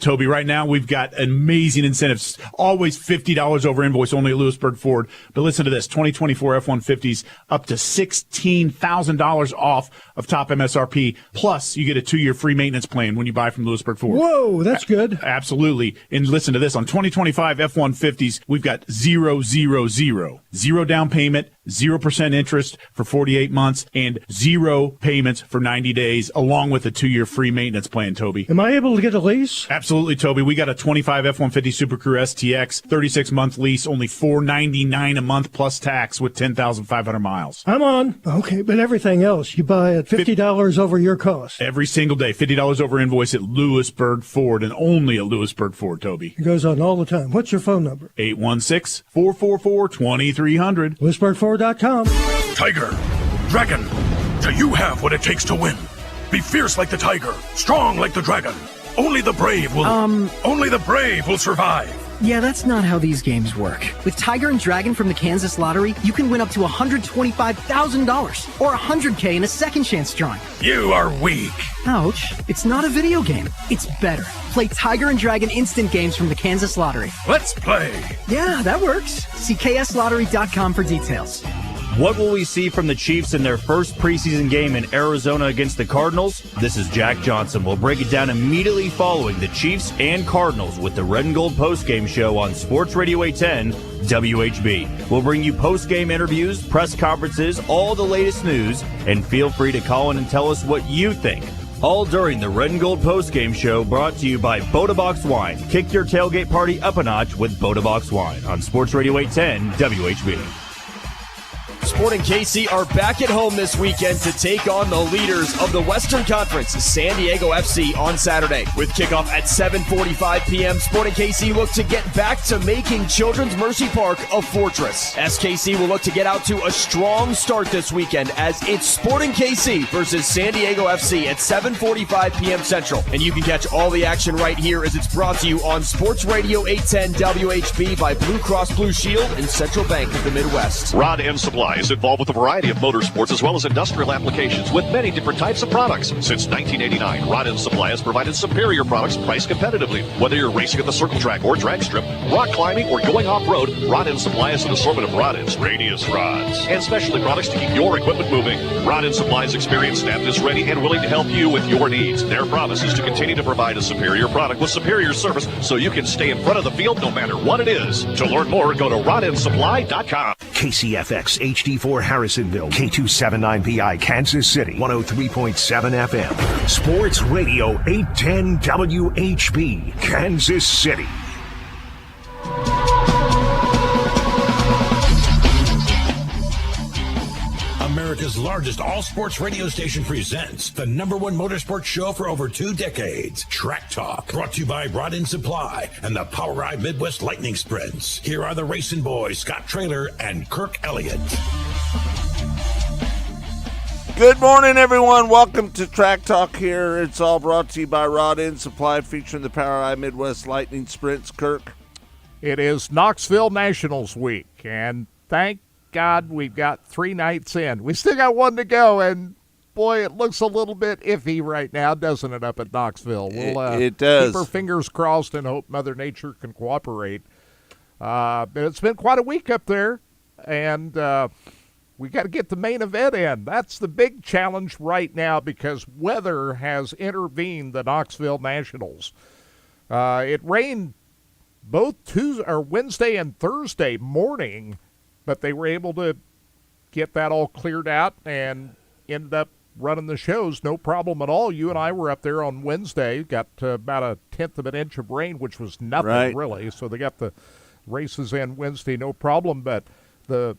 Toby. Right now, we've got amazing incentives. Always $50 over invoice only at Lewisburg Ford. But listen to this, 2024 F-150s up to $16,000 off of top MSRP. Plus, you get a 2-year free maintenance plan when you buy from Lewisburg Ford. Whoa, that's good. Absolutely. And listen to this, on 2025 F-150s, we've got 0 down payment, 0% interest for 48 months, and 0 payments for 90 days, along with a 2-year free maintenance plan, Toby. Am I able to get a lease? Absolutely, Toby. We got a 25 F-150 Super Crew STX, 36-month lease, only $499 a month plus tax with 10,500 miles. I'm on. Okay, but everything else, you buy at $50 over your cost. Every single day, $50 over invoice at Lewisburg Ford, and only at Lewisburg Ford, Toby. It goes on all the time. What's your phone number? 816-444-2300. LewisburgFord.com. Tiger, Dragon, do you have what it takes to win? Be fierce like the tiger, strong like the dragon. Only the brave will survive. Yeah, that's not how these games work. With Tiger and Dragon from the Kansas Lottery, you can win up to $125,000 or $100K in a second chance drawing. You are weak. Ouch. It's not a video game. It's better. Play Tiger and Dragon instant games from the Kansas Lottery. Let's play. Yeah, that works. See KSLottery.com for details. What will we see from the Chiefs in their first preseason game in Arizona against the Cardinals? This is Jack Johnson. We'll break it down immediately following the Chiefs and Cardinals with the Red and Gold postgame show on Sports Radio 810 WHB. We'll bring you postgame interviews, press conferences, all the latest news, and feel free to call in and tell us what you think. All during the Red and Gold postgame show, brought to you by Bodabox Wine. Kick your tailgate party up a notch with Bodabox Wine on Sports Radio 810 WHB. Sporting KC are back at home this weekend to take on the leaders of the Western Conference, San Diego FC, on Saturday. With kickoff at 7:45 p.m., Sporting KC look to get back to making Children's Mercy Park a fortress. SKC will look to get out to a strong start this weekend as it's Sporting KC versus San Diego FC at 7:45 p.m. Central. And you can catch all the action right here as it's brought to you on Sports Radio 810 WHB by Blue Cross Blue Shield and Central Bank of the Midwest. Rod End Supply is involved with a variety of motorsports as well as industrial applications with many different types of products. Since 1989, Rod End Supply has provided superior products priced competitively. Whether you're racing at the circle track or drag strip, rock climbing, or going off-road, Rod End Supply has an assortment of rod ends, radius rods, and specialty products to keep your equipment moving. Rod End Supply's experienced staff is ready and willing to help you with your needs. Their promise is to continue to provide a superior product with superior service so you can stay in front of the field no matter what it is. To learn more, go to rodendsupply.com. KCFX HD4 Harrisonville, K279PI Kansas City, 103.7 FM. Sports Radio 810 WHB, Kansas City. America's largest all-sports radio station presents the #1 motorsports show for over 2 decades, Track Talk, brought to you by Rod End Supply and the Power Ride Midwest Lightning Sprints. Here are the racing boys, Scott Traylor and Kirk Elliott. Good morning, everyone. Welcome to Track Talk here. It's all brought to you by Rod End Supply, featuring the Power Ride Midwest Lightning Sprints. Kirk? It is Knoxville Nationals week, and thank God we've got 3 nights in. We still got 1 to go, and boy, it looks a little bit iffy right now, doesn't it, up at Knoxville? We'll it does. Keep our fingers crossed and hope Mother Nature can cooperate. But it's been quite a week up there, and we got to get the main event in. That's the big challenge right now because weather has intervened the Knoxville Nationals. It rained both Wednesday and Thursday morning, but they were able to get that all cleared out and ended up running the shows, no problem at all. You and I were up there on Wednesday, got about 1/10 of an inch of rain, which was nothing really. So they got the races in Wednesday, no problem. But the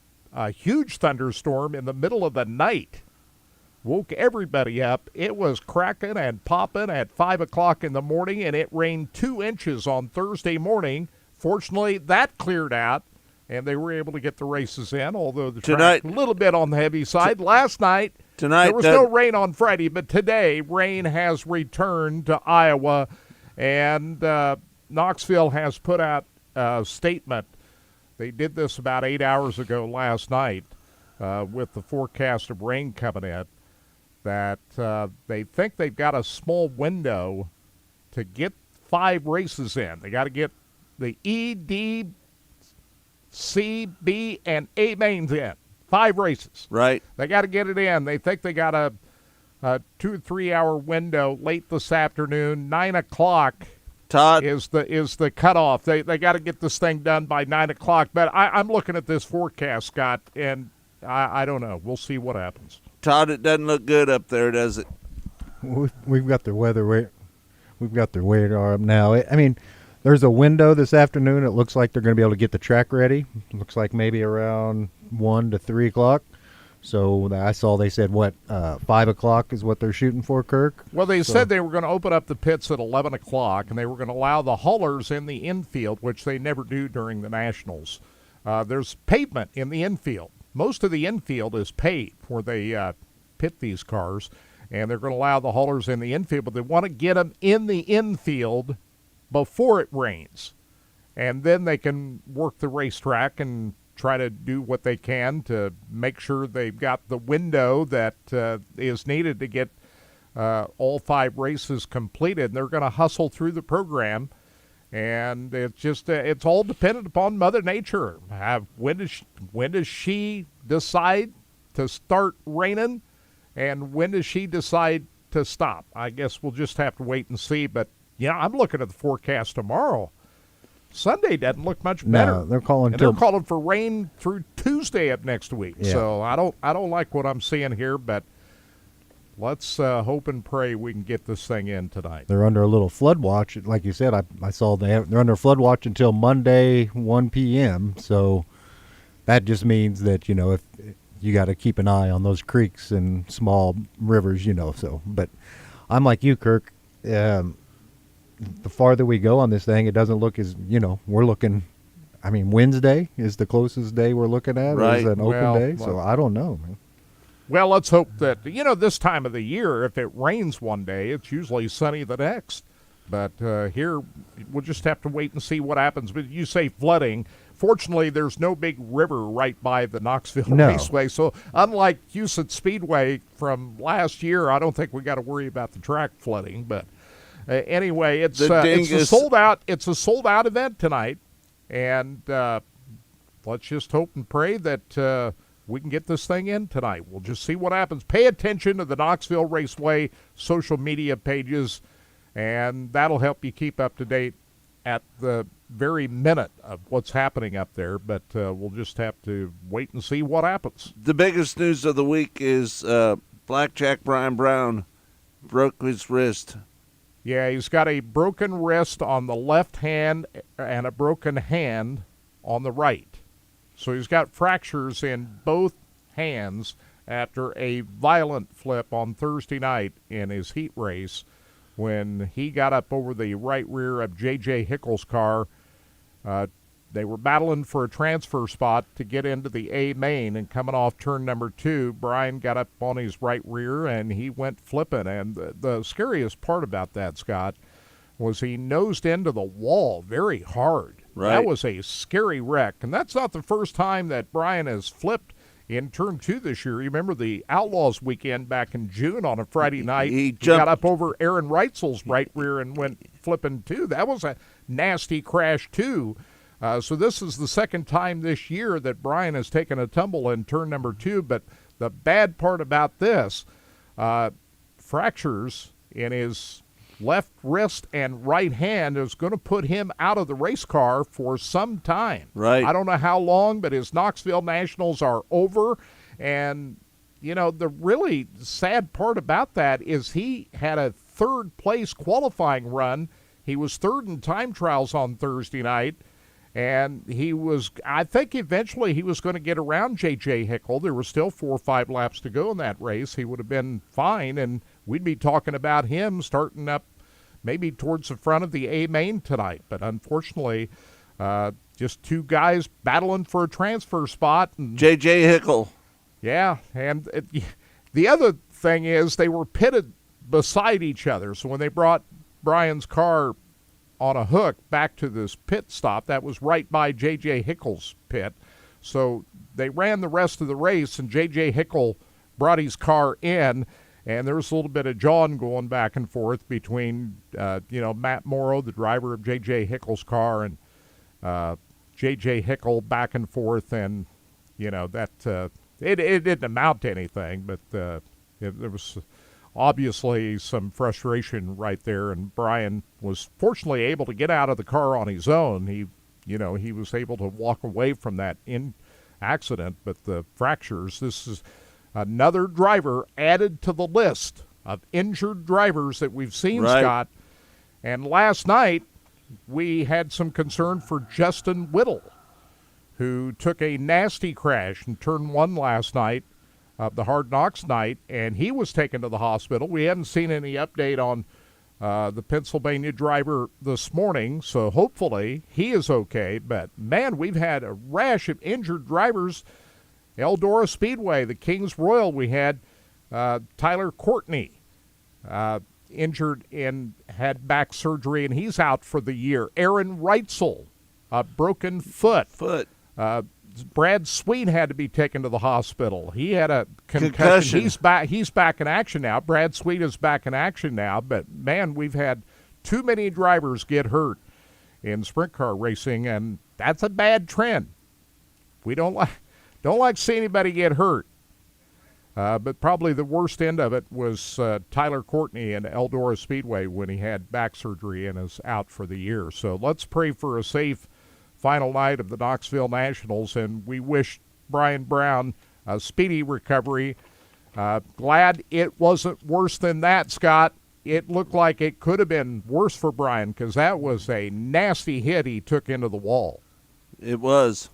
huge thunderstorm in the middle of the night woke everybody up. It was cracking and popping at 5 o'clock in the morning, and it rained 2 inches on Thursday morning. Fortunately, that cleared out, and they were able to get the races in, although the track a little bit on the heavy side. Last night, there was no rain on Friday, but today rain has returned to Iowa, and Knoxville has put out a statement. They did this about 8 hours ago last night with the forecast of rain coming in, that they think they've got a small window to get 5 races in. They got to get the E, D, C, B, and A mains in. 5 races. Right. They got to get it in. They think they got a 2 or 3 hour window late this afternoon. 9 o'clock Todd is the cutoff. They got to get this thing done by 9 o'clock. But I'm looking at this forecast, Scott, and I don't know. We'll see what happens. Todd, it doesn't look good up there, does it? We've got their weather. We've got their radar up now. I mean, there's a window this afternoon. It looks like they're going to be able to get the track ready. Looks like maybe around 1 to 3 o'clock. So I saw they said, 5 o'clock is what they're shooting for, Kirk? Well, they said they were going to open up the pits at 11 o'clock, and they were going to allow the haulers in the infield, which they never do during the Nationals. There's pavement in the infield. Most of the infield is paved where they pit these cars, and they're going to allow the haulers in the infield, but they want to get them in the infield before it rains. And then they can work the racetrack and try to do what they can to make sure they've got the window that is needed to get all 5 races completed. And they're going to hustle through the program, and it's just it's all dependent upon Mother Nature. When does she decide to start raining, and when does she decide to stop? I guess we'll just have to wait and see. But I'm looking at the forecast tomorrow. Sunday doesn't look much better. No, they're calling for rain through Tuesday of next week. Yeah. So I don't like what I'm seeing here, but let's hope and pray we can get this thing in tonight. They're under a little flood watch. Like you said, I saw they're under flood watch until Monday 1 p.m. So that just means that, if you got to keep an eye on those creeks and small rivers, so. But I'm like you, Kirk. The farther we go on this thing, it doesn't look as, we're looking, Wednesday is the closest day we're looking at. Right. Is an open day. So I don't know, man. Well, let's hope that, this time of the year, if it rains one day, it's usually sunny the next. But here, we'll just have to wait and see what happens. But you say flooding. Fortunately, there's no big river right by the Knoxville Raceway. So unlike Houston Speedway from last year, I don't think we got to worry about the track flooding. But anyway, it's a sold out. It's a sold out event tonight, and let's just hope and pray that we can get this thing in tonight. We'll just see what happens. Pay attention to the Knoxville Raceway social media pages, and that'll help you keep up to date at the very minute of what's happening up there. But we'll just have to wait and see what happens. The biggest news of the week is Blackjack Brian Brown broke his wrist. Yeah, he's got a broken wrist on the left hand and a broken hand on the right. So he's got fractures in both hands after a violent flip on Thursday night in his heat race when he got up over the right rear of J.J. Hickle's car. They were battling for a transfer spot to get into the A main, and coming off turn number 2, Brian got up on his right rear and he went flipping. And the scariest part about that, Scott, was he nosed into the wall very hard. Right. That was a scary wreck, and that's not the first time that Brian has flipped in turn 2 this year. You remember the Outlaws weekend back in June on a Friday night. He got up over Aaron Reitzel's right rear and went flipping too. That was a nasty crash too. So this is the second time this year that Brian has taken a tumble in turn number 2. But the bad part about this, fractures in his left wrist and right hand is going to put him out of the race car for some time. Right. I don't know how long, but his Knoxville Nationals are over. And, the really sad part about that is he had a third-place qualifying run. He was third in time trials on Thursday night. And I think eventually he was going to get around J.J. Hickle. There were still 4 or 5 laps to go in that race. He would have been fine, and we'd be talking about him starting up maybe towards the front of the A main tonight. But unfortunately, just 2 guys battling for a transfer spot. And J.J. Hickle. Yeah, and the other thing is they were pitted beside each other. So when they brought Brian's car on a hook back to this pit stop, that was right by J.J. Hickle's pit. So they ran the rest of the race, and J.J. Hickle brought his car in, And there was a little bit of jawing going back and forth between, Matt Morrow, the driver of J.J. Hickle's car, and J.J. Hickle back and forth. And, that it didn't amount to anything, but there was obviously some frustration right there. And Brian was fortunately able to get out of the car on his own. He was able to walk away from that accident, but the fractures, this is another driver added to the list of injured drivers that we've seen, right. Scott. And last night, we had some concern for Justin Whittle, who took a nasty crash in turn 1 last night, the Hard Knocks night, and he was taken to the hospital. We haven't seen any update on the Pennsylvania driver this morning, so hopefully he is okay. But, man, we've had a rash of injured drivers. Eldora Speedway, the Kings Royal, we had Tyler Courtney injured and had back surgery, and he's out for the year. Aaron Reitzel, a broken foot. Brad Sweet had to be taken to the hospital. He had a concussion. He's back in action now. Brad Sweet is back in action now. But, man, we've had too many drivers get hurt in sprint car racing, and that's a bad trend. We don't like to see anybody get hurt. But probably the worst end of it was Tyler Courtney in Eldora Speedway when he had back surgery and is out for the year. So let's pray for a safe final night of the Knoxville Nationals, and we wish Brian Brown a speedy recovery. Glad it wasn't worse than that, Scott. It looked like it could have been worse for Brian because that was a nasty hit he took into the wall. It was.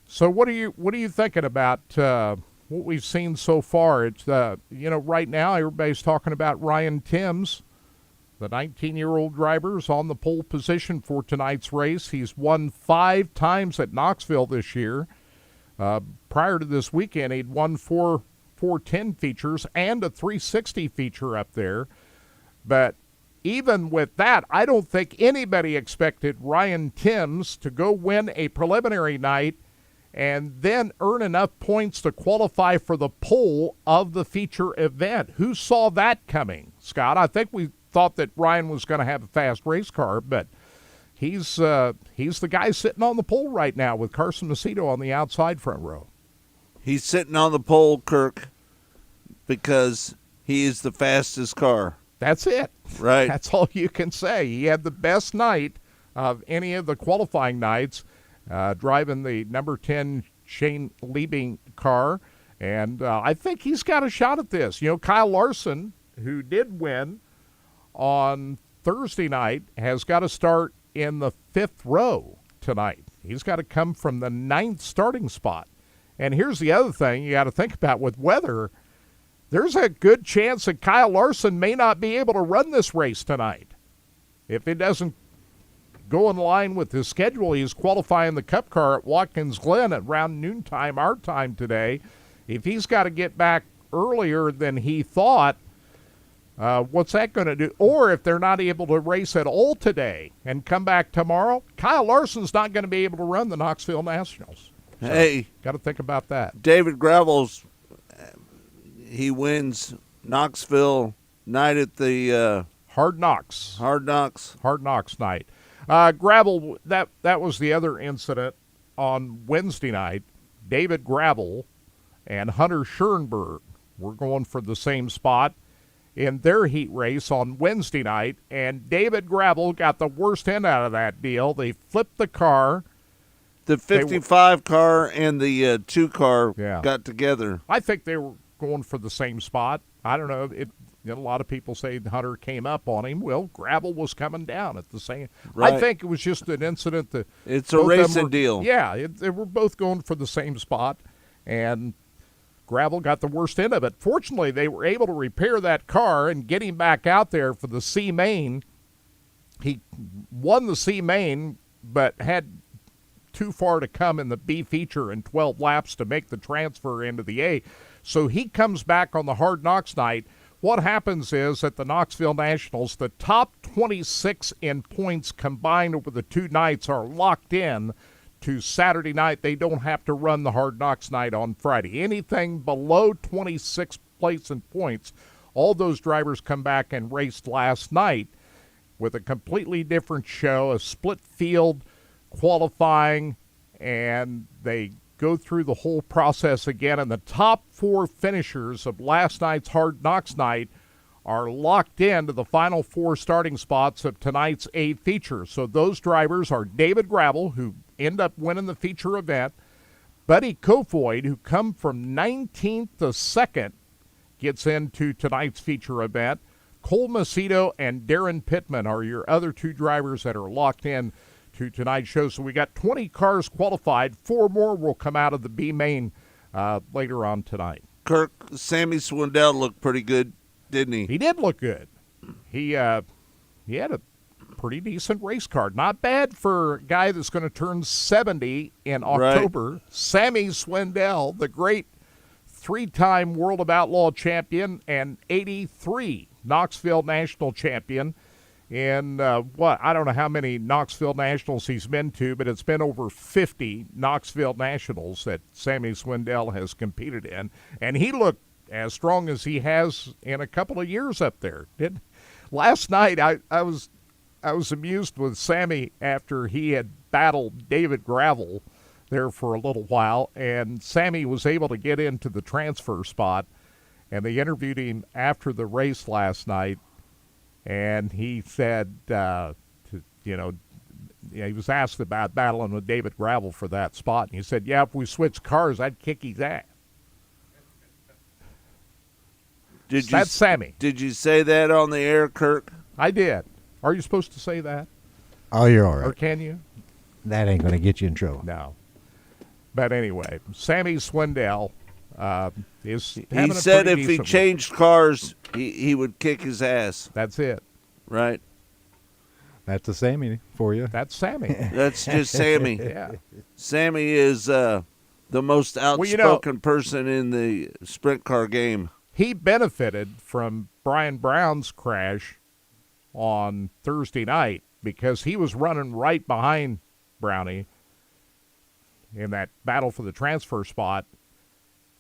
So what are you thinking about what we've seen so far? It's right now everybody's talking about Ryan Timms. The 19-year-old driver is on the pole position for tonight's race. He's won 5 times at Knoxville this year. Prior to this weekend, he'd won 4 410 features and a 360 feature up there. But even with that, I don't think anybody expected Ryan Timms to go win a preliminary night and then earn enough points to qualify for the pole of the feature event. Who saw that coming, Scott? I think we thought that Ryan was going to have a fast race car, but he's the guy sitting on the pole right now with Carson Macedo on the outside front row. He's sitting on the pole, Kirk, because he is the fastest car. That's it. Right. That's all you can say. He had the best night of any of the qualifying nights, driving the number 10 Shane Liebing car, and I think he's got a shot at this. Kyle Larson, who did win on Thursday night, has got to start in the 5th row tonight. He's got to come from the 9th starting spot. And here's the other thing you got to think about with weather. There's a good chance that Kyle Larson may not be able to run this race tonight. If it doesn't go in line with his schedule, he's qualifying the Cup car at Watkins Glen at around noontime, our time today. If he's got to get back earlier than he thought, what's that going to do? Or if they're not able to race at all today and come back tomorrow, Kyle Larson's not going to be able to run the Knoxville Nationals. So, hey, got to think about that. David Gravel's, he wins Knoxville night at the Hard Knocks night. Gravel, that was the other incident on Wednesday night. David Gravel and Hunter Schoenberg were going for the same spot in their heat race on Wednesday night, and David Gravel got the worst end out of that deal. They flipped the car. The 55 car and the 2 car got together. I think they were going for the same spot. I don't know. A lot of people say Hunter came up on him. Well, Gravel was coming down at the same. Right. I think it was just an incident that it's a racing deal. Yeah, they were both going for the same spot, and Gravel got the worst end of it. Fortunately, they were able to repair that car and get him back out there for the C main. He won the C main, but had too far to come in the B feature in 12 laps to make the transfer into the A. So he comes back on the Hard Knocks night. What happens is at the Knoxville Nationals, the top 26 in points combined over the 2 nights are locked in to Saturday night, they don't have to run the Hard Knocks night on Friday. Anything below 26th place in points, all those drivers come back and raced last night with a completely different show, a split field qualifying, and they go through the whole process again. And the top 4 finishers of last night's Hard Knocks night are locked into the final 4 starting spots of tonight's A feature. So those drivers are David Gravel, who end up winning the feature event, Buddy Kofoid, who come from 19th to 2nd, gets into tonight's feature event. Cole Macedo and Darren Pittman are your other 2 drivers that are locked in to tonight's show. So we got 20 cars qualified. 4 more will come out of the B main later on tonight. Kirk, Sammy Swindell looked pretty good, didn't he? He did look good. He had a pretty decent race car. Not bad for a guy that's going to turn 70 in October. Right. Sammy Swindell, the great 3-time World of Outlaw champion and 83 Knoxville National champion. In I don't know how many Knoxville Nationals he's been to, but it's been over 50 Knoxville Nationals that Sammy Swindell has competed in. And he looked as strong as he has in a couple of years up there. Last night, I was amused with Sammy after he had battled David Gravel there for a little while, and Sammy was able to get into the transfer spot, and they interviewed him after the race last night, and he said, he was asked about battling with David Gravel for that spot, and he said, yeah, if we switched cars, I'd kick his ass. That's Sammy. Did you say that on the air, Kirk? I did. Are you supposed to say that? Oh, you're all right. Or can you? That ain't going to get you in trouble. No. But anyway, Sammy Swindell is He said if he changed cars, he would kick his ass. That's it. Right. That's a Sammy for you. That's Sammy. That's just Sammy. Yeah. Sammy is the most outspoken person in the sprint car game. He benefited from Brian Brown's crash on Thursday night because he was running right behind Brownie in that battle for the transfer spot.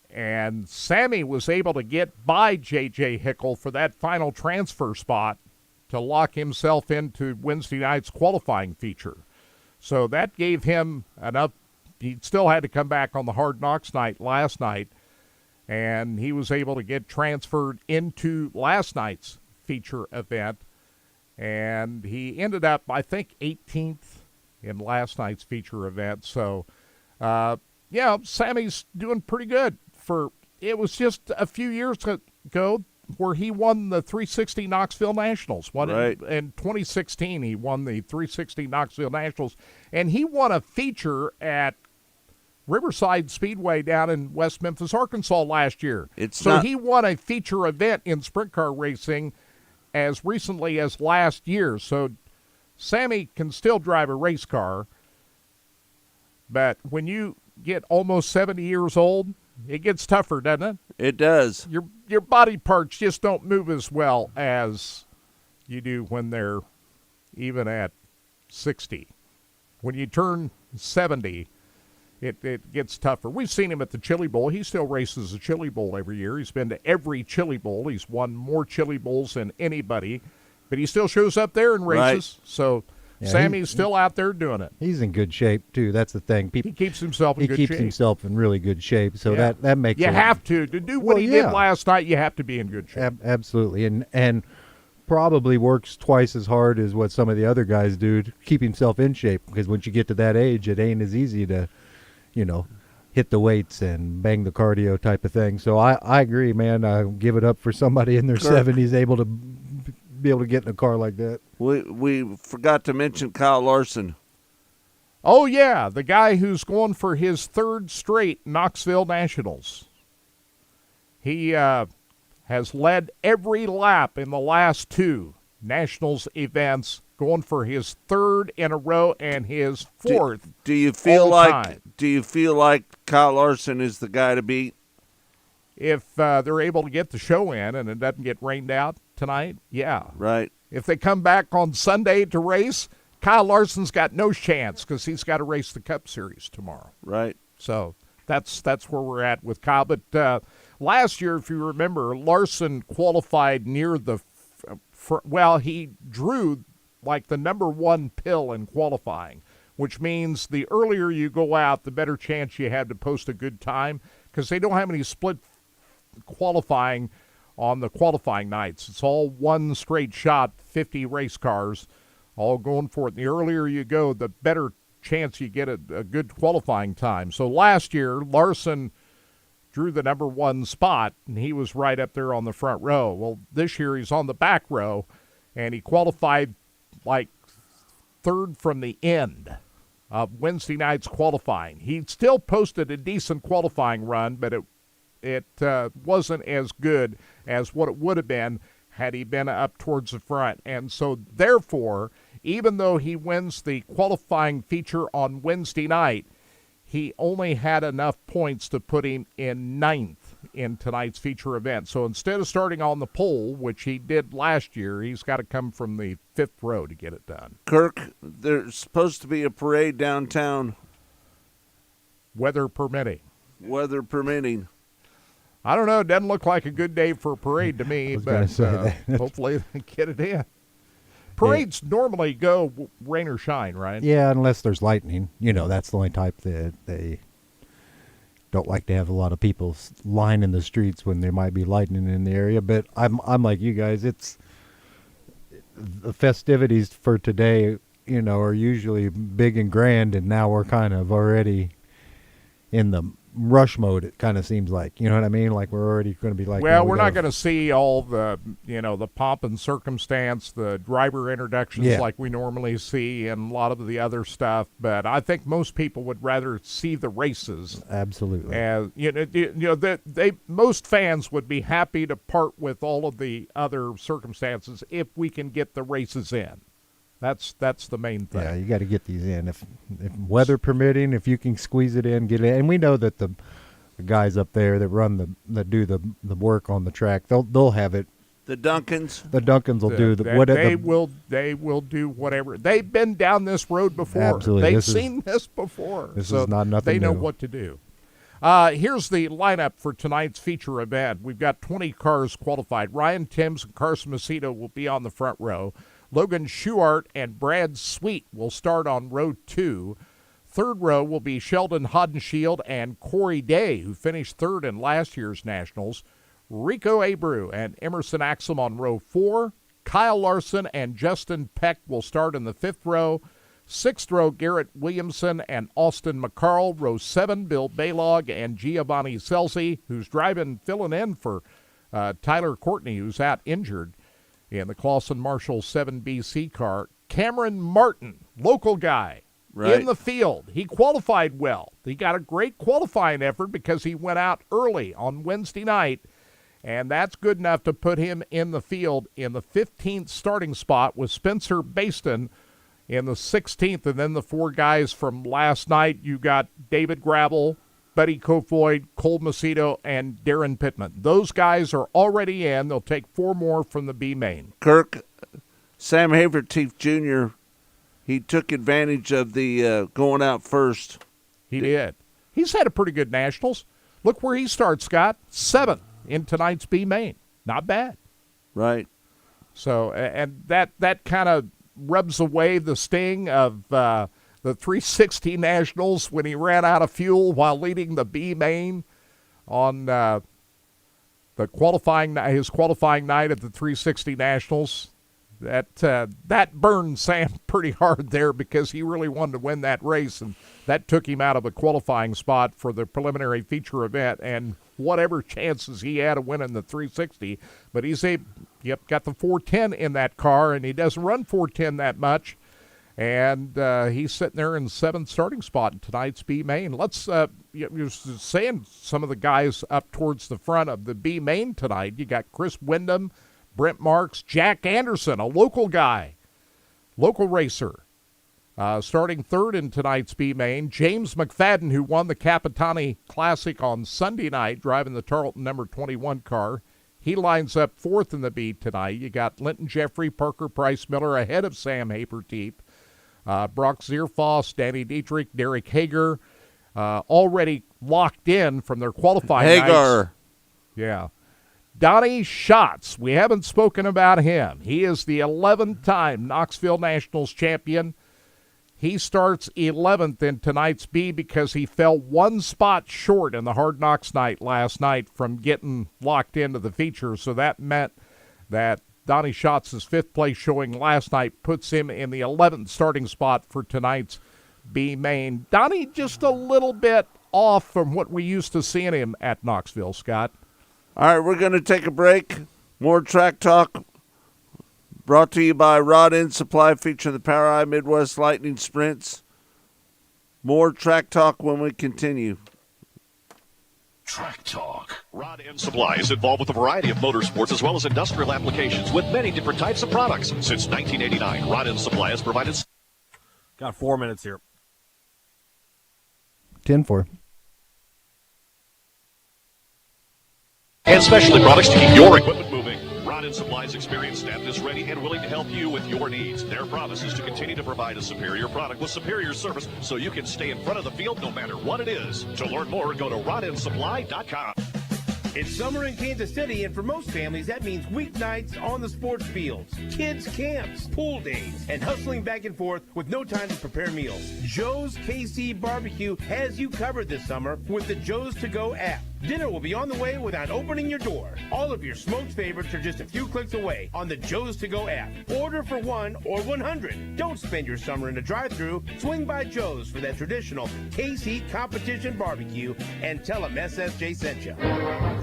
And Sammy was able to get by J.J. Hickle for that final transfer spot to lock himself into Wednesday night's qualifying feature. So that gave him enough. He still had to come back on the Hard Knocks night last night, and he was able to get transferred into last night's feature event. And he ended up, I think, 18th in last night's feature event. So, Sammy's doing pretty good. It was just a few years ago where he won the 360 Knoxville Nationals. Right. In 2016, he won the 360 Knoxville Nationals, and he won a feature at Riverside Speedway down in West Memphis, Arkansas last year. He won a feature event in sprint car racing as recently as last year. So Sammy can still drive a race car, but when you get almost 70 years old, it gets tougher, doesn't it? It does. Your body parts just don't move as well as you do when they're even at 60. When you turn 70, it gets tougher. We've seen him at the Chili Bowl. He still races the Chili Bowl every year. He's been to every Chili Bowl. He's won more Chili Bowls than anybody, but he still shows up there and races. Right. So Sammy's still out there doing it. He's in good shape, too. That's the thing. He keeps himself in good shape. He keeps himself in really good shape, so that makes you have to do what he did last night. You have to be in good shape. Absolutely, and probably works twice as hard as what some of the other guys do to keep himself in shape, because once you get to that age, it ain't as easy to, hit the weights and bang the cardio type of thing. So I agree, man. I give it up for somebody in their 70s able to get in a car like that. We forgot to mention Kyle Larson. Oh, yeah, the guy who's going for his third straight Knoxville Nationals. He has led every lap in the last 2 Nationals events, going for his third in a row and his fourth. Do you feel like Kyle Larson is the guy to beat? If they're able to get the show in and it doesn't get rained out tonight, yeah. Right. If they come back on Sunday to race, Kyle Larson's got no chance because he's got to race the Cup Series tomorrow. Right. So that's where we're at with Kyle. But last year, if you remember, Larson qualified near the he drew like the number one pill in qualifying, which means the earlier you go out, the better chance you have to post a good time because they don't have any split qualifying on the qualifying nights. It's all one straight shot, 50 race cars all going for it. The earlier you go, the better chance you get a good qualifying time. So last year, Larson drew the number one spot, and he was right up there on the front row. Well, this year he's on the back row, and he qualified like third from the end of Wednesday night's qualifying. He still posted a decent qualifying run, but it wasn't as good as what it would have been had he been up towards the front. And so, therefore, even though he wins the qualifying feature on Wednesday night, he only had enough points to put him in ninth in tonight's feature event. So instead of starting on the pole, which he did last year, he's got to come from the fifth row to get it done. Kirk, there's supposed to be a parade downtown. Weather permitting. Weather permitting. I don't know. It doesn't look like a good day for a parade to me, but hopefully they get it in. Parades normally go rain or shine, right? Yeah, unless there's lightning. That's the only type that they don't like to have a lot of people lining the streets when there might be lightning in the area. But I'm like you guys. It's the festivities for today, are usually big and grand, and now we're kind of already in the rush mode. It kind of seems like, you know what I mean? Like we're already going to be like, well, we're not going to see all the, the pomp and circumstance, the driver introductions like we normally see, and a lot of the other stuff. But I think most people would rather see the races. Absolutely. And most fans would be happy to part with all of the other circumstances if we can get the races in. That's the main thing. Yeah, you got to get these in. If weather permitting, if you can squeeze it in, get it in. And we know that the guys up there that do the work on the track, they'll have it. The Duncans. The Duncans will do whatever. They will do whatever. They've been down this road before. Absolutely. They've seen this before. This is not nothing They know new. what to do. Here's the lineup for tonight's feature event. We've got 20 cars qualified. Ryan Timms and Carson Macedo will be on the front row. Logan Schuart and Brad Sweet will start on row 2. Third row will be Sheldon Hodenshield and Corey Day, who finished third in last year's Nationals. Rico Abreu and Emerson Axum on row 4. Kyle Larson and Justin Peck will start in the fifth row. Sixth row, Garrett Williamson and Austin McCarl. Row 7, Bill Baylog and Giovanni Celsi, who's filling in for Tyler Courtney, who's out injured in the Clausen Marshall 7BC car. Cameron Martin, local guy, in the field. He qualified well. He got a great qualifying effort because he went out early on Wednesday night, and that's good enough to put him in the field in the 15th starting spot with Spencer Baston in the 16th, and then the four guys from last night. You got David Gravel, Buddy Kofoid, Cole Macedo, and Darren Pittman. Those guys are already in. They'll take 4 more from the B main. Kirk, Sam Haverteef Jr., he took advantage of the going out first. He did. He's had a pretty good Nationals. Look where he starts, Scott. 7th in tonight's B main. Not bad. Right. So, and that kind of rubs away the sting of the 360 Nationals when he ran out of fuel while leading the B main on his qualifying night at the 360 Nationals. That burned Sam pretty hard there because he really wanted to win that race, and that took him out of a qualifying spot for the preliminary feature event and whatever chances he had of winning the 360. But he's got the 410 in that car, and he doesn't run 410 that much. And he's sitting there in the 7th starting spot in tonight's B main. Let's you're saying some of the guys up towards the front of the B main tonight. You got Chris Wyndham, Brent Marks, Jack Anderson, a local guy, local racer, starting third in tonight's B main. James McFadden, who won the Capitani Classic on Sunday night, driving the Tarleton number 21 car. He lines up 4th in the B tonight. You got Linton Jeffrey, Parker Price Miller ahead of Sam Haverteef. Brock Zierfoss, Danny Dietrich, Derek Hager, already locked in from their qualifying Hagar. nights. Yeah. Donnie Schatz, we haven't spoken about him. He is the 11th-time Knoxville Nationals champion. He starts 11th in tonight's B because he fell one spot short in the Hard Knocks night last night from getting locked into the feature. So that meant that Donnie Schatz's fifth-place showing last night puts him in the 11th starting spot for tonight's B main. Donnie just a little bit off from what we used to seeing him at Knoxville, Scott. All right, we're going to take a break. More Track Talk brought to you by Rod End Supply, featuring the POWRi Midwest Lightning Sprints. More Track Talk when we continue. Track Talk. Rod End Supply is involved with a variety of motorsports as well as industrial applications with many different types of products. Since 1989, Rod End Supply has provided... Got 4 minutes here. 10-4. And specialty products to keep your equipment moving. Rod End Supply's experienced staff is ready and willing to help you with your needs. Their promise is to continue to provide a superior product with superior service so you can stay in front of the field no matter what it is. To learn more, go to rodendsupply.com. It's summer in Kansas City, and for most families, that means weeknights on the sports fields, kids' camps, pool days, and hustling back and forth with no time to prepare meals. Joe's KC Barbecue has you covered this summer with the Joe's To Go app. Dinner will be on the way without opening your door. All of your smoked favorites are just a few clicks away on the Joe's To Go app. Order for 1 or 100. Don't spend your summer in a drive-thru. Swing by Joe's for that traditional KC competition barbecue and tell them SSJ sent you.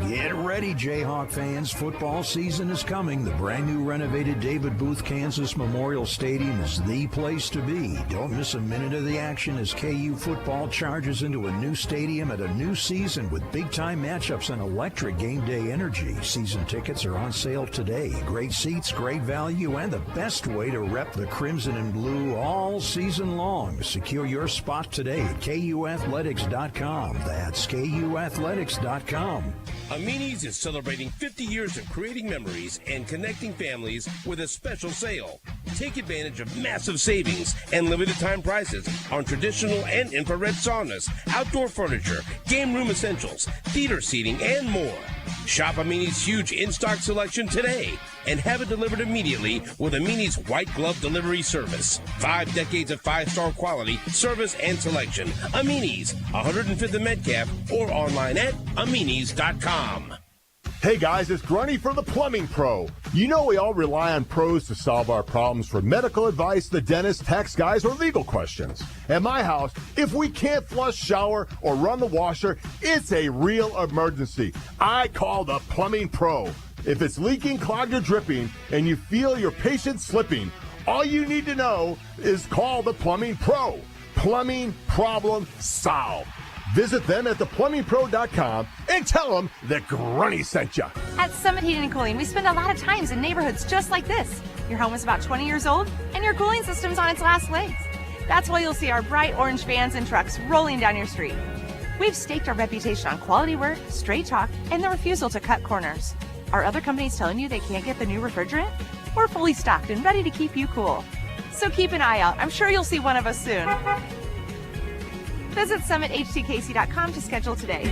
Get ready, Jayhawk fans. Football season is coming. The brand new renovated David Booth, Kansas Memorial Stadium is the place to be. Don't miss a minute of the action as KU football charges into a new stadium at a new season with big-time matchups and electric game day energy. Season tickets are on sale today. Great seats, great value, and the best way to rep the crimson and blue all season long. Secure your spot today at KUathletics.com. That's KUathletics.com. Amini's is celebrating 50 years of creating memories and connecting families with a special sale. Take advantage of massive savings and limited time prices on traditional and infrared saunas, outdoor furniture, game room essentials, theater seating, and more. Shop Amini's huge in-stock selection today and have it delivered immediately with Amini's white glove delivery service. 5 decades of 5-star quality, service, and selection. Amini's, 105th and Metcalf, or online at aminis.com. Hey guys, it's Grunny from the Plumbing Pro. You know we all rely on pros to solve our problems, from medical advice, the dentist, tax guys, or legal questions. At my house, if we can't flush, shower, or run the washer, it's a real emergency. I call the Plumbing Pro. If it's leaking, clogged, or dripping, and you feel your patient slipping, all you need to know is call the Plumbing Pro. Plumbing problem solved. Visit them at theplumbingpro.com and tell them that Grunny sent you. At Summit Heating and Cooling, we spend a lot of times in neighborhoods just like this. Your home is about 20 years old, and your cooling system's on its last legs. That's why you'll see our bright orange vans and trucks rolling down your street. We've staked our reputation on quality work, straight talk, and the refusal to cut corners. Are other companies telling you they can't get the new refrigerant? We're fully stocked and ready to keep you cool. So keep an eye out. I'm sure you'll see one of us soon. Visit summithtckc.com to schedule today.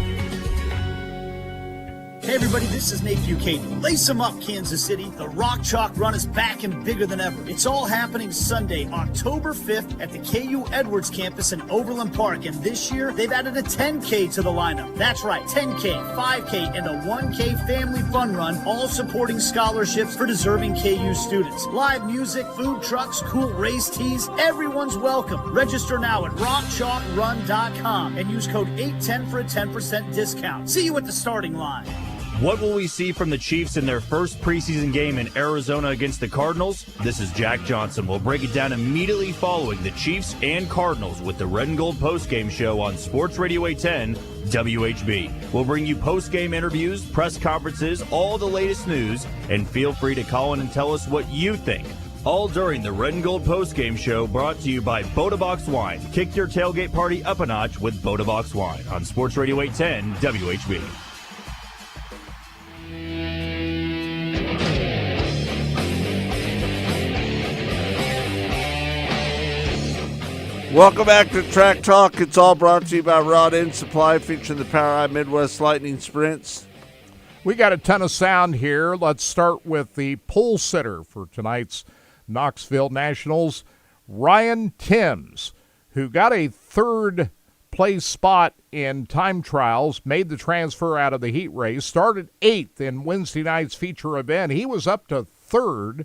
Hey everybody, this is Nate Buchanan. Lace 'em up, Kansas City. The Rock Chalk Run is back and bigger than ever. It's all happening Sunday, October 5th at the KU Edwards campus in Overland Park. And this year, they've added a 10K to the lineup. That's right, 10K, 5K, and a 1K family fun run, all supporting scholarships for deserving KU students. Live music, food trucks, cool race tees, everyone's welcome. Register now at rockchalkrun.com and use code 810 for a 10% discount. See you at the starting line. What will we see from the Chiefs in their first preseason game in Arizona against the Cardinals? This is Jack Johnson. We'll break it down immediately following the Chiefs and Cardinals with the Red and Gold postgame show on Sports Radio 810 WHB. We'll bring you postgame interviews, press conferences, all the latest news, and feel free to call in and tell us what you think. All during the Red and Gold postgame show, brought to you by Bodabox Wine. Kick your tailgate party up a notch with Bodabox Wine on Sports Radio 810 WHB. Welcome back to Track Talk. It's all brought to you by Rod End Supply, featuring the POWRi Midwest Lightning Sprints. We got a ton of sound here. Let's start with the pole sitter for tonight's Knoxville Nationals, Ryan Timms, who got a third place spot in time trials, made the transfer out of the heat race, started 8th in Wednesday night's feature event. He was up to 3rd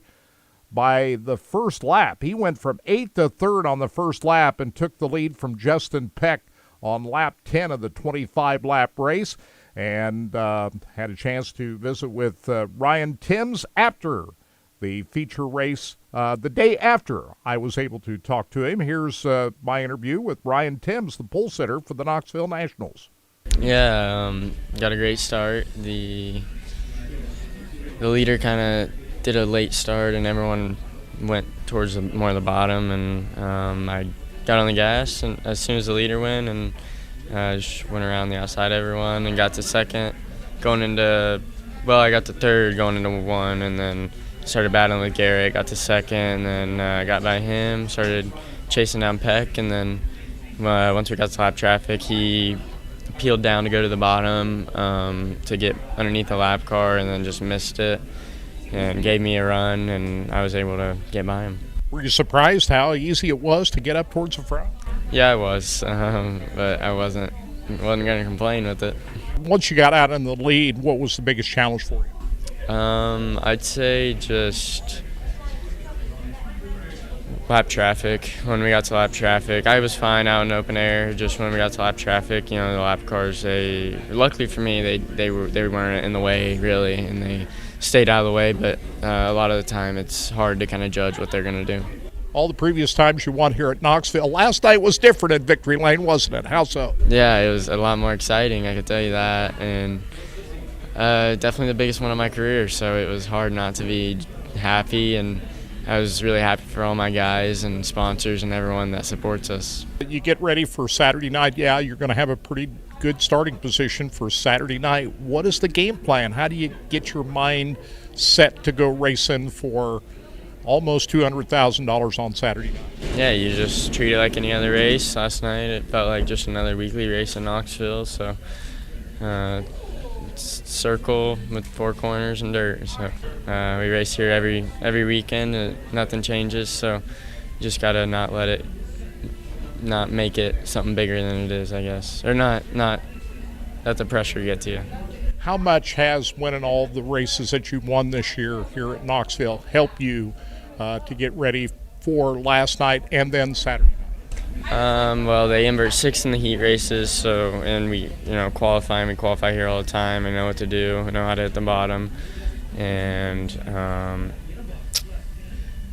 by the first lap. He went from 8th to 3rd on the first lap and took the lead from Justin Peck on lap 10 of the 25-lap race, and had a chance to visit with Ryan Timms after the feature race. The day after I was able to talk to him, here's my interview with Ryan Timms, the pole sitter for the Knoxville Nationals. Yeah, got a great start. The leader kind of did a late start, and everyone went towards more of the bottom, and I got on the gas and as soon as the leader went, and just went around the outside of everyone and got to second. I got to third going into 1, and then started battling with Garrett, got to second, and then got by him, started chasing down Peck, and then once we got to lap traffic, he peeled down to go to the bottom to get underneath the lap car, and then just missed it and gave me a run, and I was able to get by him. Were you surprised how easy it was to get up towards the front? Yeah, I was, but I wasn't going to complain with it. Once you got out in the lead, what was the biggest challenge for you? I'd say just lap traffic. When we got to lap traffic, I was fine out in open air. Just when we got to lap traffic, the lap cars, luckily for me, they weren't in the way really, and they stayed out of the way. But a lot of the time, it's hard to kind of judge what they're going to do. All the previous times you won here at Knoxville, last night was different at Victory Lane, wasn't it? How so? Yeah, it was a lot more exciting, I could tell you that, and definitely the biggest one of my career, so it was hard not to be happy, and I was really happy for all my guys and sponsors and everyone that supports us. You get ready for Saturday night. Yeah, you're going to have a pretty good starting position for Saturday night. What is the game plan? How do you get your mind set to go racing for almost $200,000 on Saturday night? Yeah, you just treat it like any other race. Last night it felt like just another weekly race in Knoxville, so circle with 4 corners and dirt. So we race here every weekend. Nothing changes, so you just gotta not make it something bigger than it is, I guess, or not let the pressure get to you. How much has winning all the races that you won this year here at Knoxville help you to get ready for last night and then Saturday night? Well, they invert 6 in the heat races, and we qualify here all the time. I know what to do. I know how to hit the bottom, and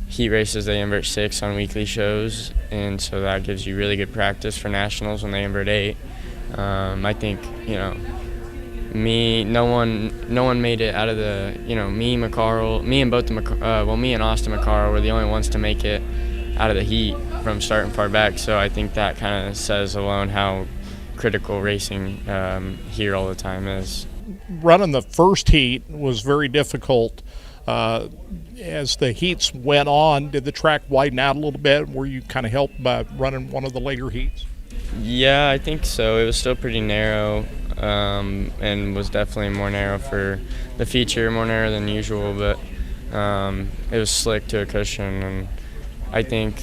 heat races they invert 6 on weekly shows, and so that gives you really good practice for nationals when they invert 8. I think no one made it out of the me and Austin McCarl were the only ones to make it out of the heat from starting far back, so I think that kind of says alone how critical racing here all the time is. Running the first heat was very difficult. As the heats went on, did the track widen out a little bit? Were you kind of helped by running one of the later heats? Yeah, I think so. It was still pretty narrow, and was definitely more narrow for the feature, more narrow than usual, but it was slick to a cushion, and I think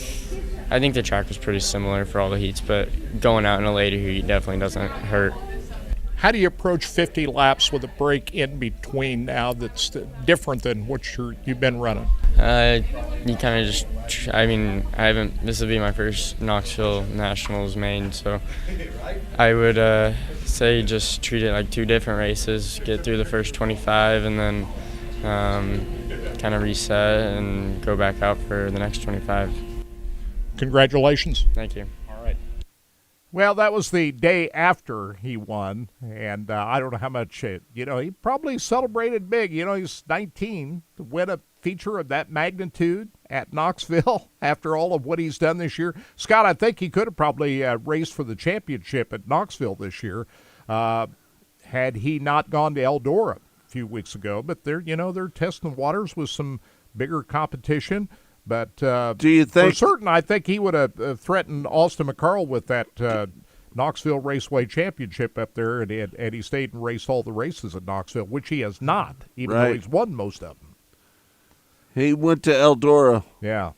the track was pretty similar for all the heats, but going out in a later heat definitely doesn't hurt. How do you approach 50 laps with a break in between now that's different than what you've been running? You kind of just, this will be my first Knoxville Nationals main, so I would say just treat it like 2 different races, get through the first 25, and then kind of reset and go back out for the next 25. Congratulations. Thank you. All right. Well, that was the day after he won, and I don't know how much, he probably celebrated big. He's 19 to win a feature of that magnitude at Knoxville after all of what he's done this year. Scott, I think he could have probably raced for the championship at Knoxville this year had he not gone to Eldora a few weeks ago. But they're testing the waters with some bigger competition. But do you think for certain? I think he would have threatened Austin McCarl with that Knoxville Raceway Championship up there, and he stayed and raced all the races at Knoxville, which he has not, even though he's won most of them. He went to Eldora. Yeah.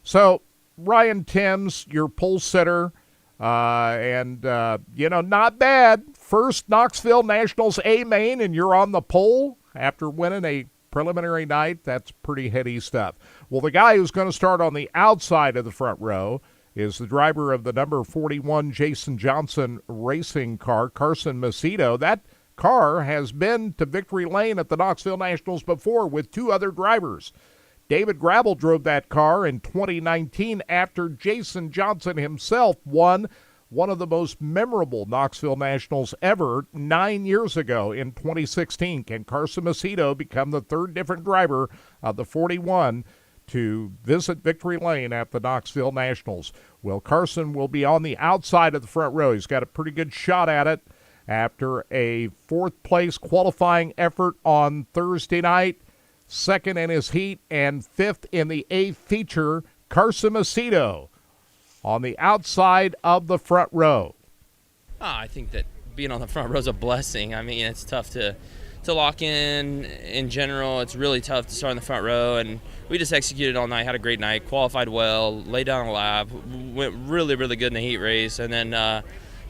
So Ryan Timms, your pole sitter, and not bad. First Knoxville Nationals A main, and you're on the pole after winning a preliminary night. That's pretty heady stuff. Well, the guy who's going to start on the outside of the front row is the driver of the number 41 Jason Johnson racing car, Carson Macedo. That car has been to victory lane at the Knoxville Nationals before with two other drivers. David Gravel drove that car in 2019 after Jason Johnson himself won one of the most memorable Knoxville Nationals ever 9 years ago in 2016. Can Carson Macedo become the third different driver of the 41 to visit victory lane at the Knoxville Nationals? Well, Carson will be on the outside of the front row. He's got a pretty good shot at it after a fourth-place qualifying effort on Thursday night, second in his heat, and fifth in the A feature. Carson Macedo on the outside of the front row. I think that being on the front row is a blessing. I mean, it's tough to lock in general. It's really tough to start in the front row, and we just executed all night, had a great night, qualified well, laid down a lap, went really, really good in the heat race, and then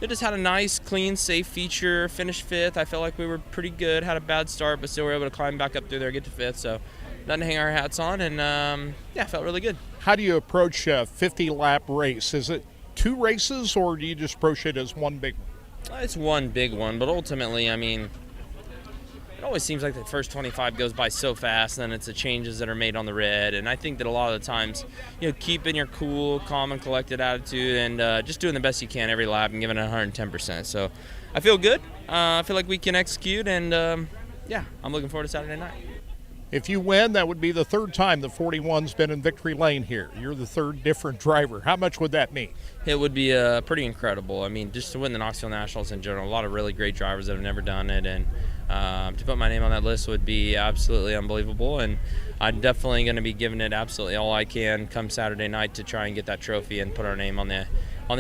it just had a nice, clean, safe feature, finished fifth. I felt like we were pretty good, had a bad start, but still were able to climb back up through there, get to fifth, so nothing to hang our hats on, and felt really good. How do you approach a 50-lap race? Is it two races, or do you just approach it as one big one? It's one big one, but ultimately, I mean, it always seems like the first 25 goes by so fast, and then it's the changes that are made on the red. And I think that a lot of the times, keeping your cool, calm, and collected attitude, and just doing the best you can every lap and giving it 110%. So I feel good. I feel like we can execute, and I'm looking forward to Saturday night. If you win, that would be the third time the 41's been in victory lane here. You're the third different driver. How much would that mean? It would be pretty incredible. I mean, just to win the Knoxville Nationals in general, a lot of really great drivers that have never done it, and to put my name on that list would be absolutely unbelievable, and I'm definitely going to be giving it absolutely all I can come Saturday night to try and get that trophy and put our name on the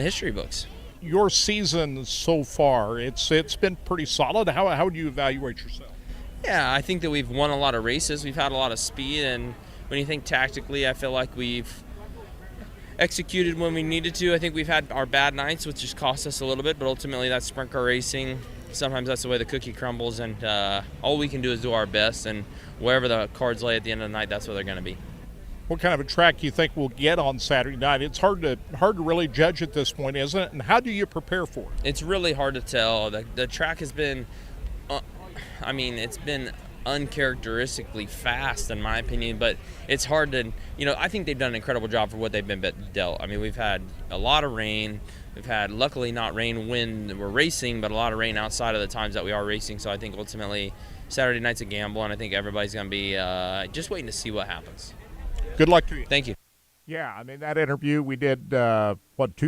history books. Your season so far, it's been pretty solid. How do you evaluate yourself? Yeah, I think that we've won a lot of races. We've had a lot of speed, and when you think tactically, I feel like we've executed when we needed to. I think we've had our bad nights, which just cost us a little bit, but ultimately that's sprint car racing. Sometimes that's the way the cookie crumbles, and all we can do is do our best, and wherever the cards lay at the end of the night, that's what they're going to be. What kind of a track do you think we'll get on Saturday night? It's hard to really judge at this point, isn't it? And how do you prepare for it? It's really hard to tell. The track has been, it's been uncharacteristically fast in my opinion, but it's hard to, I think they've done an incredible job for what they've been dealt. I mean, we've had a lot of rain. We've had, luckily, not rain when we're racing, but a lot of rain outside of the times that we are racing. So I think ultimately Saturday night's a gamble, and I think everybody's going to be just waiting to see what happens. Good luck to you. Thank you. Yeah, I mean, that interview we did, 2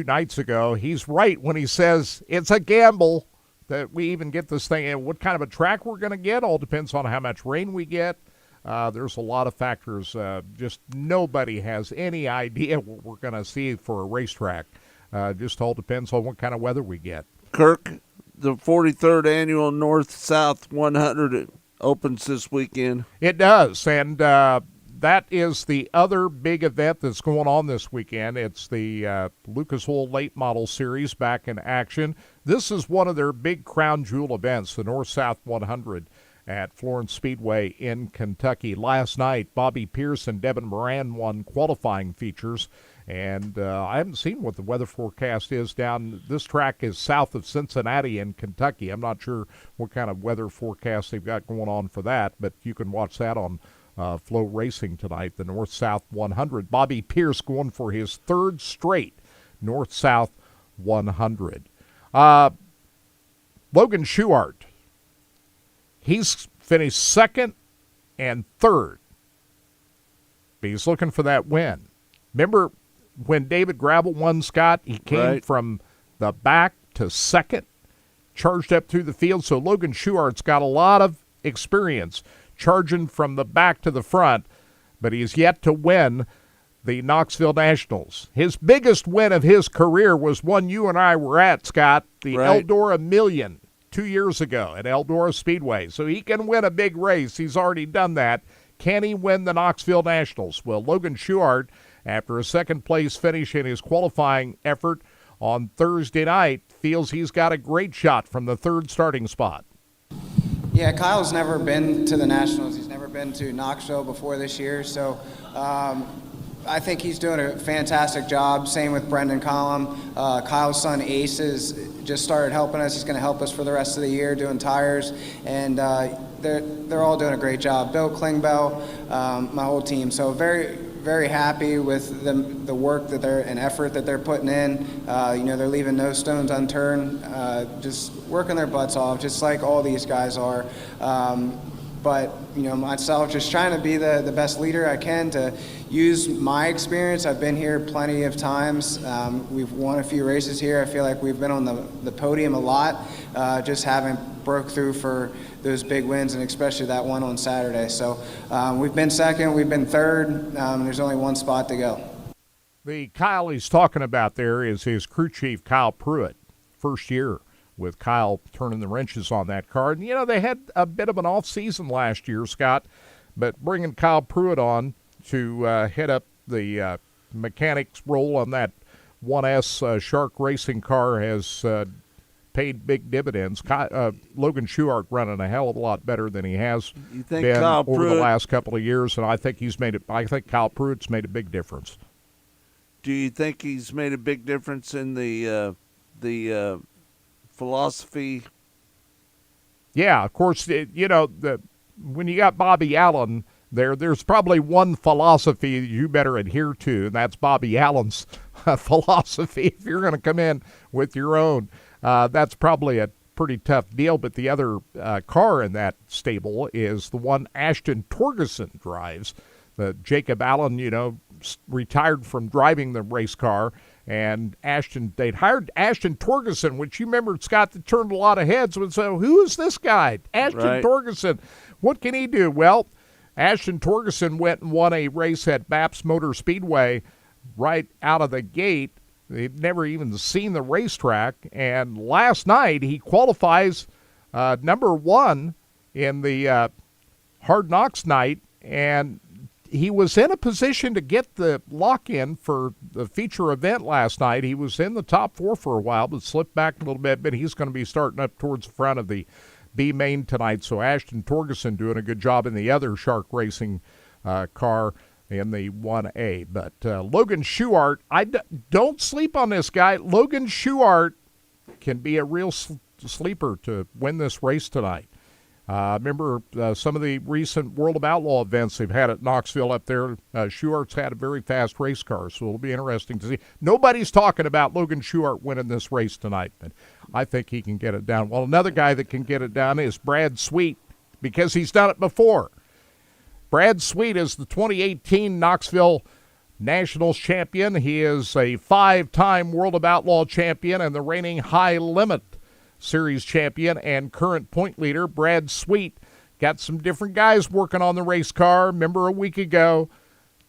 nights ago, he's right when he says it's a gamble that we even get this thing. And what kind of a track we're going to get all depends on how much rain we get. There's a lot of factors. Just nobody has any idea what we're going to see for a racetrack. Just all depends on what kind of weather we get. Kirk, the 43rd annual North-South 100 opens this weekend. It does, and that is the other big event that's going on this weekend. It's the Lucas Oil Late Model Series back in action. This is one of their big crown jewel events, the North-South 100 at Florence Speedway in Kentucky. Last night, Bobby Pierce and Devin Moran won qualifying features. And I haven't seen what the weather forecast is down. This track is south of Cincinnati in Kentucky. I'm not sure what kind of weather forecast they've got going on for that, but you can watch that on Flow Racing tonight, the North-South 100. Bobby Pierce going for his third straight North-South 100. Logan Schuchart, he's finished second and third, but he's looking for that win. Remember when David Gravel won, Scott, he came from the back to second, charged up through the field. So Logan Schuchart's got a lot of experience charging from the back to the front, but he's yet to win the Knoxville Nationals. His biggest win of his career was one you and I were at, Scott, the Right. Eldora Million 2 years ago at Eldora Speedway. So he can win a big race. He's already done that. Can he win the Knoxville Nationals? Well, Logan Schuchart, after a second-place finish in his qualifying effort on Thursday night, feels he's got a great shot from the third starting spot. Yeah, Kyle's never been to the Nationals. He's never been to Knoxville before this year. So I think he's doing a fantastic job. Same with Brendan Collum. Kyle's son Ace has just started helping us. He's going to help us for the rest of the year doing tires. And they're all doing a great job. Bill Klingbeil, my whole team. So very happy with the work that and effort that they're putting in. They're leaving no stones unturned, just working their butts off, just like all these guys are. But myself, just trying to be the best leader I can, to use my experience. I've been here plenty of times. We've won a few races here. I feel like we've been on the podium a lot, just haven't broke through for those big wins, and especially that one on Saturday. So we've been second, we've been third, there's only one spot to go. The Kyle he's talking about there is his crew chief, Kyle Pruitt, first year with Kyle turning the wrenches on that car. And, they had a bit of an off season last year, Scott, but bringing Kyle Pruitt on to head up the mechanics role on that 1S Shark Racing car has paid big dividends. Logan Schuchart running a hell of a lot better than he has been over the last couple of years, and I think Kyle Pruitt's made a big difference. Do you think he's made a big difference in the philosophy? Yeah, of course. When you got Bobby Allen there's probably one philosophy you better adhere to, and that's Bobby Allen's philosophy. If you're going to come in with your own, that's probably a pretty tough deal. But the other car in that stable is the one Ashton Torgerson drives. Jacob Allen, retired from driving the race car, and they'd hired Ashton Torgerson, which you remember, Scott, that turned a lot of heads. And so, who is this guy? Ashton Torgerson. What can he do? Well, Ashton Torgerson went and won a race at Baps Motor Speedway right out of the gate. They'd never even seen the racetrack. And last night, he qualifies number one in the Hard Knocks night, and he was in a position to get the lock-in for the feature event last night. He was in the top four for a while, but slipped back a little bit. But he's going to be starting up towards the front of the B main tonight. So Ashton Torgerson doing a good job in the other Shark Racing car in the 1A. But Logan Schuchart, don't sleep on this guy. Logan Schuchart can be a real sleeper to win this race tonight. Remember some of the recent World of Outlaw events they've had at Knoxville up there. Schuchart's had a very fast race car, so it'll be interesting to see. Nobody's talking about Logan Schuchart winning this race tonight, but I think he can get it down. Well, another guy that can get it down is Brad Sweet, because he's done it before. Brad Sweet is the 2018 Knoxville Nationals champion. He is a 5-time World of Outlaw champion and the reigning High Limit Series champion and current point leader. Brad Sweet got some different guys working on the race car. Remember a week ago,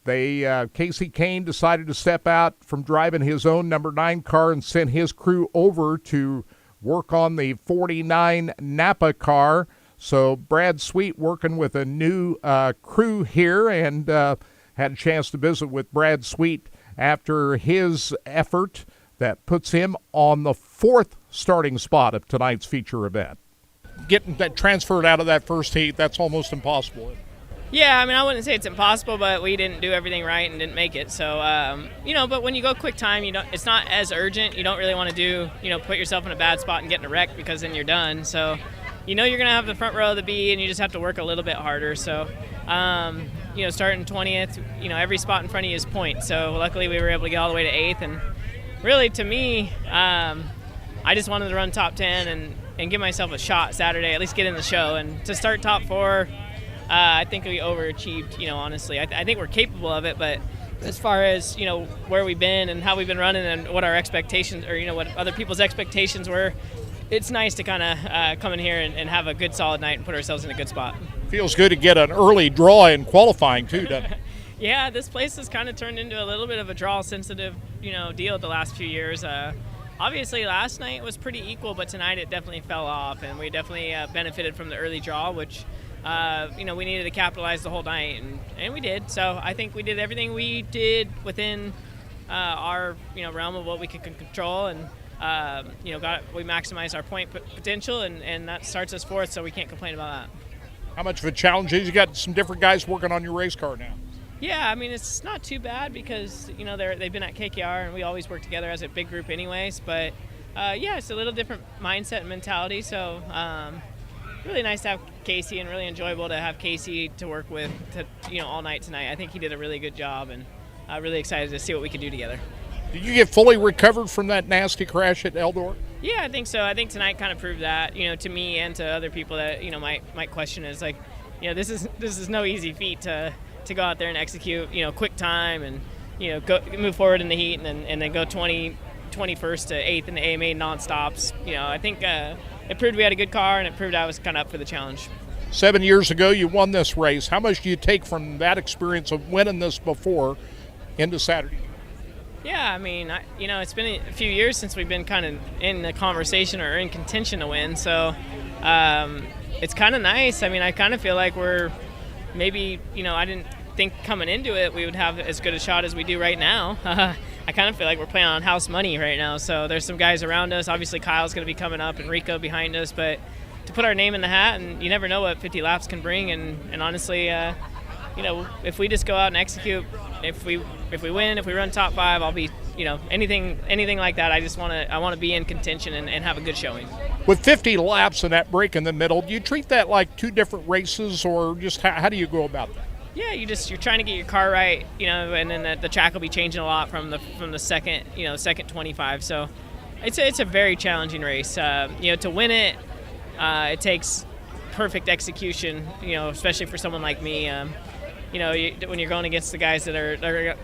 Casey Kane decided to step out from driving his own number 9 car and sent his crew over to work on the 49 Napa car. So Brad Sweet working with a new crew here, and had a chance to visit with Brad Sweet after his effort that puts him on the 4th starting spot of tonight's feature event. Getting that transferred out of that first heat, that's almost impossible. Yeah, I wouldn't say it's impossible, but we didn't do everything right and didn't make it. So, but when you go quick time, it's not as urgent. You don't really want to put yourself in a bad spot and get in a wreck, because then you're done. So, you're going to have the front row of the B, and you just have to work a little bit harder. So, starting 20th, every spot in front of you is points. So, luckily we were able to get all the way to 8th, and really, to me, I just wanted to run top 10 and give myself a shot Saturday, at least get in the show. And to start top 4, I think we overachieved, honestly. I think we're capable of it, but as far as, where we've been and how we've been running and what our expectations, or, what other people's expectations were, it's nice to kind of come in here and have a good, solid night and put ourselves in a good spot. Feels good to get an early draw in qualifying, too, doesn't it? Yeah, this place has kind of turned into a little bit of a draw-sensitive, deal the last few years. Obviously, last night was pretty equal, but tonight it definitely fell off, and we definitely benefited from the early draw, which, we needed to capitalize the whole night, and we did. So I think we did everything we did within our, realm of what we could control, and, we maximized our point potential, and that starts us fourth, so we can't complain about that. How much of a challenge is you got some different guys working on your race car now? Yeah, I mean, it's not too bad because, they've been at KKR and we always work together as a big group anyways. But, it's a little different mindset and mentality. So, really nice to have Casey and really enjoyable to have Casey to work with, all night tonight. I think he did a really good job, and I'm really excited to see what we can do together. Did you get fully recovered from that nasty crash at Eldora? Yeah, I think so. I think tonight kind of proved that, to me and to other people that, might question is like, this is no easy feat to go out there and execute, quick time and, go move forward in the heat and then go 21st to 8th in the AMA non-stops. I think it proved we had a good car, and it proved I was kind of up for the challenge. 7 years ago, you won this race. How much do you take from that experience of winning this before into Saturday? Yeah, I mean, it's been a few years since we've been kind of in the conversation or in contention to win, so it's kind of nice. I mean, I kind of feel like we're maybe, I didn't think coming into it we would have as good a shot as we do right now. I kind of feel like we're playing on house money right now, so there's some guys around us. Obviously, Kyle's going to be coming up and Rico behind us, but to put our name in the hat, and you never know what 50 laps can bring, and honestly, if we just go out and execute, if we win, if we run top 5, I'll be, anything like that. I want to be in contention and have a good showing. With 50 laps and that break in the middle, do you treat that like two different races, or just how do you go about that? Yeah, you're trying to get your car right, and then the track will be changing a lot from the second 25. So it's a very challenging race. To win it, it takes perfect execution, especially for someone like me. When you're going against the guys that are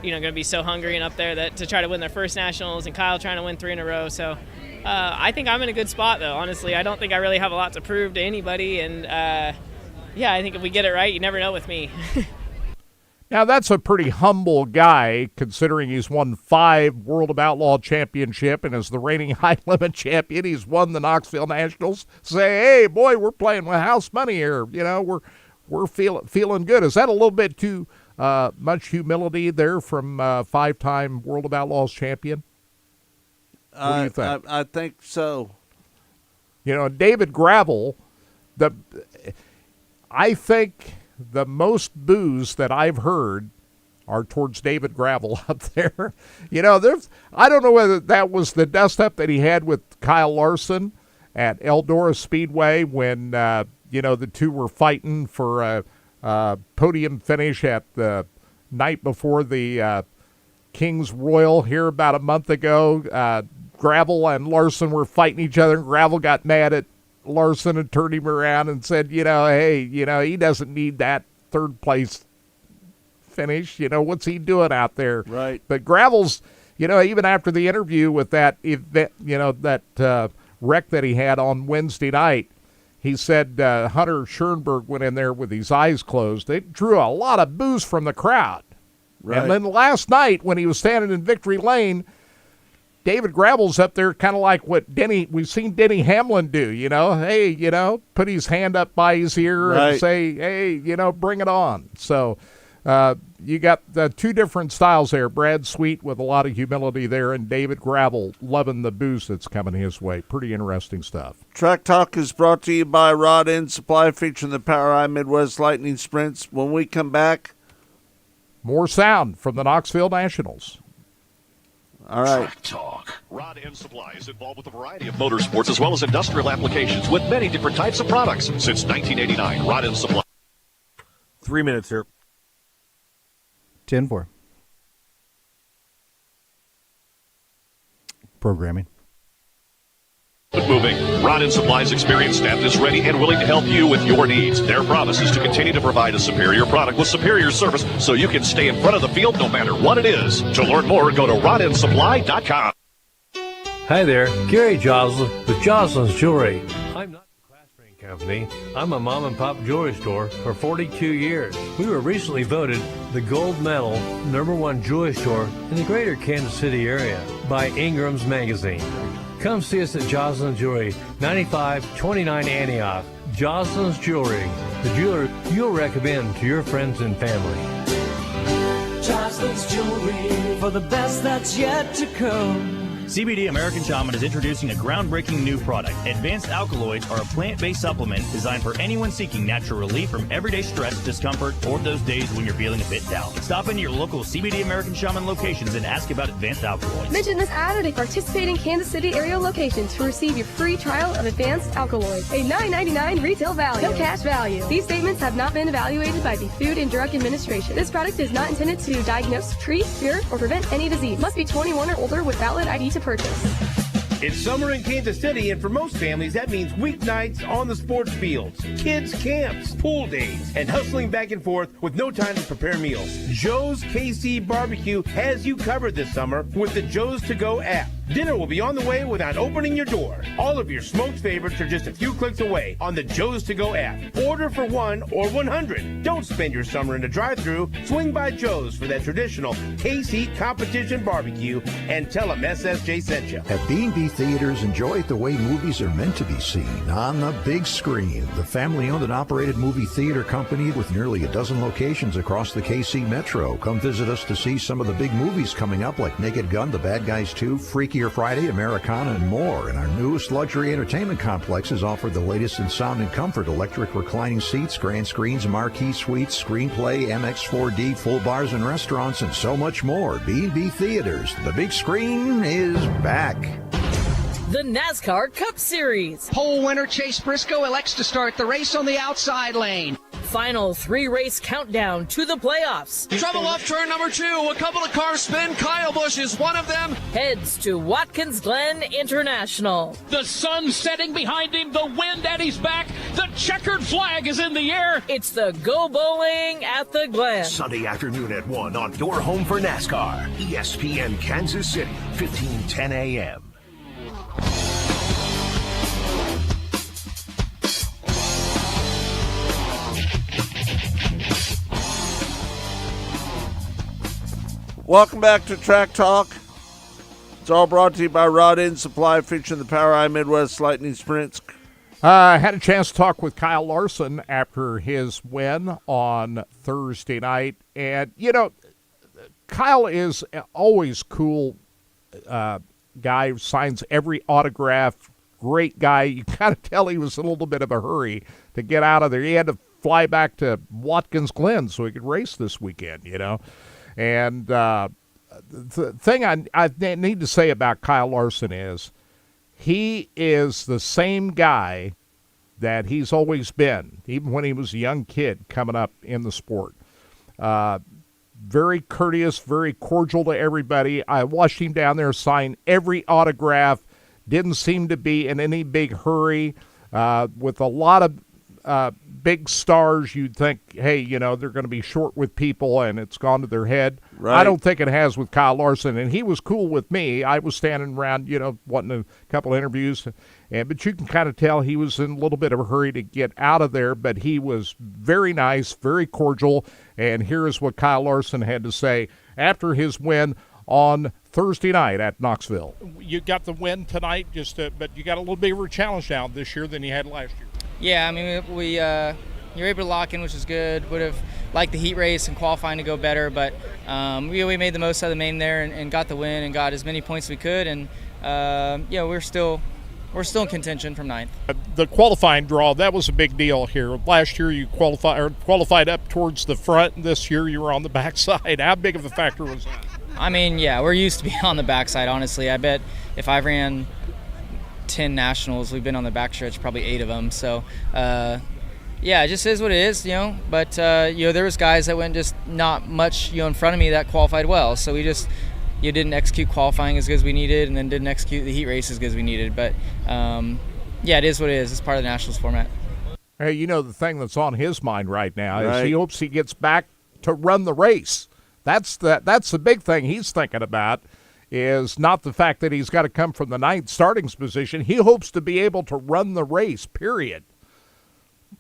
going to be so hungry and up there that to try to win their first nationals, and Kyle trying to win 3 in a row. So I think I'm in a good spot, though. Honestly, I don't think I really have a lot to prove to anybody, and I think if we get it right, you never know with me. Now, that's a pretty humble guy, considering he's won 5 World of Outlaw Championship and is the reigning high limit champion. He's won the Knoxville Nationals. Say, hey, boy, we're playing with house money here. We're feeling good. Is that a little bit too much humility there from 5-time World of Outlaws champion? What do you think? I think so. David Gravel, I think the most boos that I've heard are towards David Gravel up there. I don't know whether that was the dust-up that he had with Kyle Larson at Eldora Speedway when the two were fighting for a podium finish at the night before the King's Royal here about a month ago. Gravel and Larson were fighting each other, and Gravel got mad at Larson and turned him around and said, hey, he doesn't need that 3rd place finish. What's he doing out there? Right. But Gravel's, even after the interview with that event, that wreck that he had on Wednesday night, he said Hunter Schoenberg went in there with his eyes closed. It drew a lot of boos from the crowd. Right. And then last night when he was standing in Victory Lane, David Gravel's up there kind of like what we've seen Denny Hamlin do, hey, put his hand up by his ear and say, hey, bring it on. So you got the 2 different styles there. Brad Sweet with a lot of humility there, and David Gravel loving the boost that's coming his way. Pretty interesting stuff. Track Talk is brought to you by Rod End Supply, featuring the POWRi Midwest Lightning Sprints. When we come back, more sound from the Knoxville Nationals. All right. Track Talk. Rod End Supply is involved with a variety of motorsports as well as industrial applications with many different types of products. Since 1989, Rod End Supply. 3 minutes here. 10-4. Programming. Moving. Rod End Supply's experienced staff is ready and willing to help you with your needs. Their promise is to continue to provide a superior product with superior service so you can stay in front of the field no matter what it is. To learn more, go to rodendsupply.com. Hi there, Gary Joslin with Joslin's Jewelry. I'm not the class-trained Company. I'm a mom and pop jewelry store for 42 years. We were recently voted the gold medal #1 jewelry store in the greater Kansas City area by Ingram's Magazine. Come see us at Jocelyn's Jewelry, 9529 Antioch. Jocelyn's Jewelry, the jeweler you'll recommend to your friends and family. Jocelyn's Jewelry, for the best that's yet to come. CBD American Shaman is introducing a groundbreaking new product. Advanced alkaloids are a plant-based supplement designed for anyone seeking natural relief from everyday stress, discomfort, or those days when you're feeling a bit down. Stop into your local CBD American Shaman locations and ask about advanced alkaloids. Mention this ad at a participating Kansas City area location to receive your free trial of advanced alkaloids. A $9.99 retail value. No cash value. These statements have not been evaluated by the Food and Drug Administration. This product is not intended to diagnose, treat, cure, or prevent any disease. Must be 21 or older with valid ID to purchase. It's summer in Kansas City, and for most families, that means weeknights on the sports fields, kids' camps, pool days, and hustling back and forth with no time to prepare meals. Joe's KC Barbecue has you covered this summer with the Joe's To Go app. Dinner will be on the way without opening your door. All of your smoked favorites are just a few clicks away on the Joe's To Go app. Order for 1 or 100. Don't spend your summer in a drive-thru. Swing by Joe's for that traditional KC competition barbecue and tell them SSJ sent you. At B&B Theaters, enjoy it the way movies are meant to be seen, on the big screen. The family-owned and operated movie theater company with nearly a dozen locations across the KC Metro. Come visit us to see some of the big movies coming up like Naked Gun, The Bad Guys 2, Freakier Friday, Americana, and more. And our newest luxury entertainment complexes offer the latest in sound and comfort, electric reclining seats, grand screens, marquee suites, screenplay, MX4D, full bars and restaurants, and so much more. B&B Theaters, the big screen is back. The NASCAR Cup Series. Pole winner Chase Briscoe elects to start the race on the outside lane. Final 3-race countdown to the playoffs. Trouble left turn number 2. A couple of cars spin. Kyle Busch is one of them. Heads to Watkins Glen International. The sun setting behind him. The wind at his back. The checkered flag is in the air. It's the Go Bowling at the Glen. Sunday afternoon at 1 on your home for NASCAR. ESPN Kansas City, 1510 a.m. Welcome back to Track Talk. It's all brought to you by Rod End Supply, featuring the POWRi Midwest Lightning Sprints. I had a chance to talk with Kyle Larson after his win on Thursday night. And, you know, Kyle is always cool guy, signs every autograph, great guy. You kind of tell he was in a little bit of a hurry to get out of there. He had to fly back to Watkins Glen so he could race this weekend, you know. And the thing I need to say about Kyle Larson is he is the same guy that he's always been, even when he was a young kid coming up in the sport. Very courteous, very cordial to everybody. I watched him down there sign every autograph. Didn't seem to be in any big hurry. With a lot of big stars, you'd think, hey, you know, they're going to be short with people, and it's gone to their head. Right. I don't think it has with Kyle Larson, and he was cool with me. I was standing around, you know, wanting a couple interviews, but you can kind of tell he was in a little bit of a hurry to get out of there, but he was very nice, very cordial, and here is what Kyle Larson had to say after his win on Thursday night at Knoxville. You got the win tonight, but you got a little bigger challenge now this year than you had last year. Yeah, I mean, we you're able to lock in, which is good. Would have liked the heat race and qualifying to go better, but we made the most out of the main there and got the win and got as many points as we could. And yeah, we're still in contention from 9th. The qualifying draw, that was a big deal here. Last year you qualified up towards the front. This year you were on the backside. How big of a factor was that? I mean, yeah, we're used to being on the backside, honestly. I bet if I ran 10 nationals, we've been on the backstretch probably 8 of them. So yeah, it just is what it is, you know. But you know, there was guys that went just not much, you know, in front of me that qualified well. So we just didn't execute qualifying as good as we needed, and then didn't execute the heat race as good as we needed. But yeah, it is what it is. It's part of the nationals format. Hey, you know, the thing that's on his mind right now is he hopes he gets back to run the race. That's the big thing he's thinking about, is not the fact that he's got to come from the 9th starting position. He hopes to be able to run the race, period.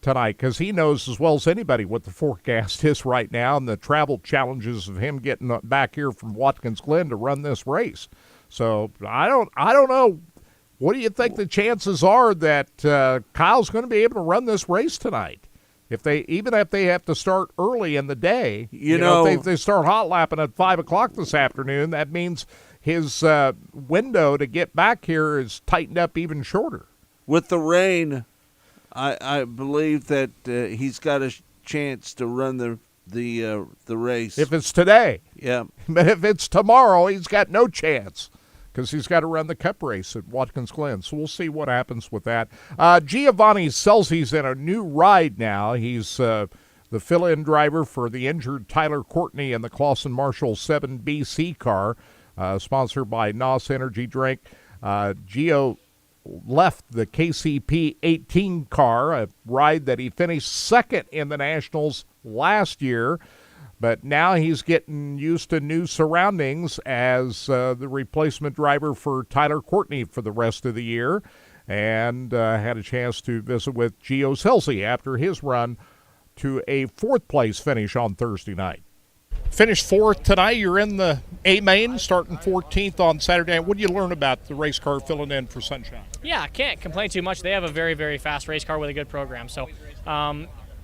tonight, because he knows as well as anybody what the forecast is right now and the travel challenges of him getting back here from Watkins Glen to run this race. So I don't know. What do you think the chances are that Kyle's going to be able to run this race tonight? Even if they have to start early in the day, if they start hot lapping at 5 o'clock this afternoon, that means his window to get back here is tightened up even shorter. With the rain, I believe that he's got a chance to run the race. If it's today. Yeah. But if it's tomorrow, he's got no chance because he's got to run the Cup race at Watkins Glen. So we'll see what happens with that. Giovanni Scelzi's in a new ride now. He's the fill-in driver for the injured Tyler Courtney in the Clauson Marshall 7BC car, sponsored by NOS Energy Drink. Gio left the KCP 18 car, a ride that he finished second in the Nationals last year, but now he's getting used to new surroundings as the replacement driver for Tyler Courtney for the rest of the year, and had a chance to visit with Gio Scelzi after his run to a fourth-place finish on Thursday night. Finished fourth tonight. You're in the A-Main, starting 14th on Saturday. What did you learn about the race car filling in for Sunshine? Yeah, I can't complain too much. They have a very, very fast race car with a good program. So,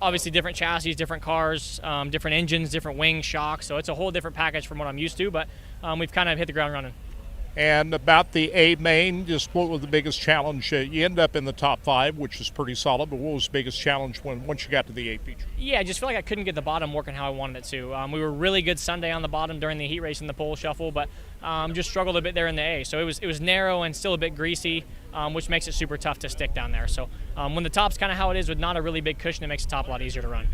obviously different chassis, different cars, different engines, different wing shocks. So it's a whole different package from what I'm used to, but we've kind of hit the ground running. And about the A-Main, just what was the biggest challenge? You end up in the top 5, which is pretty solid, but what was the biggest challenge once you got to the A feature? Yeah, I just feel like I couldn't get the bottom working how I wanted it to. We were really good Sunday on the bottom during the heat race and the pole shuffle, but just struggled a bit there in the A. So it was narrow and still a bit greasy, which makes it super tough to stick down there. So when the top's kind of how it is with not a really big cushion, it makes the top a lot easier to run.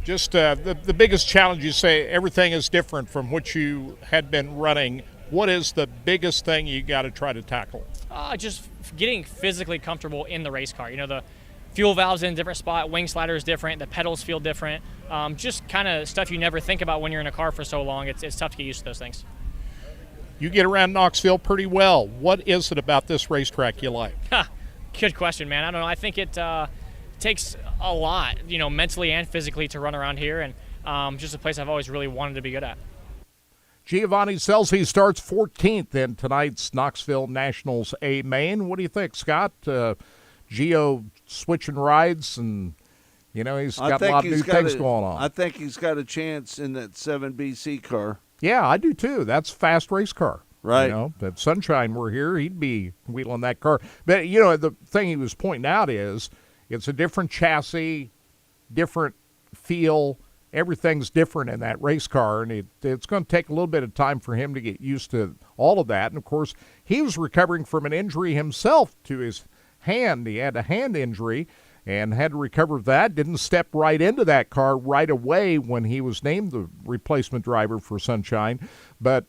Just the biggest challenge, you say everything is different from what you had been running. What is the biggest thing you got to try to tackle? Just getting physically comfortable in the race car. You know, the fuel valve's in a different spot, wing slider is different, the pedals feel different. Just kind of stuff you never think about when you're in a car for so long. It's tough to get used to those things. You get around Knoxville pretty well. What is it about this racetrack you like? Good question, man. I don't know. I think it takes a lot, mentally and physically to run around here, and just a place I've always really wanted to be good at. Giovanni Scelzi starts 14th in tonight's Knoxville Nationals A-Main. What do you think, Scott? Gio switching rides, and, he's got a lot of new things going on. I think he's got a chance in that 7BC car. Yeah, I do too. That's a fast race car. Right. If Sunshine were here, he'd be wheeling that car. But, the thing he was pointing out is it's a different chassis, different feel. Everything's different in that race car, and it's going to take a little bit of time for him to get used to all of that. And, of course, he was recovering from an injury himself to his hand. He had a hand injury and had to recover that. Didn't step right into that car right away when he was named the replacement driver for Sunshine. But,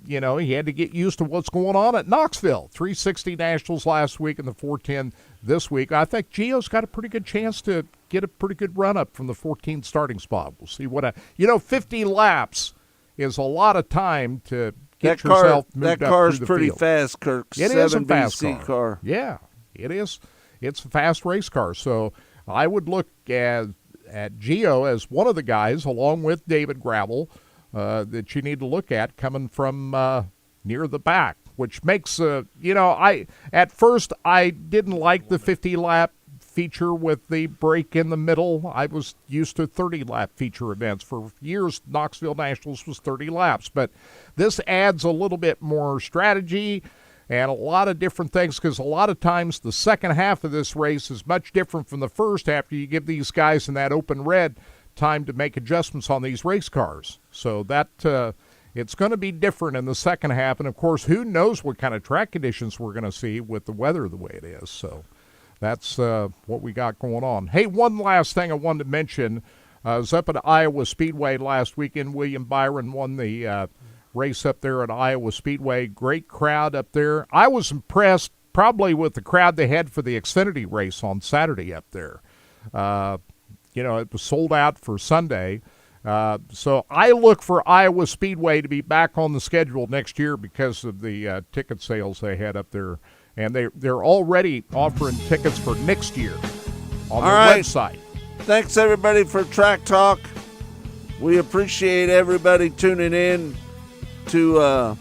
he had to get used to what's going on at Knoxville. 360 Nationals last week and the 410 this week. I think Gio's got a pretty good chance to get a pretty good run-up from the 14th starting spot. We'll see what 50 laps is a lot of time to get yourself moved up through the field. That car's pretty fast, Kirk. It is a fast car. Yeah, it is. It's a fast race car. So I would look at Gio as one of the guys, along with David Gravel, that you need to look at coming from near the back, which makes, at first I didn't like the 50-lap feature with the break in the middle. I was used to 30-lap feature events. For years, Knoxville Nationals was 30 laps, but this adds a little bit more strategy and a lot of different things, because a lot of times the second half of this race is much different from the first after you give these guys in that open red time to make adjustments on these race cars. So that it's going to be different in the second half, and of course, who knows what kind of track conditions we're going to see with the weather the way it is. So that's what we got going on. Hey, one last thing I wanted to mention. I was up at Iowa Speedway last weekend. William Byron won the race up there at Iowa Speedway. Great crowd up there. I was impressed probably with the crowd they had for the Xfinity race on Saturday up there. It was sold out for Sunday. So I look for Iowa Speedway to be back on the schedule next year because of the ticket sales they had up there. And they're already offering tickets for next year. on All the right. website. Thanks, everybody, for Track Talk. We appreciate everybody tuning in to...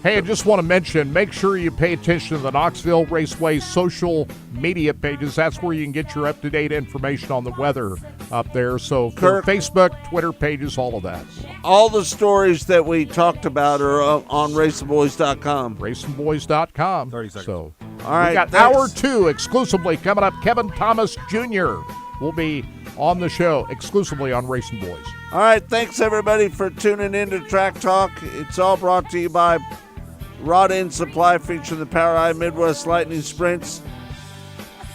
Hey, I just want to mention, make sure you pay attention to the Knoxville Raceway social media pages. That's where you can get your up-to-date information on the weather up there. So for Facebook, Twitter pages, all of that. all the stories that we talked about are on racingboys.com. Racingboys.com. 30 seconds. So, all right, we got hour 2 exclusively coming up. Kevin Thomas Jr. will be on the show exclusively on Racing Boys. All right, thanks everybody for tuning in to Track Talk. It's all brought to you by Rod End Supply, featuring the POWRi Midwest Lightning Sprints.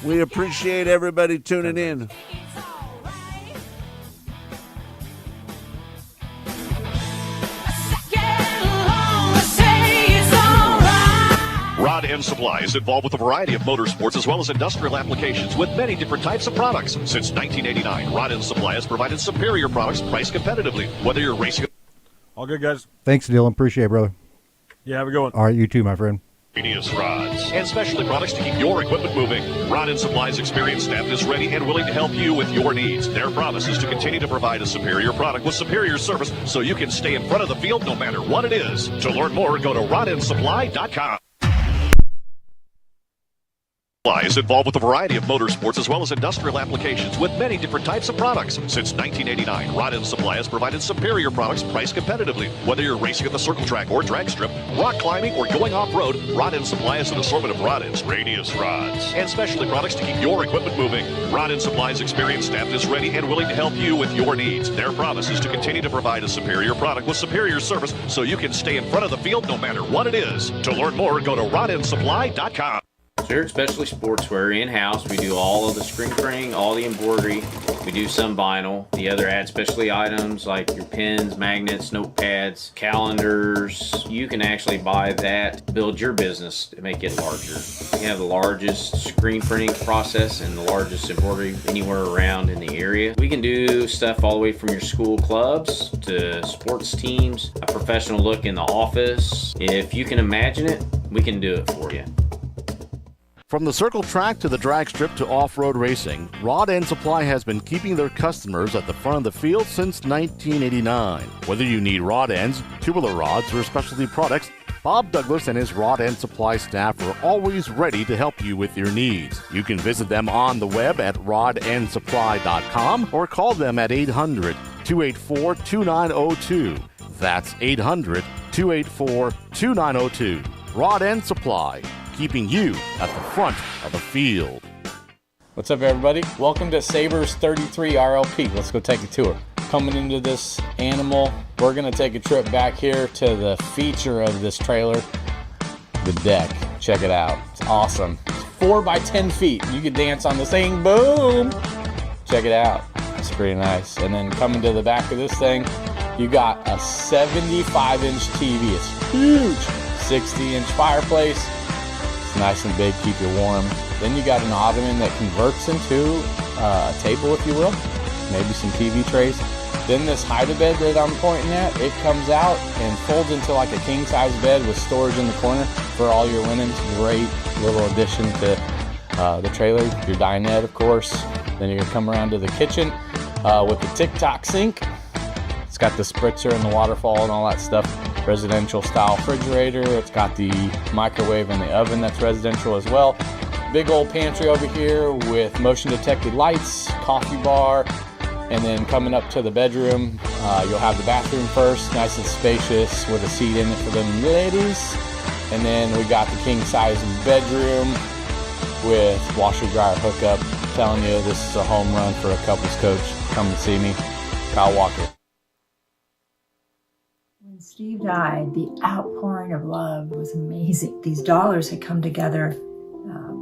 We appreciate everybody tuning in. Rod End Supply is involved with a variety of motorsports as well as industrial applications with many different types of products. Since 1989, Rod End Supply has provided superior products priced competitively. Whether you're racing... All good, guys. Thanks, Dylan. Appreciate it, brother. Yeah, have a good one. All right, you too, my friend. Radius rods and specialty products to keep your equipment moving. Rod End Supply's experienced staff is ready and willing to help you with your needs. Their promise is to continue to provide a superior product with superior service so you can stay in front of the field no matter what it is. To learn more, go to rodendsupply.com. Is involved with a variety of motorsports as well as industrial applications with many different types of products. Since 1989, Rod End Supply has provided superior products priced competitively. Whether you're racing at the circle track or drag strip, rock climbing, or going off-road, Rod End Supply has an assortment of rod ends, radius rods, and specialty products to keep your equipment moving. Rod End Supply's experienced staff is ready and willing to help you with your needs. Their promise is to continue to provide a superior product with superior service so you can stay in front of the field no matter what it is. To learn more, go to rodendsupply.com. Shirt, especially sportswear, in-house. We do all of the screen printing, all the embroidery. We do some vinyl. The other add specialty items like your pens, magnets, notepads, calendars. You can actually buy that, build your business to make it larger. We have the largest screen printing process and the largest embroidery anywhere around in the area. We can do stuff all the way from your school clubs to sports teams, a professional look in the office. If you can imagine it, we can do it for you. From the circle track to the drag strip to off-road racing, Rod End Supply has been keeping their customers at the front of the field since 1989. Whether you need rod ends, tubular rods, or specialty products, Bob Douglas and his Rod End Supply staff are always ready to help you with your needs. You can visit them on the web at rodendsupply.com or call them at 800-284-2902. That's 800-284-2902. Rod End Supply, keeping you at the front of the field. What's up, everybody? Welcome to Sabres 33 RLP. Let's go take a tour. Coming into this animal, we're going to take a trip back here to the feature of this trailer, the deck. Check it out. It's awesome. It's 4 by 10 feet. You can dance on this thing. Boom! Check it out. It's pretty nice. And then coming to the back of this thing, you got a 75-inch TV. It's huge. 60-inch fireplace. Nice and big, keep you warm. Then you got an ottoman that converts into a table, if you will, maybe some TV trays. Then this hide-a-bed that I'm pointing at, it comes out and folds into like a king-size bed with storage in the corner for all your linens. Great little addition to the trailer. Your dinette, of course. Then you're gonna come around to the kitchen with the tic-toc sink. It's got the spritzer and the waterfall and all that stuff. Residential style refrigerator. It's got the microwave and the oven that's residential as well. Big old pantry over here with motion detected lights, coffee bar, and then coming up to the bedroom, you'll have the bathroom first, nice and spacious with a seat in it for them ladies. And then we got the king size bedroom with washer dryer hookup. I'm telling you, this is a home run for a couples coach. Come and see me, Kyle Walker. When Steve died, the outpouring of love was amazing. These dollars had come together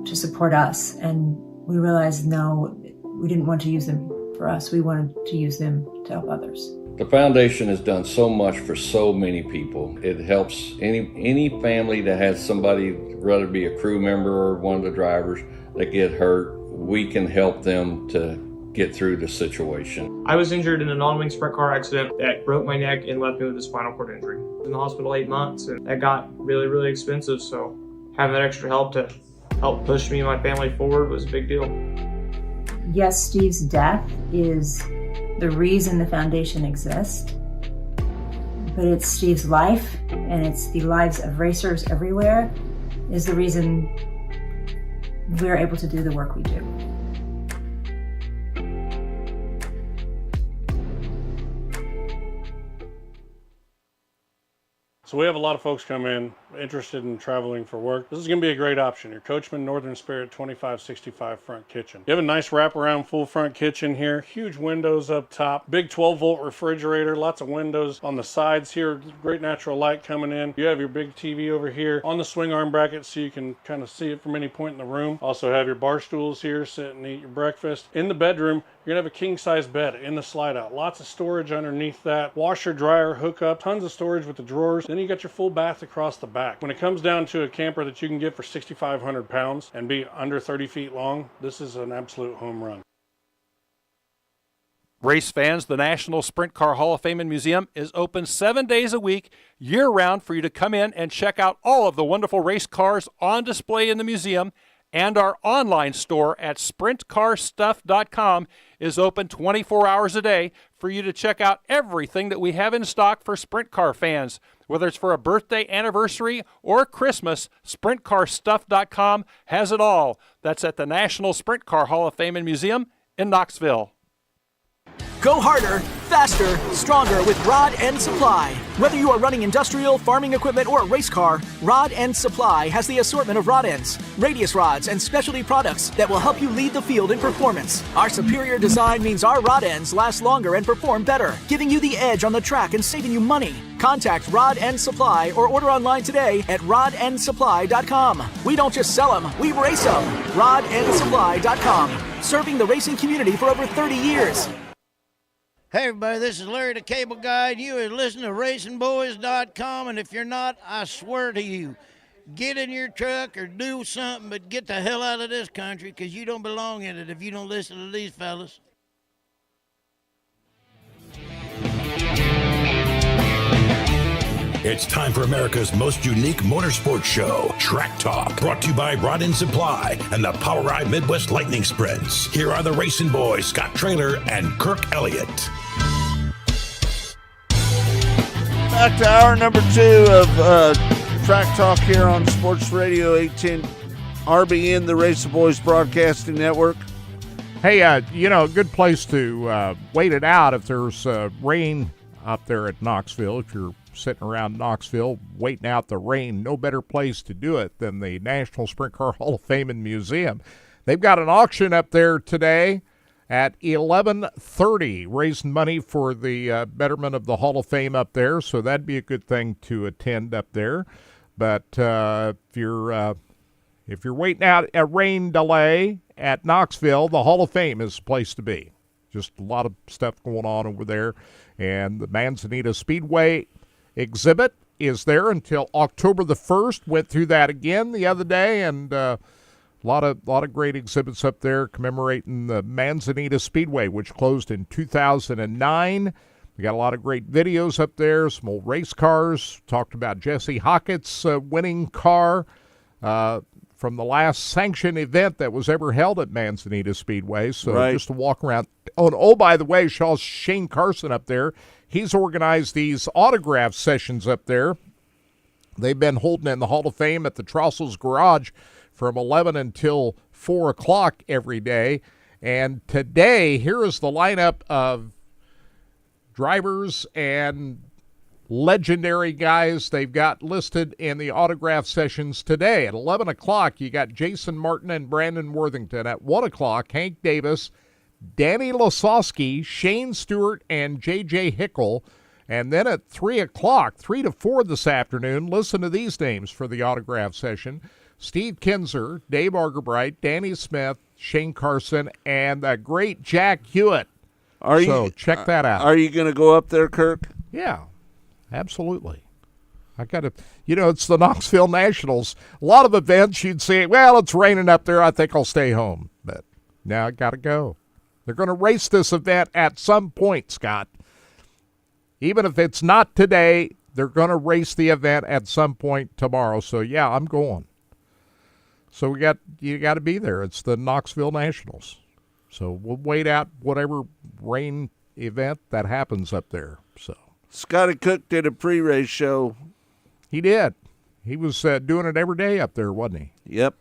to support us, and we realized, no, we didn't want to use them for us. We wanted to use them to help others. The foundation has done so much for so many people. It helps any family that has somebody, whether it be a crew member or one of the drivers, that get hurt. We can help them to get through the situation. I was injured in a non-wing sprint car accident that broke my neck and left me with a spinal cord injury. I was in the hospital 8 months, and that got really, really expensive, so having that extra help to helped push me and my family forward was a big deal. Yes, Steve's death is the reason the foundation exists, but it's Steve's life and it's the lives of racers everywhere is the reason we're able to do the work we do. So we have a lot of folks come in interested in traveling for work. This is going to be a great option. Your Coachman Northern Spirit 2565 front kitchen. You have a nice wraparound full front kitchen here. Huge windows up top. Big 12-volt refrigerator. Lots of windows on the sides here. Great natural light coming in. You have your big TV over here on the swing arm bracket so you can kind of see it from any point in the room. Also have your bar stools here. Sit and eat your breakfast. In the bedroom, you're going to have a king-size bed in the slide-out. Lots of storage underneath that. Washer, dryer, hookup. Tons of storage with the drawers. Then you got your full bath across the back. When it comes down to a camper that you can get for 6,500 pounds and be under 30 feet long, this is an absolute home run. Race fans, the National Sprint Car Hall of Fame and Museum is open 7 days a week, year-round, for you to come in and check out all of the wonderful race cars on display in the museum. And our online store at sprintcarstuff.com is open 24 hours a day for you to check out everything that we have in stock for sprint car fans. Whether it's for a birthday, anniversary, or Christmas, sprintcarstuff.com has it all. That's at the National Sprint Car Hall of Fame and Museum in Knoxville. Go harder, faster, stronger with Rod End Supply. Whether you are running industrial, farming equipment, or a race car, Rod End Supply has the assortment of rod ends, radius rods, and specialty products that will help you lead the field in performance. Our superior design means our rod ends last longer and perform better, giving you the edge on the track and saving you money. Contact Rod End Supply or order online today at rodendsupply.com. We don't just sell them, we race them. rodendsupply.com. Serving the racing community for over 30 years. Hey everybody, this is Larry the Cable Guy. You are listening to RacingBoys.com, and if you're not, I swear to you, get in your truck or do something, but get the hell out of this country because you don't belong in it if you don't listen to these fellas. It's time for America's most unique motorsports show, Track Talk, brought to you by Rod End Supply and the Power Ride Midwest Lightning Sprints. Here are the racing boys, Scott Traylor and Kirk Elliott. Back to hour number 2 of Track Talk here on Sports Radio 810 RBN, the Racing Boys Broadcasting Network. Hey, a good place to wait it out if there's rain up there at Knoxville. If you're sitting around Knoxville waiting out the rain, no better place to do it than the National Sprint Car Hall of Fame and Museum. They've got an auction up there today at 11:30, raising money for the betterment of the Hall of Fame up there, so that'd be a good thing to attend up there. But if you're waiting out a rain delay at Knoxville, the Hall of Fame is the place to be. Just a lot of stuff going on over there, and the Manzanita Speedway exhibit is there until October the 1st. Went through that again the other day, and a lot of great exhibits up there commemorating the Manzanita Speedway, which closed in 2009. We got a lot of great videos up there, some old race cars. Talked about Jesse Hockett's winning car from the last sanctioned event that was ever held at Manzanita Speedway. So right. Just to walk around. Oh, by the way, Shane Carson up there. He's organized these autograph sessions up there. They've been holding in the Hall of Fame at the Trostles Garage from 11 until 4 o'clock every day. And today, here is the lineup of drivers and legendary guys they've got listed in the autograph sessions today. At 11 o'clock, you got Jason Martin and Brandon Worthington. At 1 o'clock, Hank Davis, Danny Lasowski, Shane Stewart, and J.J. Hickel. And then at 3 o'clock, 3 to 4 this afternoon, listen to these names for the autograph session: Steve Kinzer, Dave Argerbright, Danny Smith, Shane Carson, and the great Jack Hewitt. Check that out. Are you going to go up there, Kirk? Yeah, absolutely. I got to, it's the Knoxville Nationals. A lot of events you'd say, well, it's raining up there, I think I'll stay home. But now I got to go. They're going to race this event at some point, Scott. Even if it's not today, they're going to race the event at some point tomorrow. So, yeah, I'm going. So you got to be there. It's the Knoxville Nationals. So we'll wait out whatever rain event that happens up there. So Scotty Cook did a pre-race show. He did. He was doing it every day up there, wasn't he? Yep.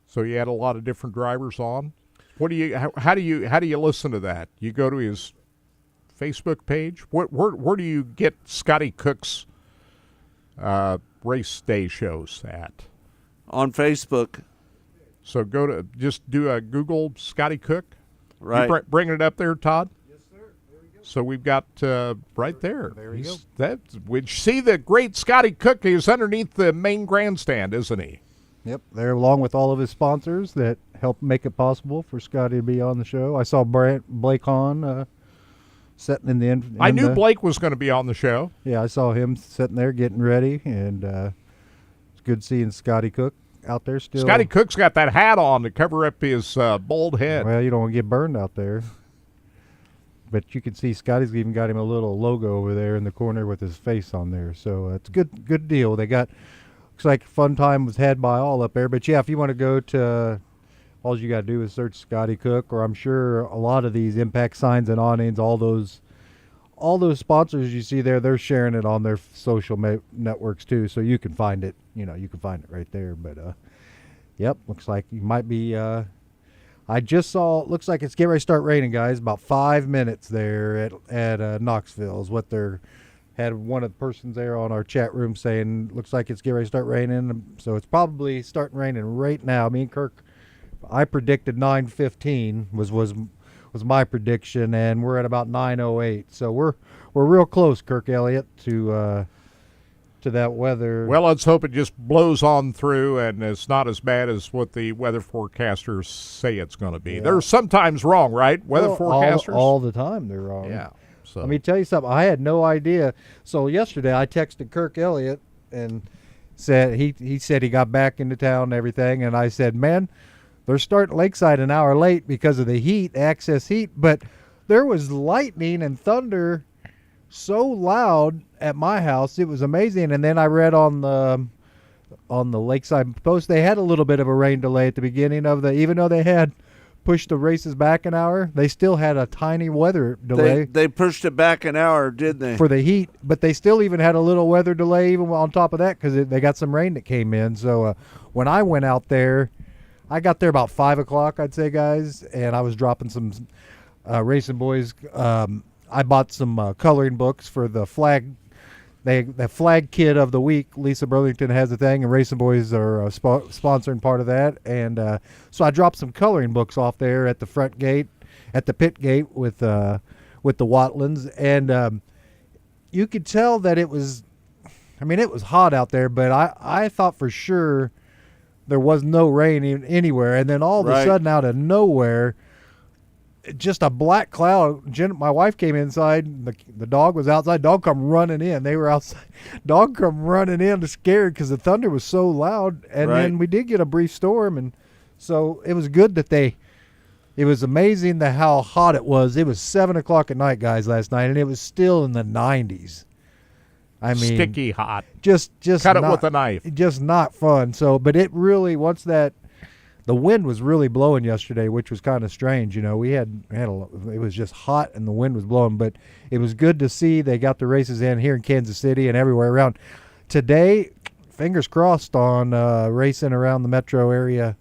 So you had a lot of different drivers on. How do you listen to that? You go to his Facebook page. Where do you get Scotty Cook's race day shows at? On Facebook. So just do a Google Scotty Cook. Right. You bringing it up there, Todd? Yes, sir. There we go. So we've got right there. There you go. We see the great Scotty Cook. He's underneath the main grandstand, isn't he? Yep, there along with all of his sponsors that help make it possible for Scotty to be on the show. I saw Blake Hahn sitting in the I knew Blake was going to be on the show. Yeah, I saw him sitting there getting ready, and it's good seeing Scotty Cook out there still. Scotty Cook's got that hat on to cover up his bald head. Well, you don't want to get burned out there. But you can see Scotty's even got him a little logo over there in the corner with his face on there. So it's a good deal. They got... Looks like fun time was had by all up there. But, yeah, if you want to go to, all you got to do is search Scotty Cook, or I'm sure a lot of these impact signs and awnings, all those sponsors you see there, they're sharing it on their social networks too, so you can find it. You can find it right there. But, yep, looks like you might be I just saw, looks like it's getting ready to start raining, guys. About 5 minutes there at Knoxville is what they're had one of the persons there on our chat room saying, looks like it's getting ready to start raining. So it's probably starting raining right now. Me and Kirk, I predicted 9:15 was my prediction, and we're at about 9:08. So we're real close, Kirk Elliott, to that weather. Well, let's hope it just blows on through and it's not as bad as what the weather forecasters say it's going to be. Yeah. They're sometimes wrong, right? Weather forecasters? All the time they're wrong. Yeah. So. Let me tell you something. I had no idea. So yesterday I texted Kirk Elliott and said he said he got back into town and everything, and I said, man, they're starting Lakeside an hour late because of the heat, excess heat, but there was lightning and thunder so loud at my house. It was amazing. And then I read on the Lakeside Post, they had a little bit of a rain delay at the beginning of even though they had pushed the races back an hour, they still had a tiny weather delay. They pushed it back an hour, didn't they? For the heat, but they still even had a little weather delay even on top of that because they got some rain that came in. So when I went out there, I got there about 5 o'clock, I'd say, guys, and I was dropping some Racing Boys. I bought some coloring books for the flag. The flag kid of the week, Lisa Burlington has a thing, and Racing Boys are sponsoring part of that. And so I dropped some coloring books off there at the front gate, at the pit gate with the Watlands. And you could tell that it was hot out there, but I thought for sure there was no rain anywhere. And then all of a sudden, out of nowhere, just a black cloud. My wife came inside. The dog was outside. Dog come running in. They were outside. Dog come running in, scared because the thunder was so loud. And then we did get a brief storm, and so it was good that it was amazing how hot it was. It was 7 o'clock at night, guys, last night, and it was still in the 90s. I mean, sticky hot. Just cut it with a knife. Just not fun. So, but it really the wind was really blowing yesterday, which was kind of strange. We had it was just hot and the wind was blowing, but it was good to see they got the races in here in Kansas City and everywhere around. Today, fingers crossed on racing around the metro area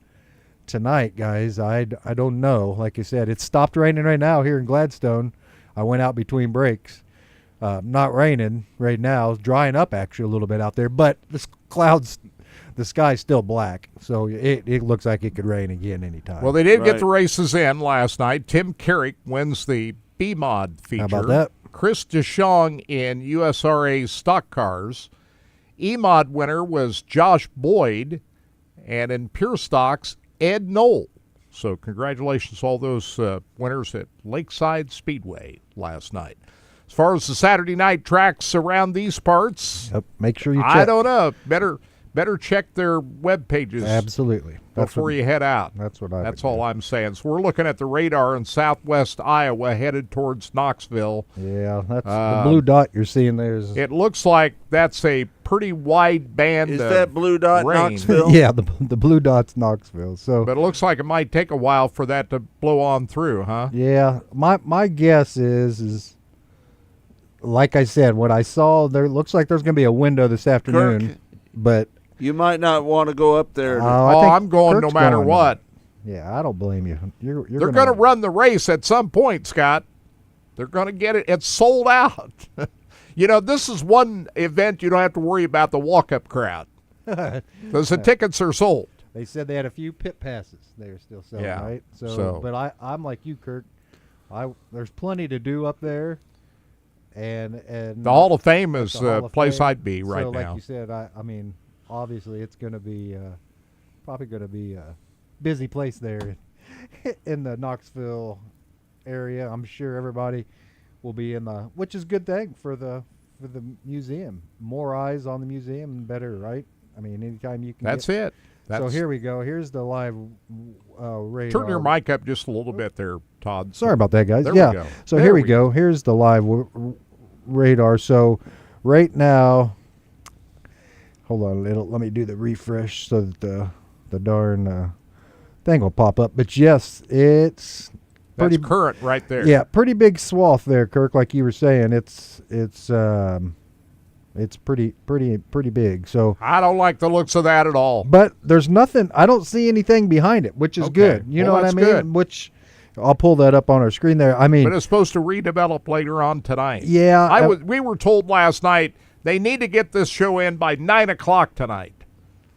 tonight, guys. I don't know. Like I said, it's stopped raining right now here in Gladstone. I went out between breaks. Not raining right now. It's drying up actually a little bit out there, but the sky's still black, so it looks like it could rain again anytime. Well, they did get the races in last night. Tim Carrick wins the B-Mod feature. How about that? Chris DeShong in USRA stock cars. E-Mod winner was Josh Boyd, and in pure stocks, Ed Knoll. So congratulations to all those winners at Lakeside Speedway last night. As far as the Saturday night tracks around these parts, make sure you check. I don't know. better check their web pages. Absolutely. Before you head out. That's what That's all I'm saying. So we're looking at the radar in southwest Iowa headed towards Knoxville. Yeah, that's the blue dot you're seeing there. It looks like that's a pretty wide band. Is that blue dot rain. Knoxville? Yeah, the blue dot's Knoxville. So, but it looks like it might take a while for that to blow on through, huh? Yeah, my guess is like I said, what I saw there looks like there's going to be a window this afternoon, Kirk, but you might not want to go up there. I'm going Kirk's no matter going. what. Yeah, I don't blame you. You're They're going to run the race at some point, Scott. They're going to get it. It's sold out. You know, this is one event you don't have to worry about the walk-up crowd because the tickets are sold. They said they had a few pit passes they were still selling, Yeah. right? So- but I'm like you, Kirk. There's plenty to do up there, and The Hall of Fame is the Hall the of place Fame. I'd be right so, now. like you said, I mean, obviously it's going to be probably going to be a busy place there in the Knoxville area. I'm sure everybody will be in the, which is a good thing for the museum. More eyes on the museum, better, right? I mean, anytime you can. That's get, it. That's, so here we go. Here's the live radar. turn your mic up just a little bit there, Todd. Sorry about that, guys. There yeah. we go. So There here we go. Here's the live radar. So right now, hold on. Let me do the refresh so that the darn thing will pop up. But yes, it's That's pretty current right there. Yeah, pretty big swath there, Kirk. Like you were saying, it's pretty big. So I don't like the looks of that at all. but there's nothing. I don't see anything behind it, which is Okay. good. You Well, know what I that's mean? good. Which I'll pull that up on our screen there. I mean, But it's supposed to redevelop later on tonight. Yeah, we were told last night they need to get this show in by 9 o'clock tonight.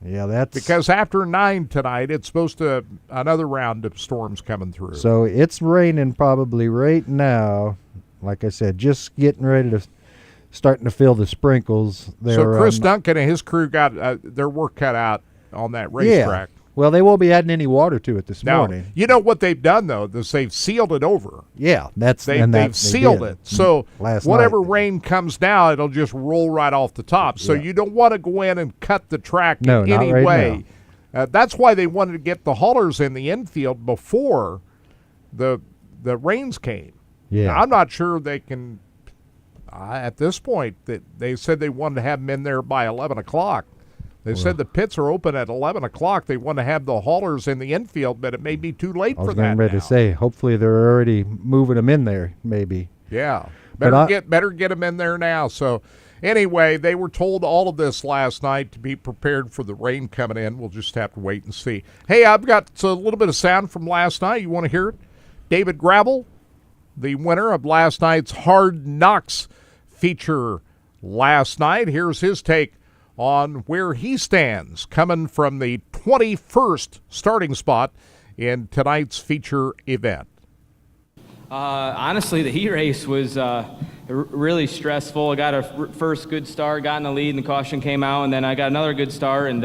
yeah, that's Because after 9 tonight, it's supposed to another round of storms coming through. so it's raining probably right now. Like I said, just getting ready to starting to feel the sprinkles there. So Chris on- Duncan and his crew got their work cut out on that racetrack. Well, they won't be adding any water to it this Now, morning. you know what they've done though? Is they've sealed it over. Yeah, that's They've they sealed did. it. So Last whatever night. rain comes now, it'll just roll right off the top. So Yeah. you don't want to go in and cut the track No, in not any right way. That's why they wanted to get the haulers in the infield before the rains came. Yeah. Now, I'm not sure they can. At this point, that they said they wanted to have them in there by 11 o'clock. They said the pits are open at 11 o'clock. They want to have the haulers in the infield, but it may be too late I was for that getting ready now. to say, hopefully they're already moving them in there, maybe. Yeah, But better get them in there now. So anyway, they were told all of this last night to be prepared for the rain coming in. We'll just have to wait and see. Hey, I've got a little bit of sound from last night. You want to hear it? David Gravel, the winner of last night's Hard Knocks feature last night. Here's his take on where he stands coming from the 21st starting spot in tonight's feature event. Honestly, the heat race was really stressful. I got a first good start, got in the lead, and the caution came out, and then I got another good start, and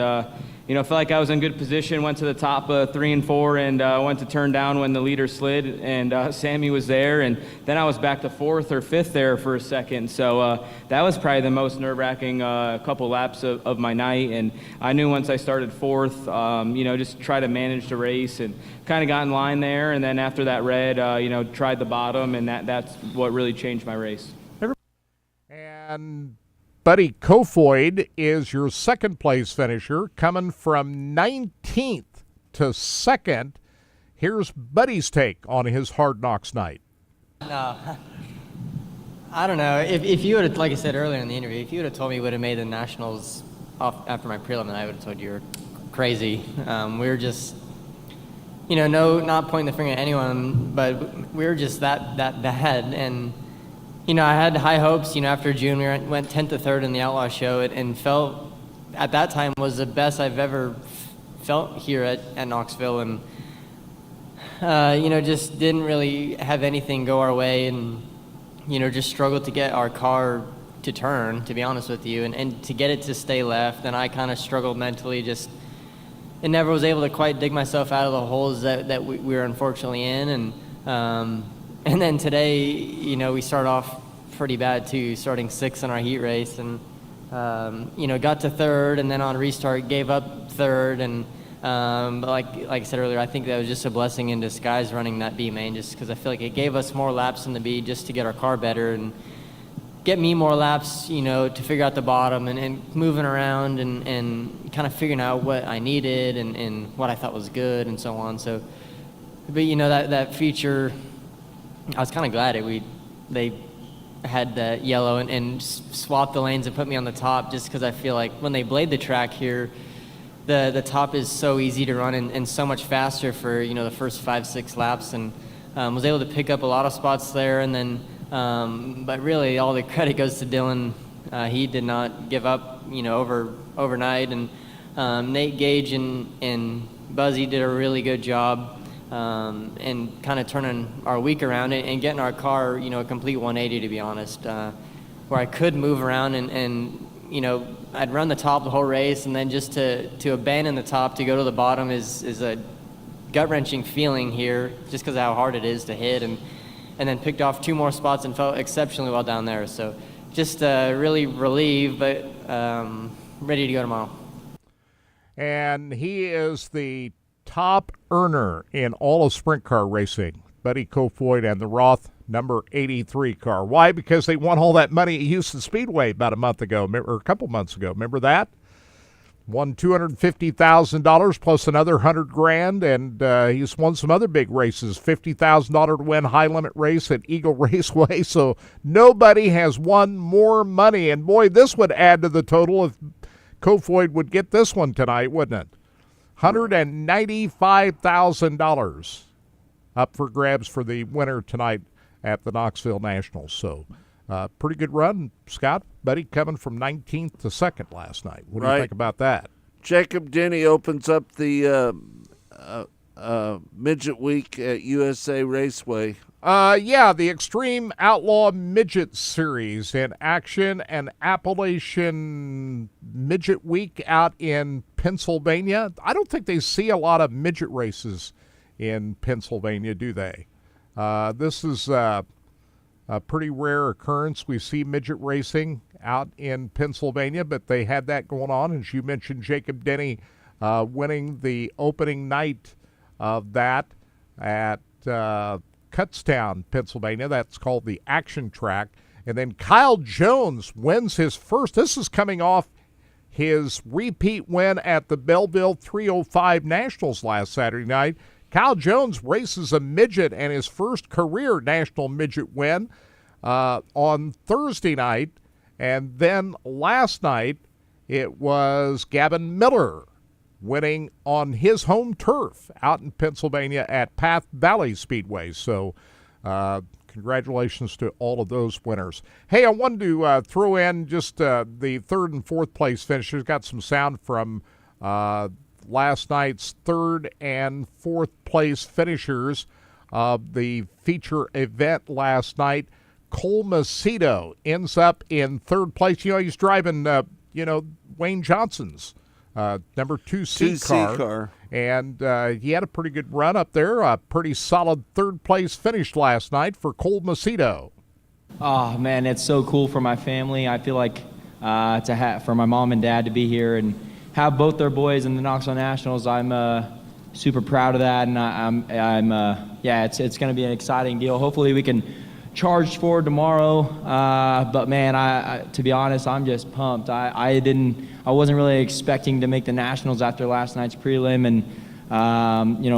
felt like I was in good position. Went to the top 3 and 4, and went to turn down when the leader slid, and Sammy was there, and then I was back to 4th or 5th there for a second. So that was probably the most nerve-wracking couple laps of my night, and I knew once I started 4th, just try to manage the race and kind of got in line there, and then after that red, tried the bottom, and that's what really changed my race. And Buddy Kofoid is your second place finisher, coming from 19th to 2nd. Here's Buddy's take on his Hard Knocks night. No, I don't know. If you would have, like I said earlier in the interview, if you would have told me you would have made the Nationals off after my prelim, then I would have told you were crazy. We were just, not pointing the finger at anyone, but we were just that bad. And I had high hopes. After June, we went 10th to 3rd in the Outlaw Show, and felt at that time was the best I've ever felt here at Knoxville, and just didn't really have anything go our way, and just struggled to get our car to turn, to be honest with you, and to get it to stay left. And I kind of struggled mentally, and never was able to quite dig myself out of the holes that we were unfortunately in. And then today, we start off pretty bad too, starting 6th in our heat race, and got to third, and then on restart gave up third. And but like I said earlier, I think that was just a blessing in disguise running that B main, just because I feel like it gave us more laps in the B just to get our car better and get me more laps, to figure out the bottom and moving around and kind of figuring out what I needed and what I thought was good and so on. So, but that feature, I was kind of glad they had that yellow and swapped the lanes and put me on the top, just because I feel like when they blade the track here, the top is so easy to run and so much faster for the first 5-6 laps, and was able to pick up a lot of spots there. And then but really all the credit goes to Dylan. He did not give up overnight, and Nate Gage and Buzzy did a really good job and kind of turning our week around and getting our car a complete 180, to be honest, where I could move around and I'd run the top the whole race, and then just to abandon the top to go to the bottom is a gut-wrenching feeling here, just because of how hard it is to hit, and then picked off 2 more spots and felt exceptionally well down there. So just really relieved, but ready to go tomorrow. And he is the top earner in all of sprint car racing, Buddy Kofoid and the Roth number 83 car. Why? Because they won all that money at Houston Speedway about a month ago, or a couple months ago. Remember that? Won $250,000 plus another $100,000, and he's won some other big races. $50,000 to win high limit race at Eagle Raceway. So nobody has won more money, and boy, this would add to the total if Kofoid would get this one tonight, wouldn't it? $195,000 up for grabs for the winner tonight at the Knoxville Nationals. So pretty good run, Scott. Buddy coming from 19th to 2nd last night. What do you think about that? Jacob Denny opens up the midget week at USA Raceway. The Extreme Outlaw Midget Series in action, and Appalachian Midget Week out in Pennsylvania. I don't think they see a lot of midget races in Pennsylvania, do they? This is a pretty rare occurrence. We see midget racing out in Pennsylvania, but they had that going on. As you mentioned, Jacob Denny winning the opening night of that at Kutztown, Pennsylvania. That's called the Action Track. And then Kyle Jones wins his first. This is coming off his repeat win at the Belleville 305 Nationals last Saturday night. Kyle Jones races a midget and his first career national midget win on Thursday night. And then last night, it was Gavin Miller winning on his home turf out in Pennsylvania at Path Valley Speedway. So congratulations to all of those winners. Hey, I wanted to throw in just the 3rd and 4th place finishers. Got some sound from last night's 3rd and 4th place finishers of the feature event last night. Cole Macedo ends up in 3rd place. He's driving, Wayne Johnson's number 2C car. And he had a pretty good run up there. A pretty solid 3rd place finish last night for Cole Macedo. Oh, man, it's so cool for my family. I feel like for my mom and dad to be here and have both their boys in the Knoxville Nationals. I'm super proud of that, and it's going to be an exciting deal. Hopefully we can charge forward tomorrow, but man, I to be honest, I'm just pumped. I wasn't really expecting to make the Nationals after last night's prelim, and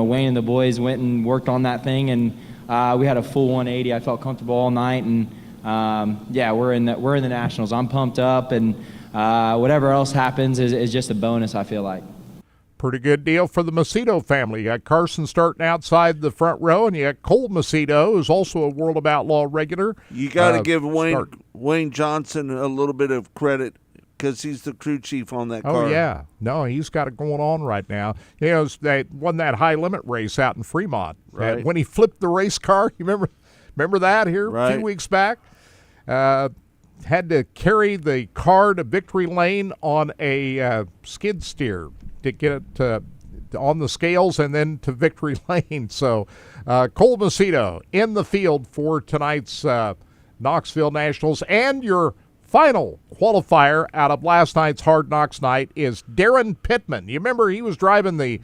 Wayne and the boys went and worked on that thing, and we had a full 180. I felt comfortable all night, and we're in the Nationals. I'm pumped up, and whatever else happens is just a bonus, I feel like. Pretty good deal for the Macedo family. You got Carson starting outside the front row, and you got Cole Macedo, who's also a World of Outlaw regular. You got to give Wayne Johnson a little bit of credit because he's the crew chief on that car. Oh, yeah. No, he's got it going on right now. They won that high limit race out in Fremont. Right. When he flipped the race car, you remember that here a few weeks back? Had to carry the car to victory lane on a skid steer to get it on the scales and then to victory lane. So Cole Macedo in the field for tonight's Knoxville Nationals. And your final qualifier out of last night's Hard Knocks night is Darren Pittman. You remember he was driving the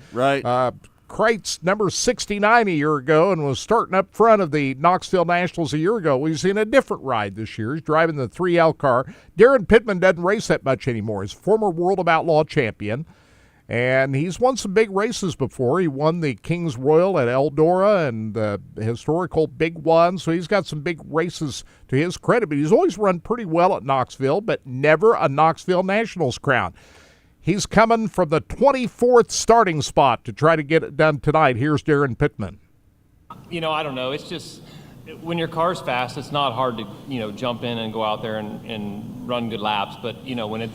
Crates number 69 a year ago and was starting up front of the Knoxville Nationals a year ago. He's in a different ride this year. He's driving the 3L car. Darren Pittman doesn't race that much anymore. He's former World of Outlaw champion, and he's won some big races before. He won the Kings Royal at Eldora and the historical Big One, so he's got some big races to his credit. But he's always run pretty well at Knoxville, but never a Knoxville Nationals crown. He's coming from the 24th starting spot to try to get it done tonight. Here's Darren Pittman. You know, I don't know. It's just when your car's fast, it's not hard to, jump in and go out there and run good laps. But, when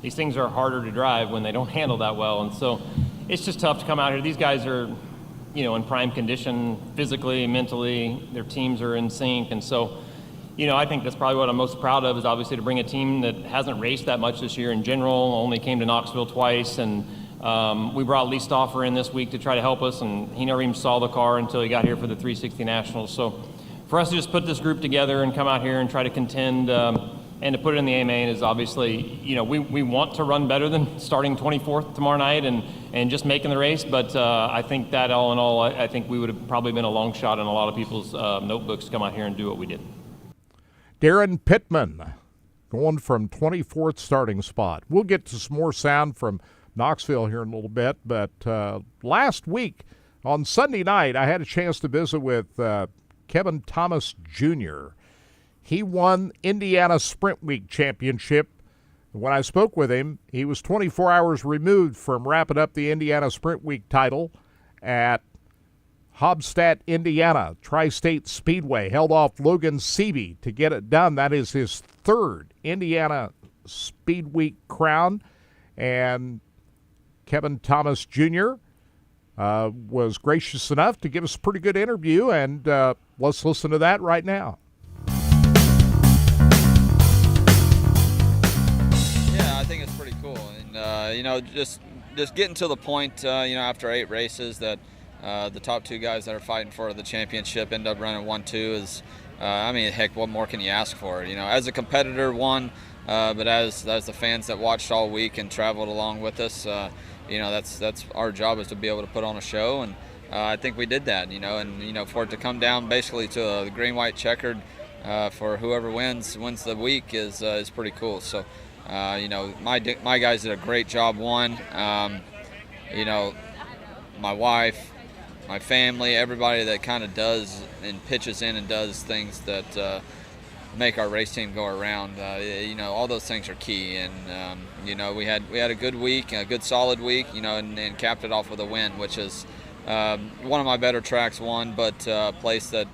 these things are harder to drive when they don't handle that well. And so it's just tough to come out here. These guys are, in prime condition physically, mentally. Their teams are in sync. And so, I think that's probably what I'm most proud of is obviously to bring a team that hasn't raced that much this year in general, only came to Knoxville twice. And we brought Lee Stauffer in this week to try to help us, and he never even saw the car until he got here for the 360 Nationals. So for us to just put this group together and come out here and try to contend and to put it in the A-Main is obviously, we want to run better than starting 24th tomorrow night and just making the race. But I think that all in all, I think we would have probably been a long shot in a lot of people's notebooks to come out here and do what we did. Darren Pittman going from 24th starting spot. We'll get to some more sound from Knoxville here in a little bit, but last week on Sunday night, I had a chance to visit with Kevin Thomas Jr. He won Indiana Sprint Week Championship. When I spoke with him, he was 24 hours removed from wrapping up the Indiana Sprint Week title at Hobstadt, Indiana. Tri-State Speedway held off Logan Seavey to get it done. That is his third Indiana Speed Week crown. And Kevin Thomas Jr. Was gracious enough to give us a pretty good interview, and let's listen to that right now. Yeah, I think it's pretty cool. And, just getting to the point, after 8 races that the top 2 guys that are fighting for the championship end up running 1-2 is, heck, what more can you ask for? As a competitor, but as the fans that watched all week and traveled along with us, that's our job is to be able to put on a show, and I think we did that. And for it to come down basically to a green-white checkered for whoever wins the week is pretty cool. So, my guys did a great job. My wife, my family, everybody that kind of does and pitches in and does things that make our race team go around. All those things are key. And we had a good week, a good solid week. And capped it off with a win, which is one of my better tracks. But a place that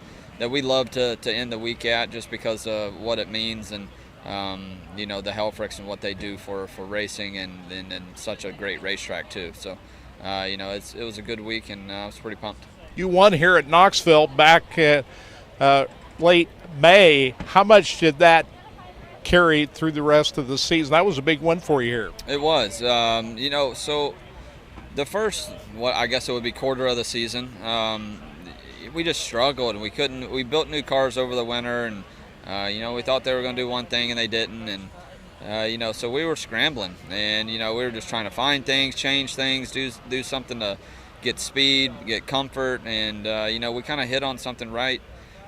we love to end the week at, just because of what it means and the Helfrichs and what they do for racing and such a great racetrack too. So. It was a good week, and I was pretty pumped. You won here at Knoxville back late May. How much did that carry through the rest of the season? That was a big win for you here. It was. So the first, I guess it would be quarter of the season, we just struggled, and we built new cars over the winter, and, we thought they were going to do one thing, and they didn't, and so we were scrambling, and, we were just trying to find things, change things, do something to get speed, get comfort, and, we kind of hit on something right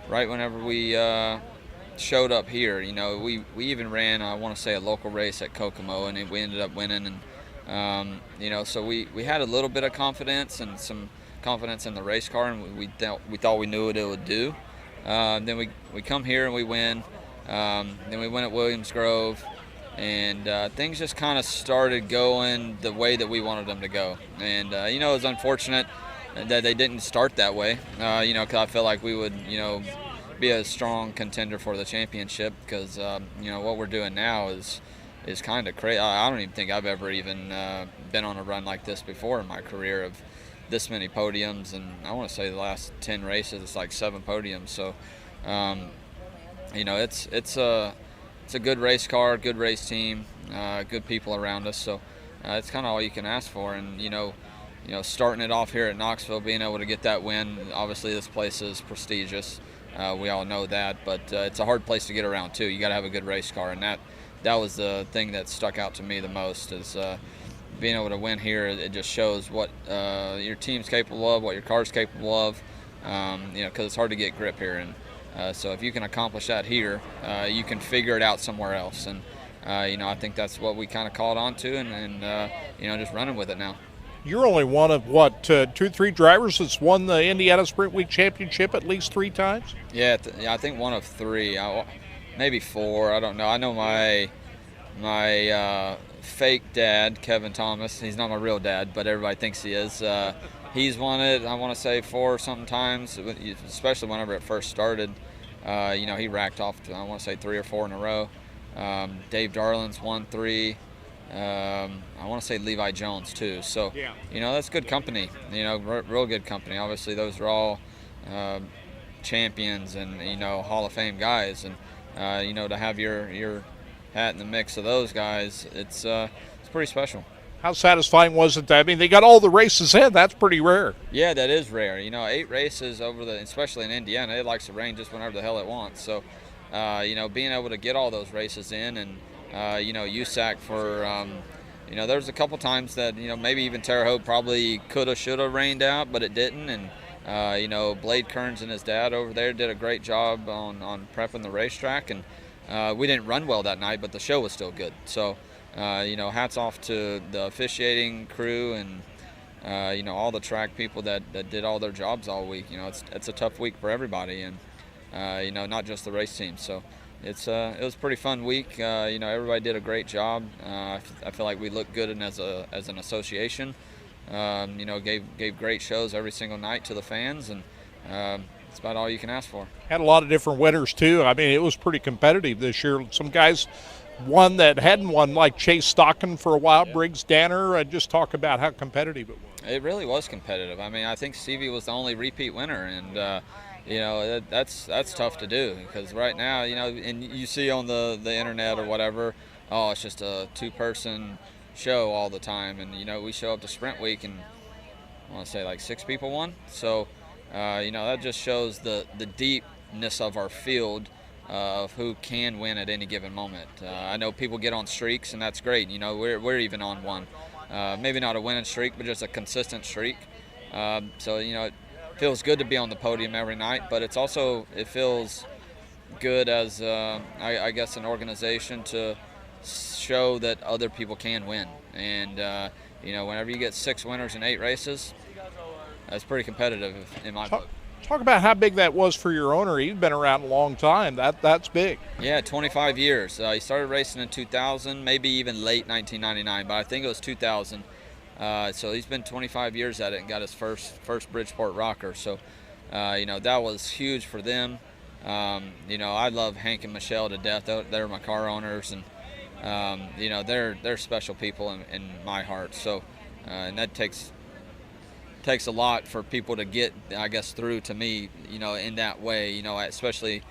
whenever we showed up here. We even ran, I want to say, a local race at Kokomo, and we ended up winning, and, so we had a little bit of confidence and some confidence in the race car, and we thought we knew what it would do. Then we come here and we win. Then we win at Williams Grove. And things just kind of started going the way that we wanted them to go. And, it was unfortunate that they didn't start that way, because I felt like we would, be a strong contender for the championship, because, what we're doing now is kind of crazy. I don't even think I've ever even been on a run like this before in my career of this many podiums. And I want to say the last 10 races, it's like 7 podiums. So, it's a good race car, good race team, good people around us. So it's kind of all you can ask for. And, starting it off here at Knoxville, being able to get that win, obviously this place is prestigious. We all know that, but it's a hard place to get around too. You got to have a good race car, and that was the thing that stuck out to me the most is being able to win here. It just shows what your team's capable of, what your car's capable of. Because it's hard to get grip here, and so if you can accomplish that here, you can figure it out somewhere else. And I think that's what we kind of caught on to, and just running with it now. You're only one of, what, 2-3 drivers that's won the Indiana Sprint Week Championship at least 3 times? Yeah, I think one of 3, maybe 4. I don't know. I know my fake dad, Kevin Thomas. He's not my real dad, but everybody thinks he is. He's won it, I want to say 4 something times, especially whenever it first started. He racked off, I want to say 3 or 4 in a row. Dave Darland's won 3. I want to say Levi Jones too. So, that's good company, real good company. Obviously, those are all champions and, Hall of Fame guys. And, to have your hat in the mix of those guys, it's pretty special. How satisfying was it? I mean, they got all the races in. That's pretty rare. Yeah, that is rare. 8 races especially in Indiana, it likes to rain just whenever the hell it wants. So, being able to get all those races in and, USAC for, there's a couple times that, maybe even Terre Haute probably coulda, shoulda rained out, but it didn't. And, Blade Kearns and his dad over there did a great job on prepping the racetrack. And we didn't run well that night, but the show was still good. So, hats off to the officiating crew and, all the track people that did all their jobs all week. It's a tough week for everybody, and, not just the race team. So it was a pretty fun week. Everybody did a great job. I feel like we looked good as an association. Gave great shows every single night to the fans, and it's about all you can ask for. Had a lot of different winners, too. I mean, it was pretty competitive this year. Some guys won that hadn't won, like Chase Stockton for a while, Briggs Danner. Just talk about how competitive it was. It really was competitive. I mean, I think Stevie was the only repeat winner, and that's tough to do because right now, and you see on the internet or whatever, it's just a 2-person show all the time, and we show up to Sprint Week and I want to say like 6 people won. So that just shows the deepness of our field. Of who can win at any given moment. I know people get on streaks, and that's great. We're even on one. Maybe not a winning streak, but just a consistent streak. So, it feels good to be on the podium every night, but it feels good as, I guess, an organization to show that other people can win. And, whenever you get 6 winners in 8 races, that's pretty competitive in my book. Talk about how big that was for your owner. He's been around a long time. That's big. Yeah, 25 years. He started racing in 2000, maybe even late 1999, but I think it was 2000. So he's been 25 years at it and got his first Bridgeport rocker. So, that was huge for them. I love Hank and Michelle to death. They're my car owners, and they're special people in my heart. So, and that takes a lot for people to get, I guess, through to me, in that way, especially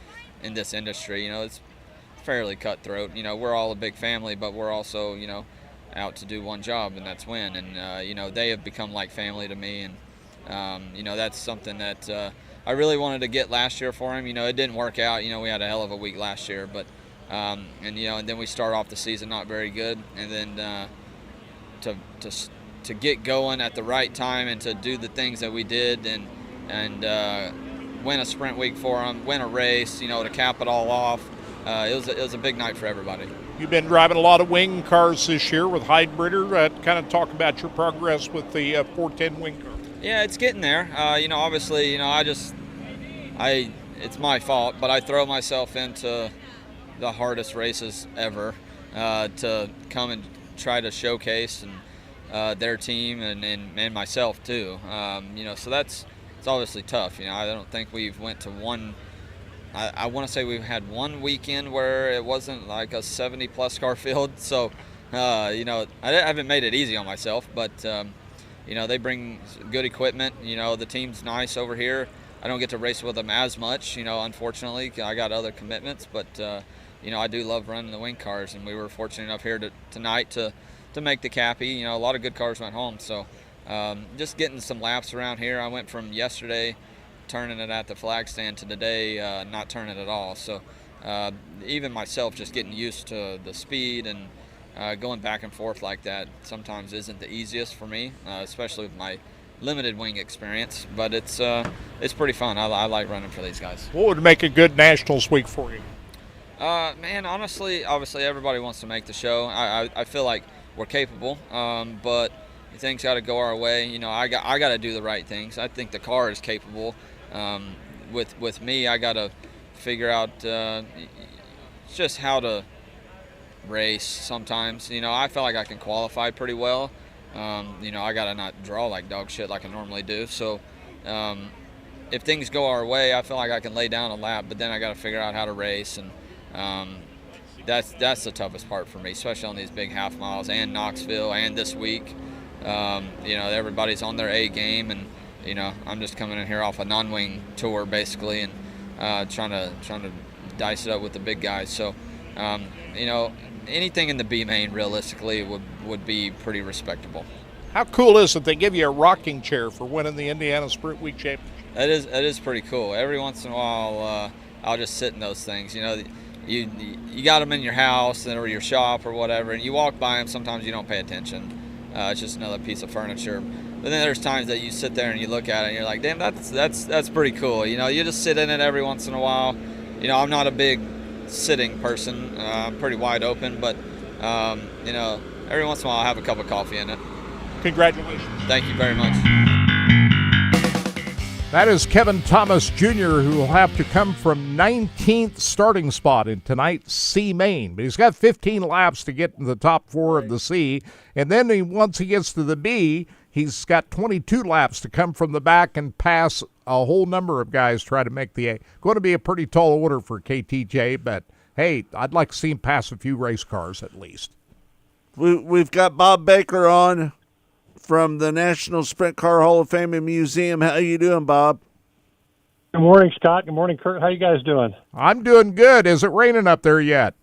in this industry. It's fairly cutthroat. We're all a big family, but we're also, out to do one job, and that's win. And, they have become like family to me. And, that's something that I really wanted to get last year for him. It didn't work out. We had a hell of a week last year. But, and then we start off the season not very good. And then to get going at the right time and to do the things that we did and win a Sprint Week for them, win a race, to cap it all off. It was a big night for everybody. You've been driving a lot of wing cars this year with Heidbritter. Kind of talk about your progress with the 410 wing car. Yeah, it's getting there. Obviously, it's my fault, but I throw myself into the hardest races ever to come and try to showcase and their team and myself too. So it's obviously tough. I don't think we've went to one. I want to say we've had one weekend where it wasn't like a 70-plus car field. So, I haven't made it easy on myself, but they bring good equipment. The team's nice over here. I don't get to race with them as much, unfortunately. I got other commitments, but I do love running the wing cars, and we were fortunate enough here tonight to make the Cappy. A lot of good cars went home, so just getting some laps around here. I went from yesterday turning it at the flag stand to today not turning at all. So even myself just getting used to the speed and going back and forth like that sometimes isn't the easiest for me, especially with my limited wing experience, but it's pretty fun. I like running for these guys. What would make a good Nationals week for you? Man, honestly, obviously everybody wants to make the show. I feel like we're capable, but things got to go our way. You know, I got to do the right things. I think the car is capable. With me, I got to figure out just how to race sometimes. You know, I feel like I can qualify pretty well. You know, I got to not draw like dog shit like I normally do. So if things go our way, I feel like I can lay down a lap, but then I got to figure out how to race, and that's the toughest part for me, especially on these big half miles and Knoxville and this week. You know, everybody's on their A game, and you know, I'm just coming in here off a non-wing tour basically, and trying to dice it up with the big guys. So you know, anything in the B main realistically would be pretty respectable. How cool is it they give you a rocking chair for winning the Indiana Sprint Week Championship? It is pretty cool. Every once in a while, I'll just sit in those things. You know, you got them in your house or your shop or whatever, and you walk by them. Sometimes you don't pay attention. It's just another piece of furniture. But then there's times that you sit there and you look at it and you're like, damn, that's pretty cool. You know, you just sit in it every once in a while. You know, I'm not a big sitting person. I'm pretty wide open, but you know, every once in a while I'll have a cup of coffee in it. Congratulations. Thank you very much. That is Kevin Thomas Jr., who will have to come from 19th starting spot in tonight's C main. But he's got 15 laps to get in the top 4 of the C. And then once he gets to the B, he's got 22 laps to come from the back and pass a whole number of guys try to make the A. Going to be a pretty tall order for KTJ, but hey, I'd like to see him pass a few race cars at least. We've got Bob Baker on from the National Sprint Car Hall of Fame and Museum. How you doing, Bob? Good morning, Scott. Good morning, Kurt. How you guys doing? I'm doing good. Is it raining up there yet?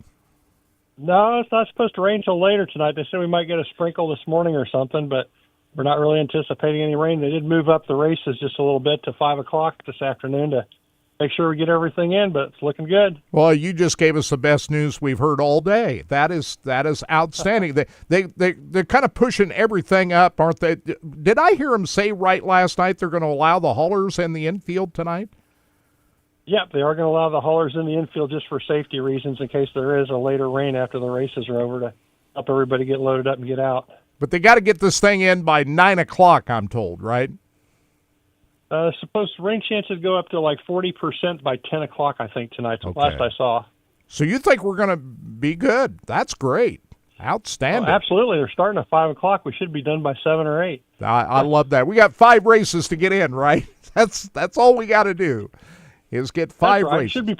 No, it's not supposed to rain till later tonight. They said we might get a sprinkle this morning or something, but we're not really anticipating any rain. They did move up the races just a little bit to 5 o'clock this afternoon to make sure we get everything in, but it's looking good. Well, you just gave us the best news we've heard all day. That is outstanding. They're kind of pushing everything up, aren't they? Did I hear them say right last night they're going to allow the haulers in the infield tonight? Yep, they are going to allow the haulers in the infield just for safety reasons in case there is a later rain after the races are over to help everybody get loaded up and get out. But they got to get this thing in by 9 o'clock, I'm told, right? Supposed rain chances go up to like 40% by 10 o'clock, I think, tonight. Okay. Last I saw. So you think we're going to be good? That's great. Outstanding. Oh, absolutely. They're starting at 5 o'clock. We should be done by 7 or 8. I love that. We got 5 races to get in, right? That's all we got to do is get 5 right. races. Should be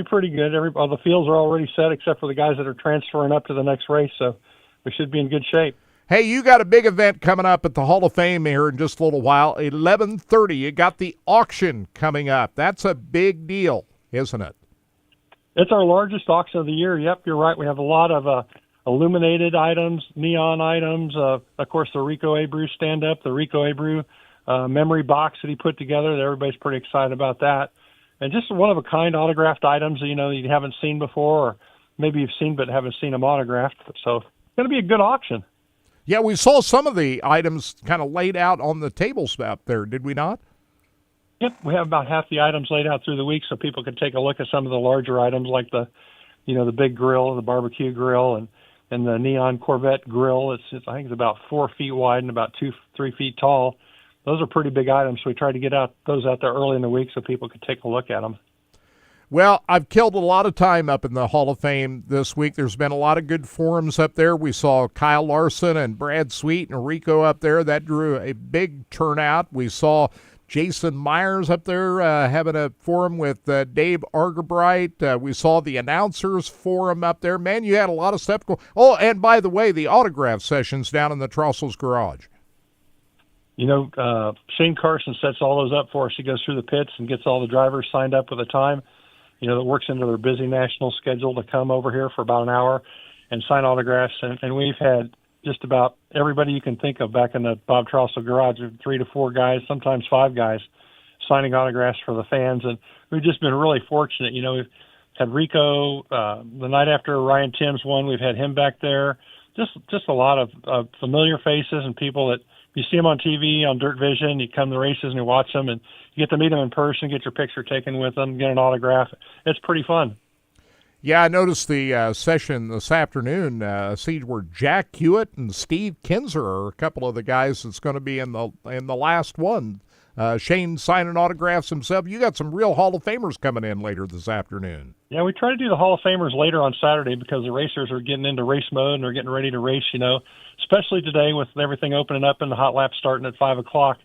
pretty good. All the fields are already set except for the guys that are transferring up to the next race, so we should be in good shape. Hey, you got a big event coming up at the Hall of Fame here in just a little while, 11:30. You got the auction coming up. That's a big deal, isn't it? It's our largest auction of the year. Yep, you're right. We have a lot of illuminated items, neon items. Of course, the Rico Abreu stand-up, the Rico Abreu memory box that he put together. Everybody's pretty excited about that. And just one-of-a-kind autographed items that, you haven't seen before, or maybe you've seen but haven't seen them autographed. So it's going to be a good auction. Yeah, we saw some of the items kind of laid out on the tables up there, did we not? Yep, we have about half the items laid out through the week so people can take a look at some of the larger items like the big grill, the barbecue grill, and the neon Corvette grill. I think it's about 4 feet wide and about 2-3 feet tall. Those are pretty big items, so we tried to get those out there early in the week so people could take a look at them. Well, I've killed a lot of time up in the Hall of Fame this week. There's been a lot of good forums up there. We saw Kyle Larson and Brad Sweet and Rico up there. That drew a big turnout. We saw Jason Myers up there having a forum with Dave Argerbright. We saw the announcers forum up there. Man, you had a lot of stuff going. Oh, and by the way, the autograph sessions down in the Trostles garage. Shane Carson sets all those up for us. He goes through the pits and gets all the drivers signed up with a time. That works into their busy national schedule to come over here for about an hour and sign autographs. And we've had just about everybody you can think of back in the Bob Trostle garage, 3 to 4 guys, sometimes 5 guys, signing autographs for the fans. And we've just been really fortunate. You know, we've had Rico the night after Ryan Timms won. We've had him back there. Just a lot of familiar faces and people that you see them on TV, on Dirt Vision. You come to the races and you watch them, and you get to meet them in person, get your picture taken with them, get an autograph. It's pretty fun. Yeah, I noticed the session this afternoon. See where Jack Hewitt and Steve Kinzer are a couple of the guys that's going to be in the last one. Shane signing autographs himself. You got some real Hall of Famers coming in later this afternoon. Yeah, we try to do the Hall of Famers later on Saturday because the racers are getting into race mode and they're getting ready to race, you know, especially today with everything opening up and the hot lap starting at 5 o'clock.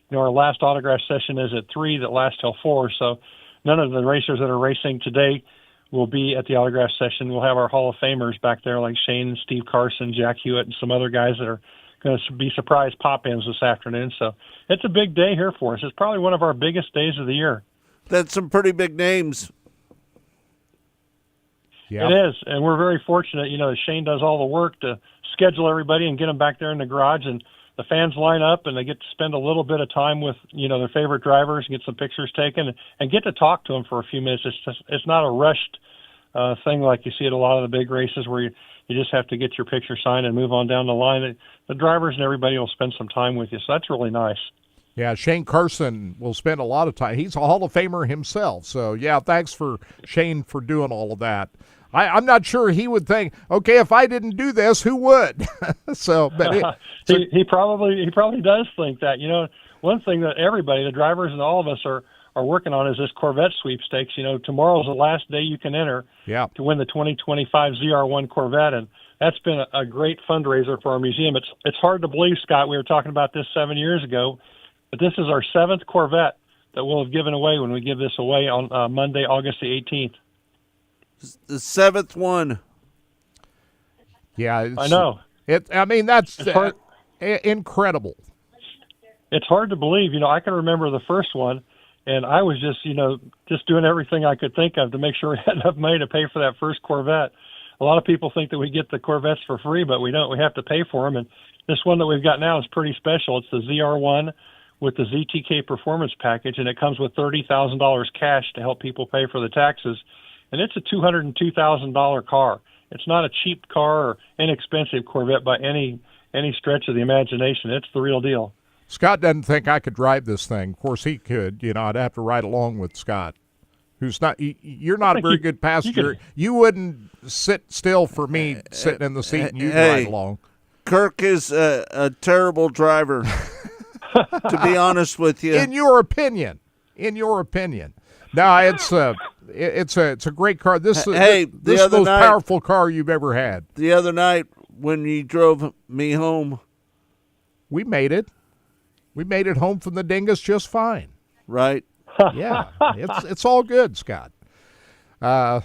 You know, our last autograph session is at 3 that lasts till 4. So none of the racers that are racing today will be at the autograph session. We'll have our Hall of Famers back there like Shane, Steve Carson, Jack Hewitt, and some other guys that are going to be surprise pop-ins this afternoon. So it's a big day here for us. It's probably one of our biggest days of the year. That's some pretty big names. Yeah. It is, and we're very fortunate, you know, that Shane does all the work to schedule everybody and get them back there in the garage, and the fans line up and they get to spend a little bit of time with, you know, their favorite drivers and get some pictures taken and get to talk to them for a few minutes. It's not a rushed thing like you see at a lot of the big races where you just have to get your picture signed and move on down the line. The drivers and everybody will spend some time with you, so that's really nice. Yeah, Shane Carson will spend a lot of time. He's a Hall of Famer himself, so yeah, thanks for Shane for doing all of that. I'm not sure he would think, okay, if I didn't do this, who would? But he probably does think that. You know, one thing that everybody, the drivers and all of us are working on is this Corvette sweepstakes. You know, tomorrow's the last day you can enter to win the 2025 ZR1 Corvette, and that's been a great fundraiser for our museum. It's hard to believe, Scott. We were talking about this 7 years ago, but this is our 7th Corvette that we'll have given away when we give this away on Monday, August the 18th. The 7th one. Yeah, I know. I mean, that's incredible. It's hard to believe. You know, I can remember the first one, and I was just doing everything I could think of to make sure we had enough money to pay for that first Corvette. A lot of people think that we get the Corvettes for free, but we don't. We have to pay for them. And this one that we've got now is pretty special. It's the ZR1 with the ZTK Performance Package, and it comes with $30,000 cash to help people pay for the taxes. And it's a $202,000 car. It's not a cheap car or inexpensive Corvette by any stretch of the imagination. It's the real deal. Scott doesn't think I could drive this thing. Of course, he could. You know, I'd have to ride along with Scott, who's not. You're not a very good passenger. You wouldn't sit still for me sitting in the seat and you ride along. Kirk is a terrible driver, to be honest with you. In your opinion. No, it's a great car. This is the most powerful car you've ever had. The other night when you drove me home, we made it. We made it home from the Dingus just fine. Right? Yeah, it's all good, Scott. Now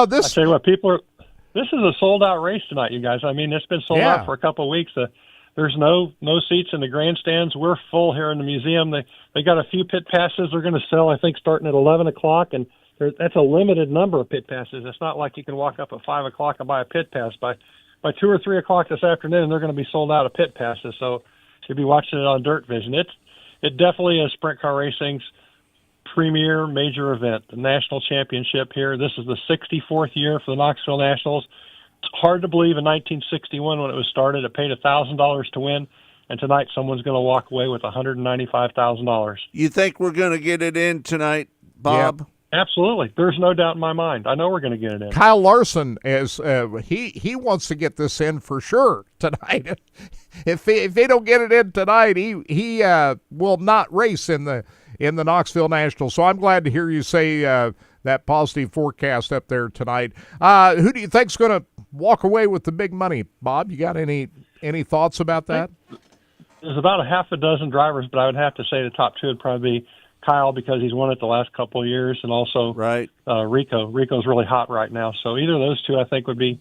this. I tell you what, this is a sold out race tonight, you guys. I mean, it's been sold out for a couple of weeks. There's no seats in the grandstands. We're full here in the museum. They got a few pit passes they're going to sell, I think, starting at 11 o'clock, and that's a limited number of pit passes. It's not like you can walk up at 5 o'clock and buy a pit pass. By 2 or 3 o'clock this afternoon, they're going to be sold out of pit passes, so you'll be watching it on Dirt Vision. It definitely is Sprint Car Racing's premier major event, the national championship here. This is the 64th year for the Knoxville Nationals. It's hard to believe in 1961 when it was started, it paid $1,000 to win, and tonight someone's going to walk away with $195,000. You think we're going to get it in tonight, Bob? Yeah. Absolutely. There's no doubt in my mind. I know we're going to get it in. Kyle Larson, he wants to get this in for sure tonight. If they don't get it in tonight, he will not race in the Knoxville National. So I'm glad to hear you say that positive forecast up there tonight. Who do you think's going to walk away with the big money, Bob? You got any thoughts about that? There's about a half a dozen drivers, but I would have to say the top two would probably be Kyle because he's won it the last couple of years, and also Rico. Rico's really hot right now. So either of those two I think would be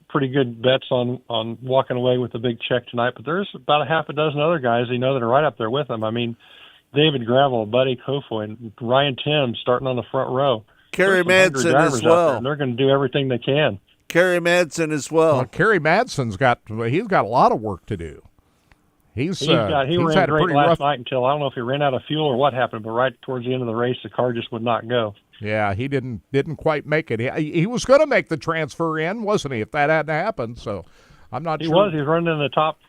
pretty good bets on walking away with a big check tonight. But there's about a half a dozen other guys that are right up there with him. I mean, David Gravel, Buddy Kofoid, and Ryan Timms starting on the front row. Kerry Madsen as well. And they're going to do everything they can. Kerry Madsen as well. Kerry Madsen's got a lot of work to do. He ran had a great pretty last rough night until I don't know if he ran out of fuel or what happened, but right towards the end of the race, the car just would not go. Yeah, he didn't quite make it. He was going to make the transfer in, wasn't he? If that hadn't happened, so I'm not sure. He was running in the top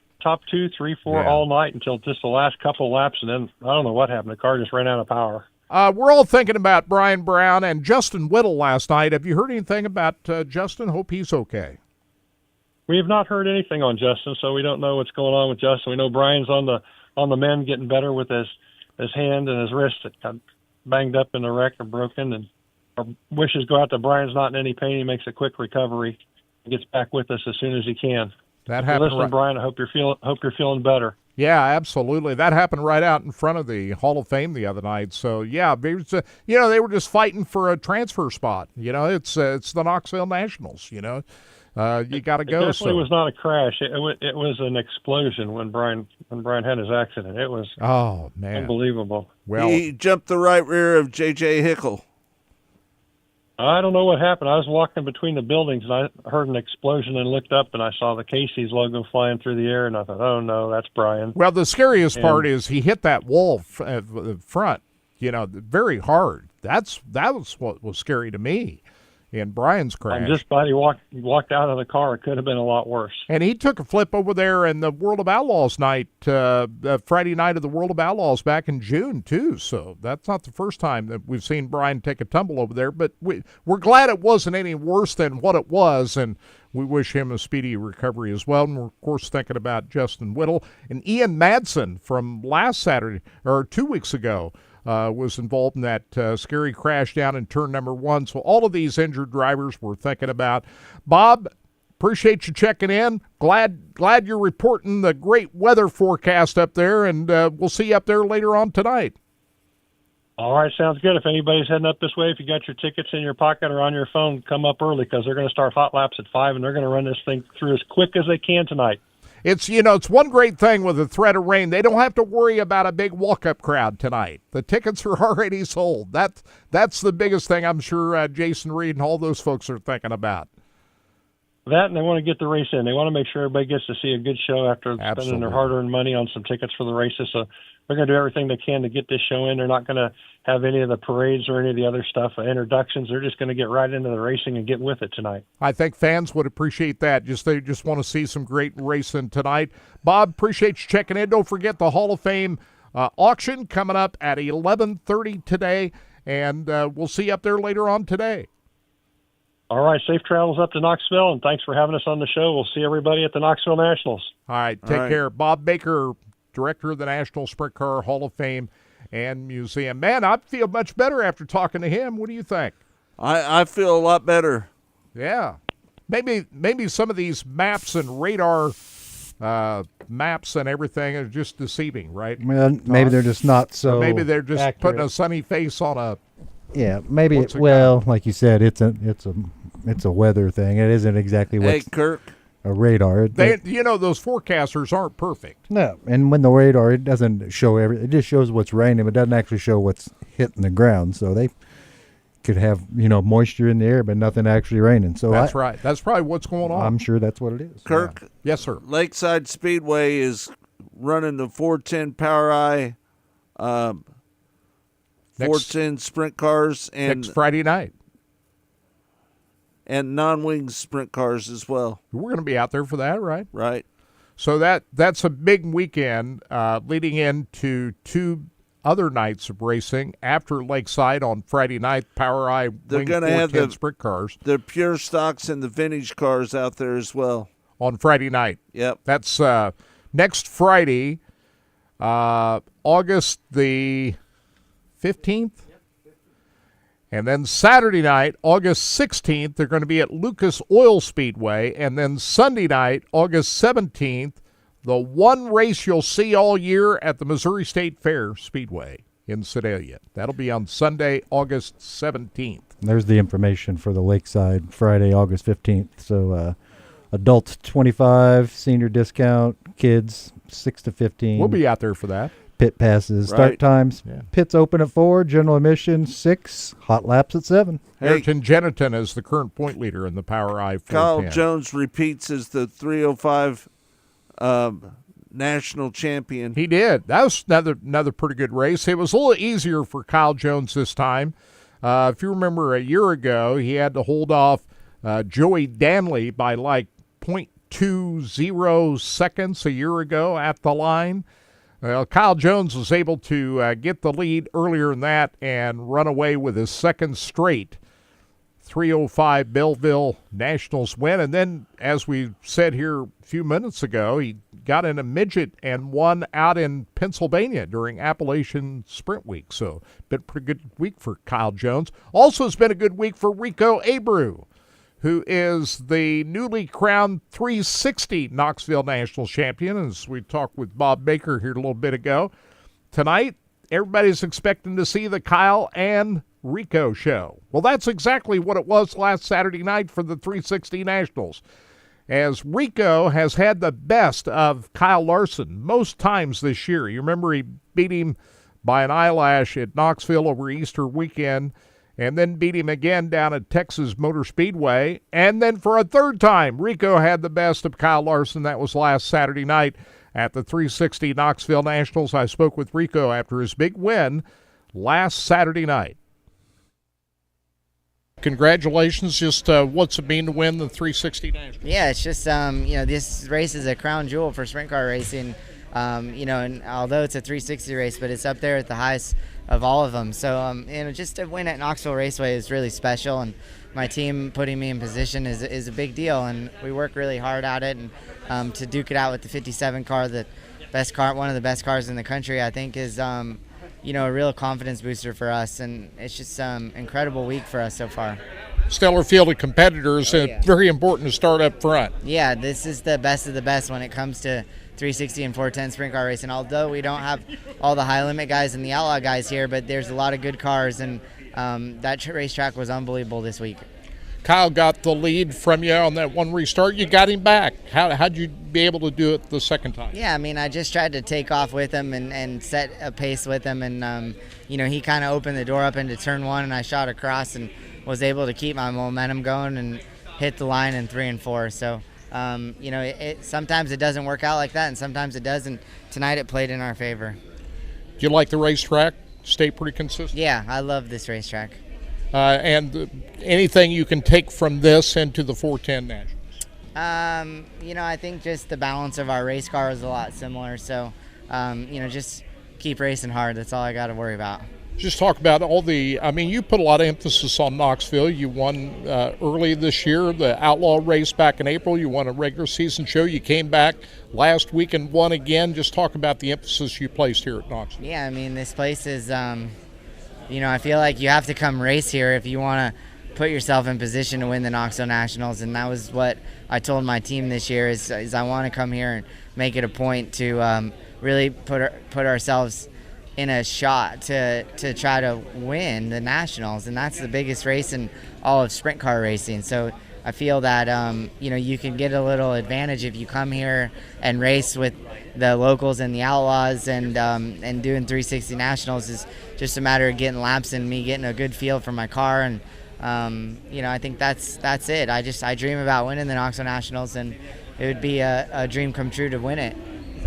2, 3, 4 all night until just the last couple laps, and then I don't know what happened. The car just ran out of power. We're all thinking about Brian Brown and Justin Whittle last night. Have you heard anything about Justin? Hope he's okay. We have not heard anything on Justin, so we don't know what's going on with Justin. We know Brian's on the mend, getting better with his hand and his wrist that got banged up in the wreck or broken. And our wishes go out to Brian's not in any pain. He makes a quick recovery and gets back with us as soon as he can. That happened. Listen, Brian, I hope you're feeling better. Yeah, absolutely. That happened right out in front of the Hall of Fame the other night. So yeah, they were just fighting for a transfer spot. It's the Knoxville Nationals. You got to go. It definitely was not a crash. It was an explosion when Brian had his accident. It was unbelievable. Well, he jumped the right rear of J.J. Hickle. I don't know what happened. I was walking between the buildings, and I heard an explosion and looked up, and I saw the Casey's logo flying through the air, and I thought, oh, no, that's Brian. Well, the scariest part is he hit that wall front, very hard. That was what was scary to me in Brian's crash. And just by he walked out of the car, it could have been a lot worse. And he took a flip over there in the World of Outlaws night, Friday night of the World of Outlaws back in June, too. So that's not the first time that we've seen Brian take a tumble over there. But we're glad it wasn't any worse than what it was, and we wish him a speedy recovery as well. And we're, of course, thinking about Justin Whittle. And Ian Madsen from last Saturday, or 2 weeks ago, was involved in that scary crash down in turn number 1. So all of these injured drivers we're thinking about. Bob, appreciate you checking in. Glad you're reporting the great weather forecast up there, and we'll see you up there later on tonight. All right, sounds good. If anybody's heading up this way, if you got your tickets in your pocket or on your phone, come up early because they're going to start hot laps at 5, and they're going to run this thing through as quick as they can tonight. It's one great thing with the threat of rain. They don't have to worry about a big walk-up crowd tonight. The tickets are already sold. That's the biggest thing I'm sure Jason Reed and all those folks are thinking about. That, and they want to get the race in. They want to make sure everybody gets to see a good show after spending their hard-earned money on some tickets for the races. So they're going to do everything they can to get this show in. They're not going to have any of the parades or any of the other stuff, introductions. They're just going to get right into the racing and get with it tonight. I think fans would appreciate that. They just want to see some great racing tonight. Bob, appreciate you checking in. Don't forget the Hall of Fame auction coming up at 11:30 today, and we'll see you up there later on today. All right, safe travels up to Knoxville, and thanks for having us on the show. We'll see everybody at the Knoxville Nationals. All right, take care. Bob Baker, Director of the National Sprint Car Hall of Fame and Museum. Man, I feel much better after talking to him. What do you think? I feel a lot better. Yeah. Maybe some of these maps and radar maps and everything are just deceiving, right? Well, maybe they're just not so. Or maybe they're just accurate. putting a sunny face on a. Yeah, maybe. Like you said, it's a weather thing. It isn't exactly what's Kirk. A radar. Those forecasters aren't perfect. No, and when the radar, it doesn't show it just shows what's raining, but it doesn't actually show what's hitting the ground. So they could have moisture in the air, but nothing actually raining. So that's right. That's probably what's going on. I'm sure that's what it is. Kirk. Yeah. Yes, sir. Lakeside Speedway is running the 410 POWRi 410 sprint cars and next Friday night. And non-wing sprint cars as well. We're going to be out there for that, right? Right. So that's a big weekend leading into 2 other nights of racing after Lakeside on Friday night. POWRi They're going to have the sprint cars, the pure stocks and the vintage cars out there as well on Friday night. Yep. That's next Friday, August the 15th. And then Saturday night, August 16th, they're going to be at Lucas Oil Speedway. And then Sunday night, August 17th, the one race you'll see all year at the Missouri State Fair Speedway in Sedalia. That'll be on Sunday, August 17th. There's the information for the Lakeside, Friday, August 15th. So adults 25, senior discount, kids 6 to 15. We'll be out there for that. Pit passes, start times. Yeah. Pits open at 4, general admission 6, hot laps at 7. Ayrton Jeniton is the current point leader in the POWRi 410. Kyle Jones repeats as the 305 national champion. He did. That was another pretty good race. It was a little easier for Kyle Jones this time. If you remember a year ago, he had to hold off Joey Danley by like 0.20 seconds a year ago at the line. Well, Kyle Jones was able to get the lead earlier than that and run away with his second straight 3:05 Belleville Nationals win. And then, as we said here a few minutes ago, he got in a midget and won out in Pennsylvania during Appalachian Sprint Week. So, been a pretty good week for Kyle Jones. Also, it's been a good week for Rico Abreu, who is the newly crowned 360 Knoxville National Champion, as we talked with Bob Baker here a little bit ago. Tonight, everybody's expecting to see the Kyle and Rico show. Well, that's exactly what it was last Saturday night for the 360 Nationals, as Rico has had the best of Kyle Larson most times this year. You remember he beat him by an eyelash at Knoxville over Easter weekend, and then beat him again down at Texas Motor Speedway. And then for a third time, Rico had the best of Kyle Larson. That was last Saturday night at the 360 Knoxville Nationals. I spoke with Rico after his big win last Saturday night. Congratulations. Just what's it mean to win the 360 Nationals? Yeah, it's just, this race is a crown jewel for sprint car racing. And although it's a 360 race, but it's up there at the highest of all of them. So, just to win at Knoxville Raceway is really special, and my team putting me in position is a big deal, and we work really hard at it. And to duke it out with the 57 car, the best car, one of the best cars in the country, I think is, a real confidence booster for us, and it's just incredible week for us so far. Stellar field of competitors, very important to start up front. Yeah, this is the best of the best when it comes to 360 and 410 sprint car racing. Although we don't have all the high limit guys and the outlaw guys here, but there's a lot of good cars, and that racetrack was unbelievable this week. Kyle got the lead from you on that one restart. You got him back. How'd you be able to do it the second time? Yeah, I just tried to take off with him and set a pace with him, and he kind of opened the door up into turn one, and I shot across and was able to keep my momentum going and hit the line in 3 and 4. So sometimes it doesn't work out like that, and sometimes it does, and tonight it played in our favor. Do you like the racetrack? Stay pretty consistent? Yeah, I love this racetrack. And anything you can take from this into the 410 Nationals? I think just the balance of our race car is a lot similar. So, just keep racing hard. That's all I got to worry about. Just talk about you put a lot of emphasis on Knoxville. You won early this year, the Outlaw race back in April. You won a regular season show. You came back last week and won again. Just talk about the emphasis you placed here at Knoxville. Yeah, this place is, I feel like you have to come race here if you want to put yourself in position to win the Knoxville Nationals. And that was what I told my team this year is I want to come here and make it a point to really put ourselves in a shot to try to win the Nationals, and that's the biggest race in all of sprint car racing. So I feel that you can get a little advantage if you come here and race with the locals and the outlaws, and doing 360 Nationals is just a matter of getting laps and me getting a good feel for my car, and I think that's it. I dream about winning the Knoxville Nationals, and it would be a dream come true to win it.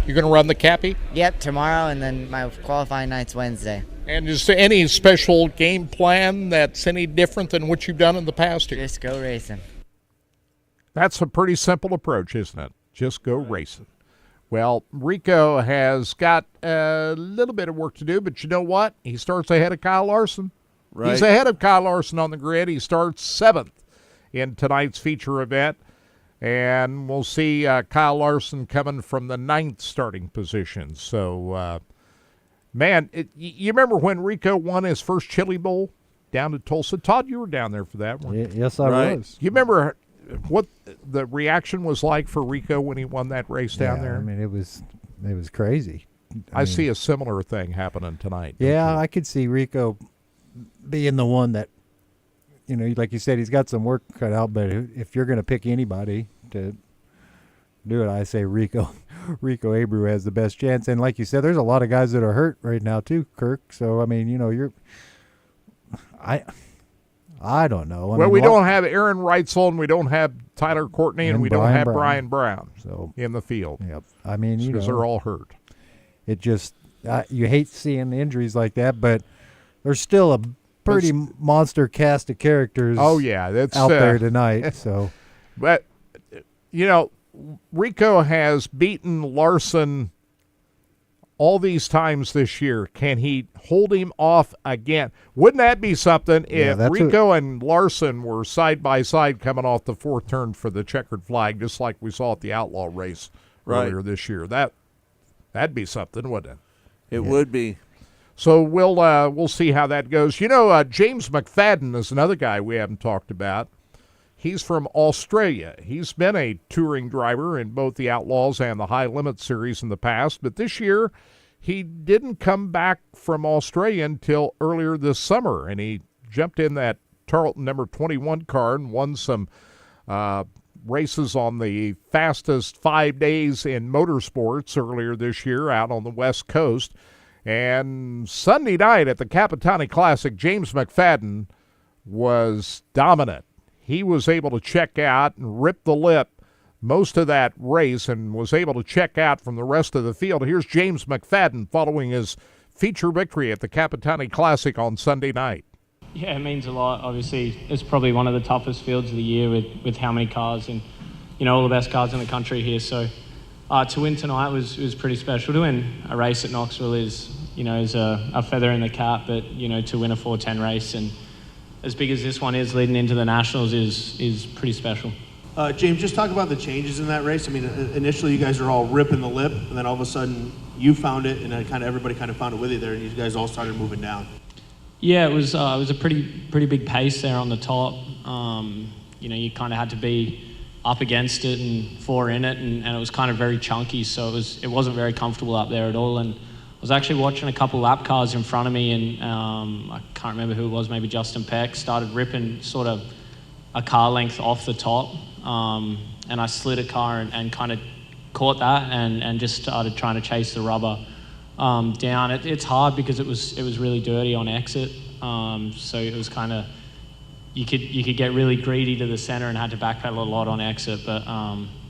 You're going to run the Cappy? Yep, tomorrow, and then my qualifying night's Wednesday. And is there any special game plan that's any different than what you've done in the past year? Just go racing. That's a pretty simple approach, isn't it? Just go racing. Well, Rico has got a little bit of work to do, but you know what? He starts ahead of Kyle Larson. Right. He's ahead of Kyle Larson on the grid. He starts 7th in tonight's feature event. And we'll see Kyle Larson coming from the 9th starting position. So, you remember when Rico won his first Chili Bowl down at Tulsa? Todd, you were down there for that one. Yes, I was. You remember what the reaction was like for Rico when he won that race down there? It was crazy. I see a similar thing happening tonight. Yeah, I could see Rico being the one that, like you said, he's got some work cut out, but if you're going to pick anybody to do it, I say Rico Abreu has the best chance. And like you said, there's a lot of guys that are hurt right now too, Kirk. So, I don't know. Well, we don't have Aaron Reitzel, and we don't have Tyler Courtney, and we don't have Brian Brown in the field. Yep. I mean, because they're all hurt. It just you hate seeing injuries like that, but there's still a pretty monster cast of characters. Oh yeah, that's out there tonight. So, but Rico has beaten Larson all these times this year. Can he hold him off again? Wouldn't that be something if Rico and Larson were side by side coming off the fourth turn for the checkered flag, just like we saw at the Outlaw race earlier this year? That'd be something, wouldn't it? It would be. So we'll see how that goes. James McFadden is another guy we haven't talked about. He's from Australia. He's been a touring driver in both the Outlaws and the High Limit Series in the past, but this year he didn't come back from Australia until earlier this summer, and he jumped in that Tarleton number 21 car and won some races on the fastest 5 days in motorsports earlier this year out on the West Coast. And Sunday night at the Capitani Classic, James McFadden was dominant. He was able to check out and rip the lip most of that race and was able to check out from the rest of the field. Here's James McFadden following his feature victory at the Capitani Classic on Sunday night. Yeah, it means a lot. Obviously, it's probably one of the toughest fields of the year with how many cars and, all the best cars in the country here. So to win tonight was pretty special. To win a race at Knoxville is a feather in the cap, but, to win a 410 race and as big as this one is leading into the Nationals is pretty special. James, just talk about the changes in that race. I mean, initially you guys are all ripping the lip, and then all of a sudden you found it, and then everybody found it with you there, and you guys all started moving down. Yeah, it was a pretty big pace there on the top. You kind of had to be up against it and four in it, and it was kind of very chunky, so it wasn't very comfortable up there at all. And I was actually watching a couple lap cars in front of me, and I can't remember who it was, maybe Justin Peck, started ripping sort of a car length off the top, and I slid a car and kind of caught that and just started trying to chase the rubber down. It's hard because it was really dirty on exit, so it was kind of you could get really greedy to the center and had to backpedal a lot on exit, but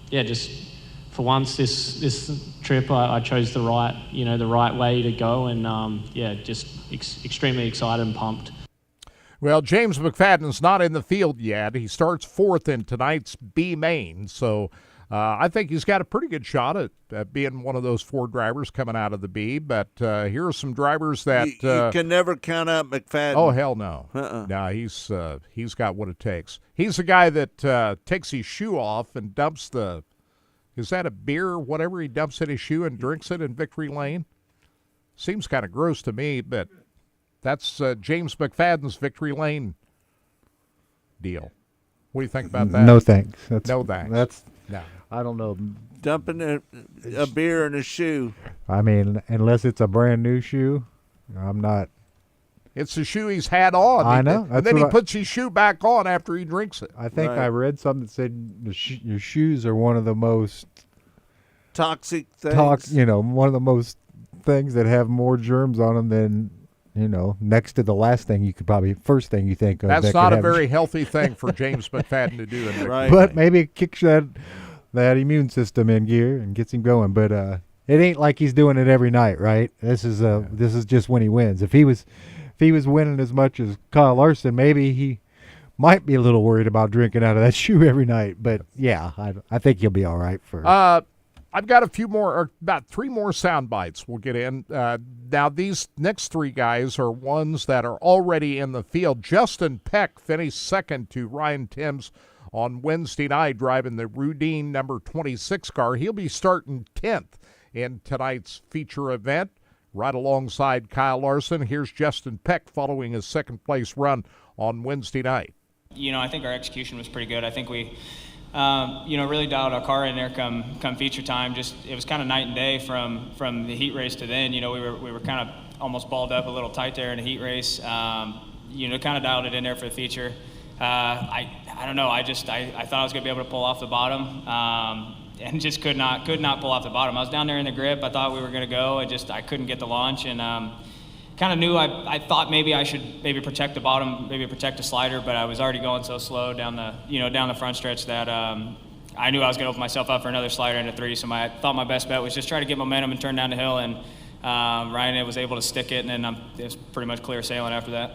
just. For once, this trip, I chose the right way to go, and just extremely excited and pumped. Well, James McFadden's not in the field yet. He starts fourth in tonight's B main, so I think he's got a pretty good shot at being one of those four drivers coming out of the B. But here are some drivers that you can never count out McFadden. Oh hell no! No, he's got what it takes. He's the guy that takes his shoe off and dumps the. Is that a beer or whatever he dumps in his shoe and drinks it in Victory Lane? Seems kind of gross to me, but that's James McFadden's Victory Lane deal. What do you think about that? No thanks. No thanks. No. I don't know. Dumping a beer in a shoe. I mean, unless it's a brand new shoe, I'm not. It's the shoe he's had on. I know. And then he puts his shoe back on after he drinks it. I think I read something that said your shoes are one of the most toxic things. One of the most things that have more germs on them than, next to the last thing first thing you think of. That's not a very healthy thing for James McFadden to do. Right. But maybe it kicks that immune system in gear and gets him going. But it ain't like he's doing it every night, right? This is just when he wins. If he was winning as much as Kyle Larson, maybe he might be a little worried about drinking out of that shoe every night. But, yeah, I think he'll be all right for I've got about three more sound bites we'll get in. Now, these next three guys are ones that are already in the field. Justin Peck finished second to Ryan Timms on Wednesday night driving the Rudine number 26 car. He'll be starting 10th in tonight's feature event. Right alongside Kyle Larson, here's Justin Peck following his second-place run on Wednesday night. I think our execution was pretty good. I think we, really dialed our car in there come feature time. It was kind of night and day from the heat race to then. We were kind of almost balled up a little tight there in the heat race. Kind of dialed it in there for the feature. I don't know. I thought I was going to be able to pull off the bottom. And just could not pull off the bottom. I was down there in the grip. I thought we were going to go. I couldn't get the launch, and kind of knew I thought maybe I should protect the bottom, maybe protect the slider, but I was already going so slow down the front stretch that I knew I was going to open myself up for another slider into 3. So I thought my best bet was just try to get momentum and turn down the hill, and Ryan was able to stick it, and then it was pretty much clear sailing after that.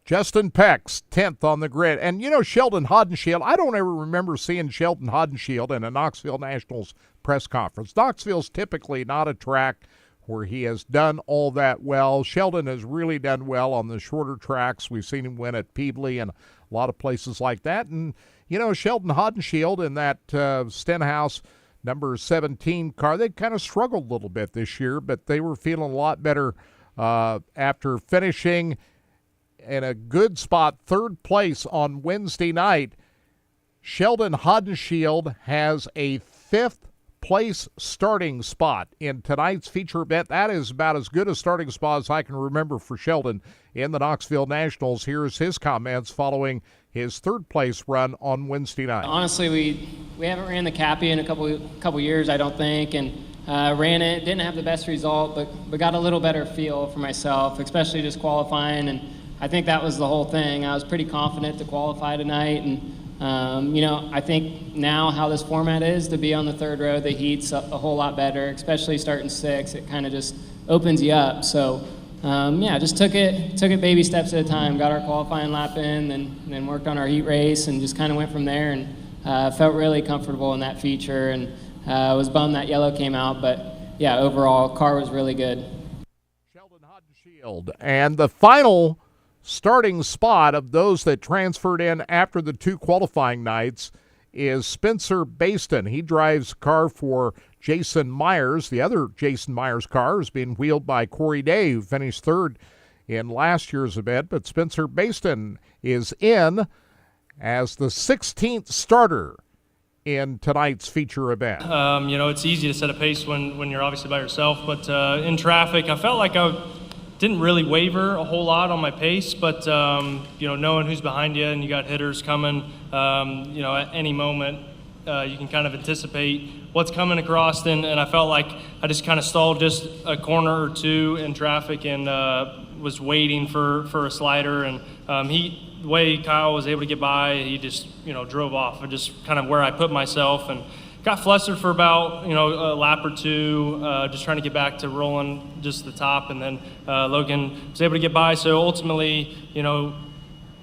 Justin Peck's 10th on the grid. And, Sheldon Haudenschild, I don't ever remember seeing Sheldon Haudenschild in a Knoxville Nationals press conference. Knoxville's typically not a track where he has done all that well. Sheldon has really done well on the shorter tracks. We've seen him win at Peebly and a lot of places like that. And, Sheldon Haudenschild in that Stenhouse number 17 car, they kind of struggled a little bit this year, but they were feeling a lot better after finishing in a good spot, 3rd place on Wednesday night. Sheldon Haudenschild has a 5th place starting spot in tonight's feature event. That is about as good a starting spot as I can remember for Sheldon in the Knoxville Nationals. Here's his comments following his 3rd place run on Wednesday night. Honestly, we haven't ran the Cappy in a couple years, I don't think, and ran it, didn't have the best result, but got a little better feel for myself, especially just qualifying, and I think that was the whole thing. I was pretty confident to qualify tonight, and I think now how this format is, to be on the 3rd row, the heat's a whole lot better, especially starting 6. It kind of just opens you up. So, just took it baby steps at a time. Got our qualifying lap in, and then worked on our heat race, and just kind of went from there. And felt really comfortable in that feature, and was bummed that yellow came out. But yeah, overall, car was really good. Sheldon Haudenschild, and the final starting spot of those that transferred in after the 2 qualifying nights is Spencer Baston. He drives a car for Jason Myers. The other Jason Myers car is being wheeled by Corey Day, who finished 3rd in last year's event. But Spencer Baston is in as the 16th starter in tonight's feature event. It's easy to set a pace when you're obviously by yourself, but in traffic, I felt like I didn't really waver a whole lot on my pace, but knowing who's behind you and you got hitters coming, at any moment you can kind of anticipate what's coming across, and I felt like I just kind of stalled just a corner or 2 in traffic and was waiting for a slider, and the way Kyle was able to get by, he just drove off, and just kind of where I put myself, and got flustered for about a lap or 2, just trying to get back to rolling just the top, and then Logan was able to get by. So ultimately,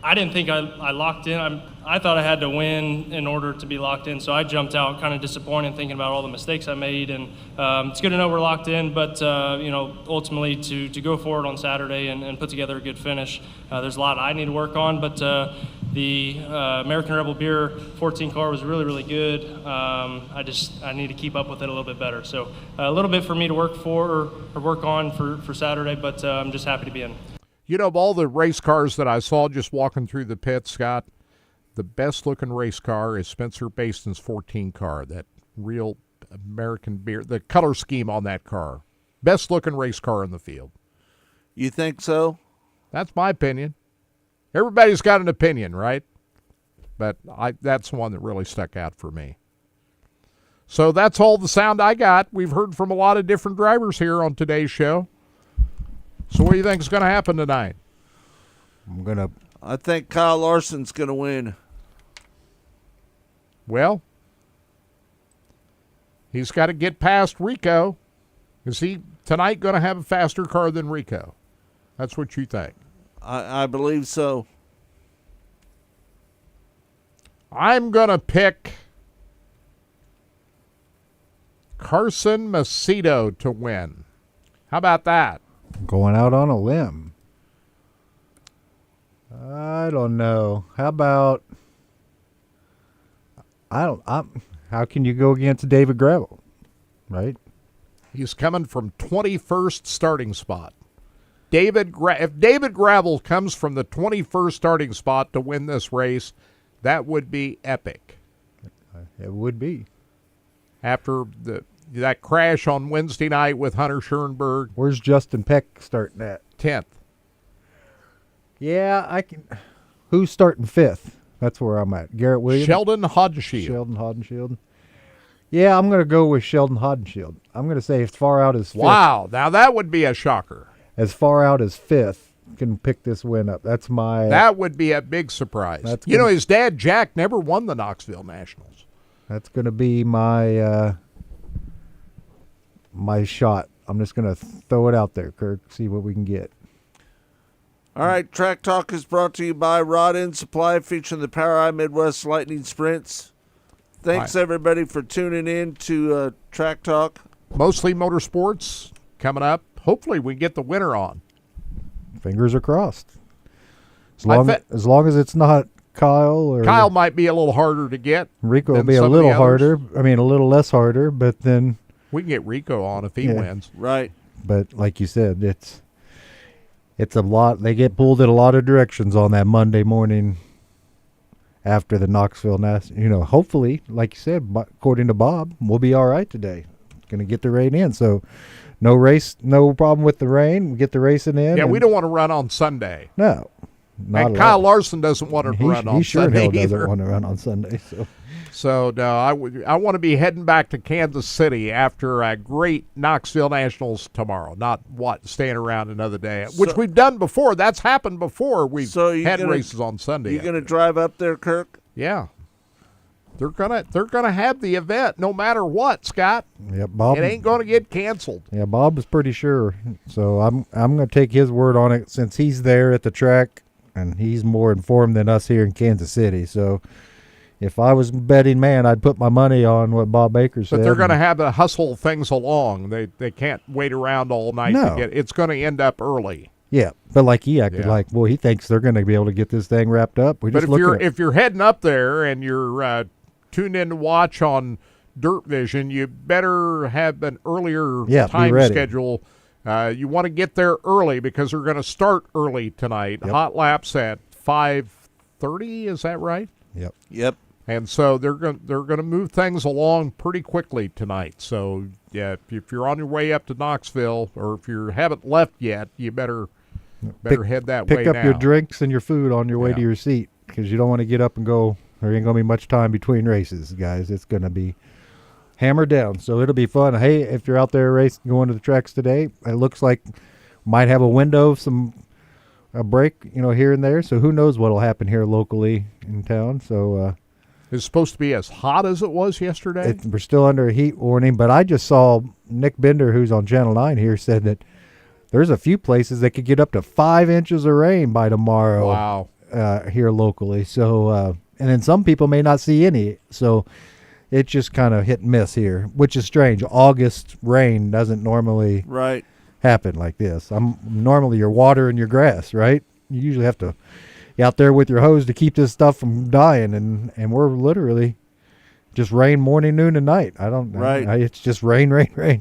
I didn't think I locked in. I thought I had to win in order to be locked in, so I jumped out kind of disappointed, thinking about all the mistakes I made, and it's good to know we're locked in, but ultimately to go forward on Saturday and put together a good finish, there's a lot I need to work on, but the American Rebel Beer 14 car was really, really good. I need to keep up with it a little bit better, so a little bit for me to work for or work on for Saturday, but I'm just happy to be in. Of all the race cars that I saw just walking through the pit, Scott, the best-looking race car is Spencer Baston's 14 car, that real American beer, the color scheme on that car. Best-looking race car in the field. You think so? That's my opinion. Everybody's got an opinion, right? But that's the one that really stuck out for me. So that's all the sound I got. We've heard from a lot of different drivers here on today's show. So what do you think is going to happen tonight? I think Kyle Larson's going to win. Well, he's got to get past Rico. Is he tonight going to have a faster car than Rico? That's what you think. I believe so. I'm going to pick Carson Macedo to win. How about that? Going out on a limb. I don't know. How about how can you go against David Gravel, right? He's coming from 21st starting spot. If David Gravel comes from the 21st starting spot to win this race, that would be epic. It would be. After that crash on Wednesday night with Hunter Schoenberg. Where's Justin Peck starting at? 10th. Yeah, I can. Who's starting 5th? That's where I'm at. Garrett Williams? Sheldon Haudenschild. Sheldon Haudenschild. Yeah, I'm going to go with Sheldon Haudenschild. I'm going to say as far out as 5th. Wow, now that would be a shocker. as far out as 5th can pick this win up. That's my. That would be a big surprise. You know, his dad Jack never won the Knoxville Nationals. That's going to be my my shot. I'm just going to throw it out there, Kirk. See what we can get. All right, Track Talk is brought to you by Rod End Supply, featuring the POWRi Midwest Lightning Sprints. Thanks, everybody, for tuning in to Track Talk. Mostly Motorsports coming up. Hopefully we get the winner on. Fingers are crossed. As long as it's not Kyle or Kyle might be a little harder to get. Rico will be a little harder. I mean, a little less harder, but then we can get Rico on if he wins. Right. But like you said, it's a lot. They get pulled in a lot of directions on that Monday morning after the Knoxville hopefully, like you said, according to Bob, we'll be all right today. Going to get the rain in. So no problem with the rain. We get the racing in. Yeah, we don't want to run on Sunday. No. And Kyle Larson doesn't want to run on Sunday. He sure hell either. doesn't want to run on Sunday. So no, I want to be heading back to Kansas City after a great Knoxville Nationals tomorrow. Not staying around another day, which we've done before. That's happened before. We've had races on Sunday. You going to drive up there, Kirk? Yeah. They're gonna have the event no matter what, Scott. Yeah, Bob. It ain't gonna get canceled. Yeah, Bob is pretty sure. So I'm gonna take his word on it since he's there at the track and he's more informed than us here in Kansas City. So if I was betting man, I'd put my money on what Bob Baker said. But they're gonna have to hustle things along. They can't wait around all night to get. It's gonna end up early. Yeah, but like he acted like, well, he thinks they're gonna be able to get this thing wrapped up. But if you're heading up there and you're tuned in to watch on Dirt Vision, you better have an earlier time schedule. You want to get there early because they're going to start early tonight. Yep. Hot laps at 5:30. Is that right? Yep. And so they're going to move things along pretty quickly tonight. So yeah, if you're on your way up to Knoxville, or if you haven't left yet, you better head that way now. Pick up your drinks and your food on your way to your seat because you don't want to get up and go. There ain't going to be much time between races, guys. It's going to be hammered down. So it'll be fun. Hey, if you're out there going to the tracks today, it looks like might have a window of a break, here and there. So who knows what'll happen here locally in town. So it's supposed to be as hot as it was yesterday. We're still under a heat warning, but I just saw Nick Bender, who's on Channel 9 here, said that there's a few places that could get up to 5 inches of rain by tomorrow. Wow. Here locally. So, and then some people may not see any. So it's just kind of hit and miss here, which is strange. August rain doesn't normally happen like this. Normally you're watering your grass, right? You usually have to be out there with your hose to keep this stuff from dying, and we're literally just rain morning, noon, and night. It's just rain.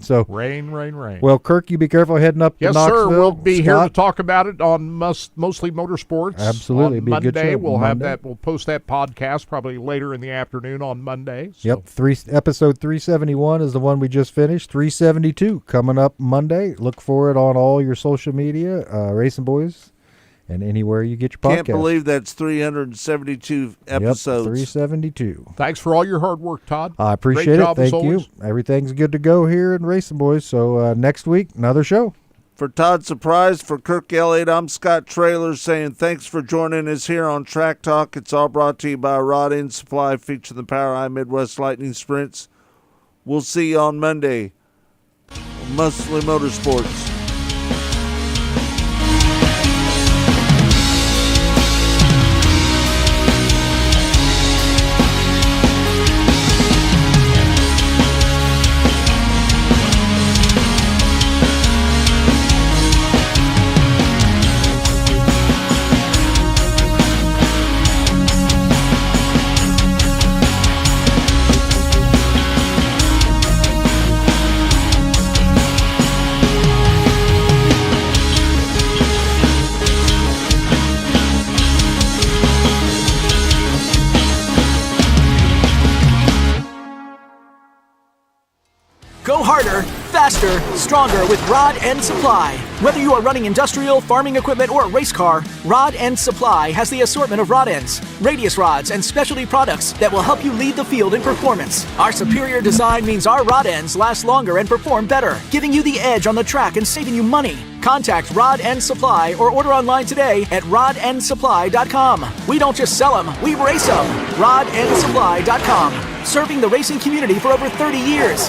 So rain. Well, Kirk, you be careful heading up to Knoxville. Yes, sir. We'll be here to Scott? talk about it on Mostly Motorsports. Absolutely. On Be a good Monday, show. we'll have Monday. that. We'll post that podcast probably later in the afternoon on Monday. So. Yep. Episode 371 is the one we just finished. 372 coming up Monday. Look for it on all your social media, Racing Boys, and anywhere you get your podcast. Can't believe that's 372 episodes. Yep, 372. Thanks for all your hard work, Todd. I appreciate Great it. job, as Thank you. always. Everything's good to go here in Racing Boys. So next week, another show. For Todd Surprise, for Kirk Elliott, I'm Scott Traylor saying thanks for joining us here on Track Talk. It's all brought to you by Rod End Supply, featuring the POWRi Midwest Lightning Sprints. We'll see you on Monday on Mostly Motorsports. Go harder, faster, stronger with Rod End Supply. Whether you are running industrial, farming equipment, or a race car, Rod End Supply has the assortment of rod ends, radius rods, and specialty products that will help you lead the field in performance. Our superior design means our rod ends last longer and perform better, giving you the edge on the track and saving you money. Contact Rod End Supply or order online today at rodendsupply.com. We don't just sell them, we race them. rodendsupply.com. Serving the racing community for over 30 years.